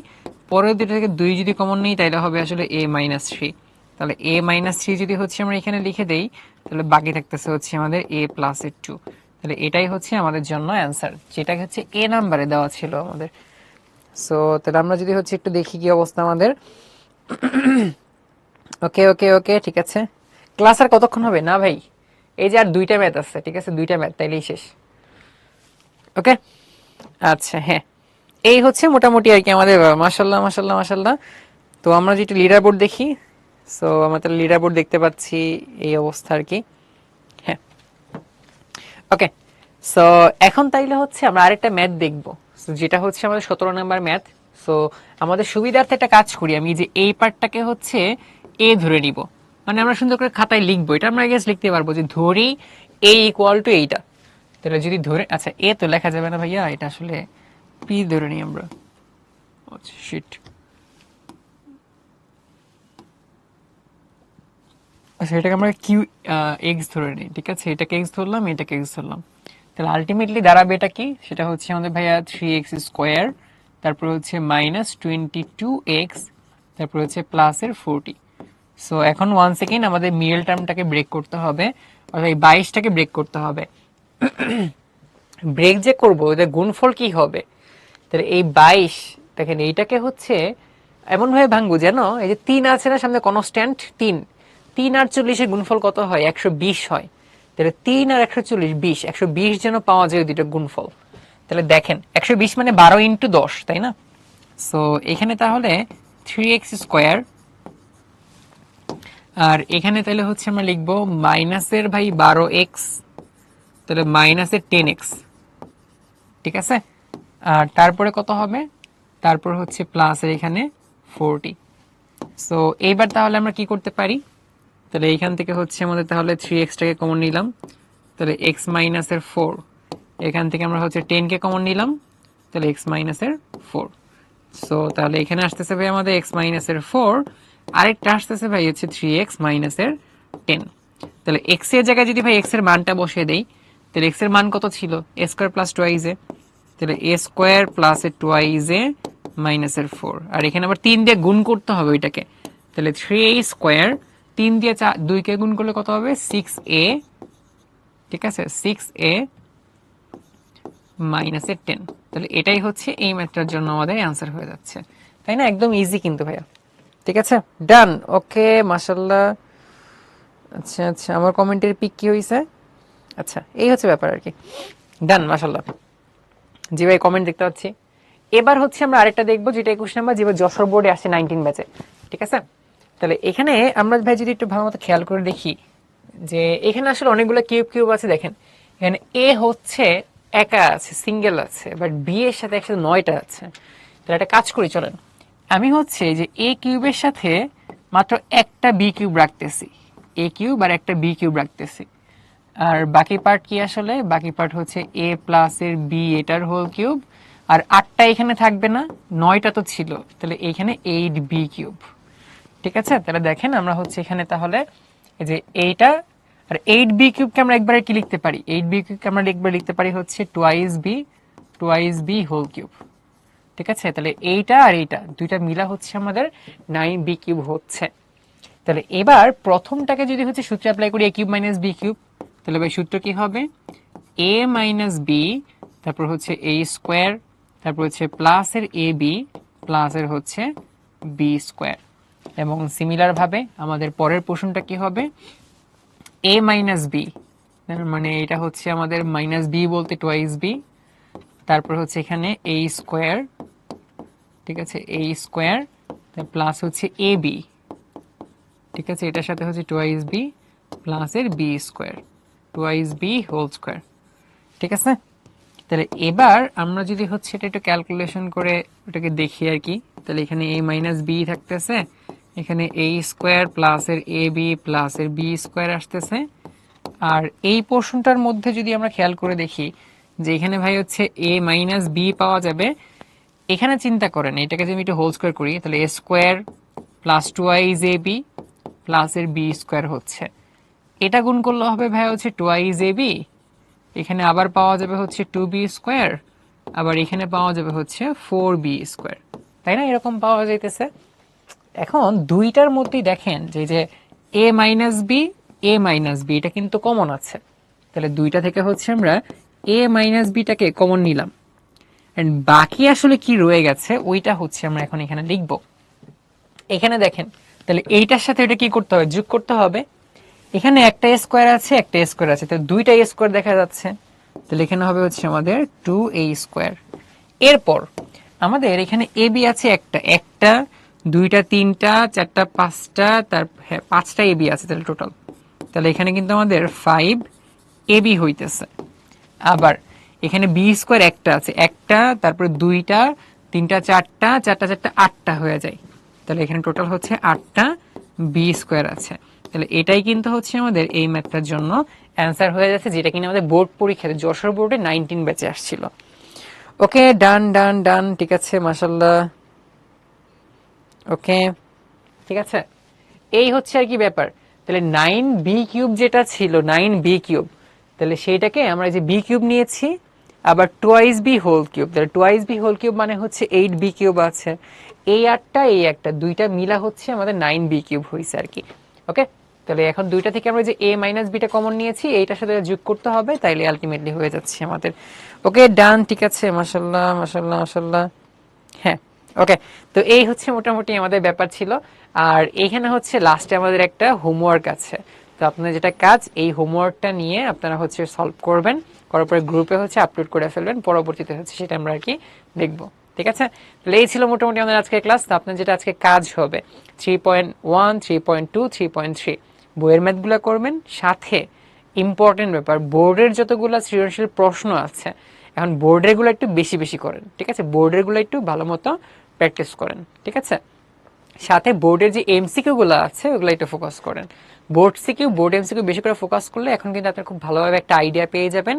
পরের দুইটা থেকে 2 যদি কমন নিই তাহলে হবে আসলে a -3। তাহলে a -3 যদি হচ্ছে আমরা এখানে লিখে দেই তাহলে বাকি থাকতেছে হচ্ছে আমাদের a প্লাসের 2। তাহলে এটাই হচ্ছে আমাদের জন্য অ্যান্সার, যেটা হচ্ছে a নাম্বারে দেওয়া ছিল আমাদের। সো তাহলে আমরা যদি হচ্ছে একটু দেখি কি অবস্থা আমাদের। ওকে ওকে ওকে, ঠিক আছে। ক্লাস আর কতক্ষণ হবে না ভাই, এই যে আর দুইটা ম্যাথ আছে, ঠিক আছে, দুইটা ম্যাথ তাইলেই শেষ। ওকে, আচ্ছা হ্যাঁ, এই হচ্ছে মোটামুটি আর কি আমাদের। মাশাল্লাহ মাশাল্লাহ মাশাল্লাহ। তো আমরা যেটা লিডার বোর্ড দেখি, সো আমরা তাহলে লিডার বোর্ড দেখতে পাচ্ছি এই অবস্থা আর কি। হ্যাঁ, ওকে। সো এখন তাইলে হচ্ছে আমরা আরেকটা ম্যাথ দেখব, যেটা হচ্ছে আমাদের 17 নাম্বার ম্যাথ। সো আমাদের সুবিধার্থে একটা কাজ করি, আমি যে এই পার্টটাকে হচ্ছে এ ধরে নিব, মানে আমরা সুন্দর করে খাতায় লিখবো, এটা আমরা গেস লিখতে পারবো যে ধরি এ ইকুয়াল টু এইটা। তাহলে যদি ধরে, আচ্ছা এ তো লেখা যাবে না ভাইয়া, এটা আসলে পি ধরে নিই আমরা। আচ্ছা শিট, আচ্ছা এটাকে আমরা কিউ এক্স ধরে নিই, ঠিক আছে, এটাকে এক্স ধরলাম, এটাকে এক্স ধরলাম। তাহলে আলটিমেটলি দাঁড়াবে এটা কি, সেটা হচ্ছে আমাদের ভাইয়া 3x স্কোয়ার, তারপর হচ্ছে -22x, তারপর হচ্ছে প্লাসের 40। সো এখন 1 সেকেন্ড আমাদের মিডল টার্মটাকে ব্রেক করতে হবে, অর্থাৎ এই 22টাকে ব্রেক করতে হবে। ব্রেক যে করবো এদের গুণফল কি হবে, তাহলে এই 22, দেখেন এইটাকে হচ্ছে এমন ভাবে ভাঙবো যেন এই যে 3 আছে না সামনে কনস্ট্যান্ট 3, 3 আর 40 গুণফল কত হয়, 120 হয়। তাহলে 3 আর 140 20, 120 যেন পাওয়া যায় দুইটা গুণফল। তাহলে দেখেন 120 মানে 12 ইন্টু 10, তাই না। সো এখানে তাহলে 3x স্কোয়ার, আর এখানে তাহলে হচ্ছে আমরা লিখবো মাইনাসের ভাই 12x, তাহলে -10x, ঠিক আছে। আর তারপরে কত হবে, তারপর হচ্ছে প্লাসের এখানে 40। সো এইবার তাহলে আমরা কি করতে পারি, তাহলে এইখান থেকে হচ্ছে আমাদের তাহলে 3x-টাকে কমন নিলাম, তাহলে x মাইনাসের 4, এখান থেকে আমরা হচ্ছে 10কে কমন নিলাম, তাহলে x মাইনাসের 4। সো তাহলে এখানে আসতেছে ভাই আমাদের x মাইনাসের 4, আরেকটা আসতেছে ভাই হচ্ছে 3x মাইনাসের 10। তাহলে x এর জায়গায় যদি ভাই x এর মানটা বসিয়ে দেই, তাহলে x এর মান কত ছিল, a স্কয়ার প্লাস 2a, তাহলে a স্কয়ার প্লাস 2a মাইনাসের 4, আর এখানে আবার 3 দিয়ে গুণ করতে হবে ওইটাকে, তাহলে 3a স্কয়ার 3 দিয়ে 2কে গুণ করলে কত হবে 6a, ঠিক আছে, 6a মাইনাসের 10। তাহলে এটাই হচ্ছে এই ম্যাথটার জন্য আমাদের অ্যান্সার হয়ে যাচ্ছে, তাই না? একদম ইজি কিন্তু ভাইয়া, ঠিক আছে, ডান, ওকে, মাশাআল্লাহ। আচ্ছা আচ্ছা, আমার কমেন্টের পিক কি হইছে? আচ্ছা, এই হচ্ছে ব্যাপার আর কি, ডান, মাশাআল্লাহ। জি ভাই, কমেন্ট দেখতে পাচ্ছি। এবার হচ্ছে আমরা আরেকটা দেখবো, যেটা 21 নাম্বার, যেটা যশোর বোর্ডে আসে 19 ব্যাচে, ঠিক আছে। তাহলে এখানে আমরা ভাই যদি একটু ভালো মতো খেয়াল করে দেখি, যে এখানে আসলে অনেকগুলো কিউব কিউব আছে, দেখেন এখানে এ হচ্ছে একা আছে, সিঙ্গেল আছে, বাট বি এর সাথে একসাথে 9টা আছে। তাহলে একটা কাজ করি, চলেন আমি হচ্ছে যে এ কিউবের সাথে মাত্র একটা বি কিউব রাখতেছি, এ কিউব আর একটা বি কিউব রাখতেছি, আর বাকি পার্ট কি আসলে, বাকি পার্ট হচ্ছে এ প্লাস এর বি এটার হোল কিউব, আর 8টা এখানে থাকবে না, 9টা তো ছিল, তাহলে এইখানে 8b কিউব, ঠিক আছে। তাহলে দেখেন আমরা হচ্ছে এখানে তাহলে এই যে এইটা আর 8b কিউবকে আমরা একবারে কি লিখতে পারি, 8b কিউবকে আমরা একবার লিখতে পারি হচ্ছে টুয়াইস বি হোল কিউব, ঠিক আছে। তাহলে এইটা আর এইটা দুইটা মিলা হচ্ছে আমাদের 9b কিউব হচ্ছে। তাহলে এবার প্রথমটাকে যদি হচ্ছে সূত্র অ্যাপ্লাই করি, a cube minus B cube, তাহলে ভাই সূত্র কি হবে, a মাইনাস বি, তারপর হচ্ছে a স্কোয়ার, তারপর হচ্ছে প্লাসের এ বি প্লাসের হচ্ছে বি স্কোয়ার। এবং সিমিলার ভাবে আমাদের পরের পোর্শনটা কি হবে, a মাইনাস বি, মানে এটা হচ্ছে আমাদের মাইনাস বি বলতে টুয়াইস বি, তারপর হচ্ছে এখানে a স্কোয়ার, ঠিক আছে, a স্কোয়ার প্লাস হচ্ছে এ বি, ঠিক আছে, এটার সাথে হচ্ছে টুয়াইস বি প্লাসের B square, twice B whole square, ঠিক আছে। তাহলে এবার আমরা যদি হচ্ছে এটা একটু ক্যালকুলেশন করে ওটাকে দেখি আর কি, তাহলে এখানে a মাইনাস বি থাকতেছে, এখানে a স্কোয়ার প্লাসের এ বি প্লাসের বি স্কোয়ার আসতেছে। আর এই পোর্শনটার মধ্যে যদি আমরা খেয়াল করে দেখি যে এখানে ভাই হচ্ছে a মাইনাস বি পাওয়া যাবে, এখানে চিন্তা করেন এটাকে যদি আমি একটু হোল স্কোয়ার করি, তাহলে a square plus twice A B প্লাসের বি স্কোয়ার হচ্ছে, এটা গুণ করলে হবে ভাই হচ্ছে টুয়াইস এ বি, এখানে আবার পাওয়া যাবে হচ্ছে 2b স্কোয়ার, আবার এখানে পাওয়া যাবে হচ্ছে 4b স্কোয়ার, তাই না? এরকম পাওয়া যাইতেছে। এখন দুইটার মধ্যেই দেখেন যে a মাইনাস বি এটা কিন্তু কমন আছে, তাহলে দুইটা থেকে হচ্ছে আমরা a মাইনাস বিটাকে কমন নিলাম, এন্ড বাকি আসলে কি রয়ে গেছে ওইটা হচ্ছে আমরা এখন এখানে লিখব। এখানে দেখেন, তাহলে এইটার সাথে এটা কি করতে হবে, যোগ করতে হবে। এখানে একটা স্কোয়ার আছে, একটা স্কোয়ার আছে, তাহলে দুইটা স্কোয়ার দেখা যাচ্ছে, তাহলে এখানে হবে হচ্ছে আমাদের 2a স্কোয়ার। এরপর আমাদের এখানে এ বি আছে একটা, একটা দুইটা তিনটা চারটা পাঁচটা, তার হ্যাঁ 5টা এ বি আছে তাহলে টোটাল, তাহলে এখানে কিন্তু আমাদের 5 এ বি হইতেছে। আবার এখানে বি স্কোয়ার একটা আছে, একটা, তারপরে দুইটা তিনটা চারটা চারটা চারটা 8টা হয়ে যায়, তাহলে এখানে টোটাল হচ্ছে 8টা বি স্কোয়ার আছে। তাহলে এটাই কিন্তু হচ্ছে আমাদের এই ম্যাথটার জন্য অ্যান্সার হয়ে যাচ্ছে, যেটা কিনা আমাদের বোর্ড পরীক্ষাতে যশোর বোর্ডে 19 ব্যাচে আসছিল। ওকে, ডান ডান ডান, ঠিক আছে, মাশাল্লাহ, ওকে, ঠিক আছে। এই হচ্ছে আর কি ব্যাপার। তাহলে 9b কিউব যেটা ছিল 9b কিউব, তাহলে সেইটাকে আমরা যে বি কিউব নিয়েছি, আবার টুয়াইস বি হোল কিউব, তাহলে টুয়াইস বি হোল কিউব মানে হচ্ছে 8b কিউব আছে, এই আটটা এই একটা দুইটা মিলা হচ্ছে আমাদের 9b কিউব হয়েছে আর কি। ওকে, তাহলে এখন দুইটা থেকে আমরা যে a মাইনাস বিটা কমন নিয়েছি এইটার সাথে যোগ করতে হবে, তাইলে আলটিমেটলি হয়ে যাচ্ছে আমাদের। ওকে, ডান, ঠিক আছে, মাশাল্লাহ মাশাল্লাহ মাশাল্লাহ। হ্যাঁ, ওকে, তো এই হচ্ছে মোটামুটি আমাদের ব্যাপার ছিল। আর এইখানে হচ্ছে লাস্টে আমাদের একটা হোমওয়ার্ক আছে, তো আপনাদের যেটা কাজ এই হোমওয়ার্কটা নিয়ে আপনারা হচ্ছে সলভ করবেন, করার পরে গ্রুপে হচ্ছে আপলোড করে ফেলবেন, পরবর্তীতে হচ্ছে সেটা আমরা আর কি দেখবো, ঠিক আছে। তাহলে এই ছিল মোটামুটি আমাদের আজকের ক্লাস। তো আপনার যেটা আজকে কাজ হবে 3.1 3.2 3.3 বইয়ের ম্যাথগুলো করবেন, সাথে ইম্পর্টেন্ট ব্যাপার বোর্ডের যতগুলো সৃজনশীল প্রশ্ন আছে এখন বোর্ডের গুলো একটু বেশি বেশি করেন, ঠিক আছে? বোর্ডের গুলো একটু ভালো মতো প্র্যাকটিস করেন, ঠিক আছে? সাথে বোর্ডের যে এমসিকিউ গুলো আছে ওগুলো একটু ফোকাস করেন। বোর্ড এমসিকিউ বেশি করে ফোকাস করলে এখন কিন্তু আপনি খুব ভালোভাবে একটা আইডিয়া পেয়ে যাবেন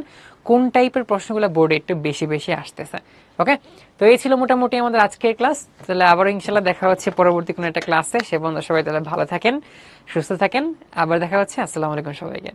কোন টাইপের প্রশ্নগুলো বোর্ডে একটু বেশি বেশি আসতেছে। ওকে, তো এই ছিল মোটামুটি আমাদের আজকের ক্লাস। তাহলে আবার ইনশাল্লাহ দেখা হচ্ছে পরবর্তী কোনো একটা ক্লাসে। সে বন্ধু সবাই তাহলে ভালো থাকেন, সুস্থ থাকেন, আবার দেখা হচ্ছে। আসসালামু আলাইকুম সবাইকে।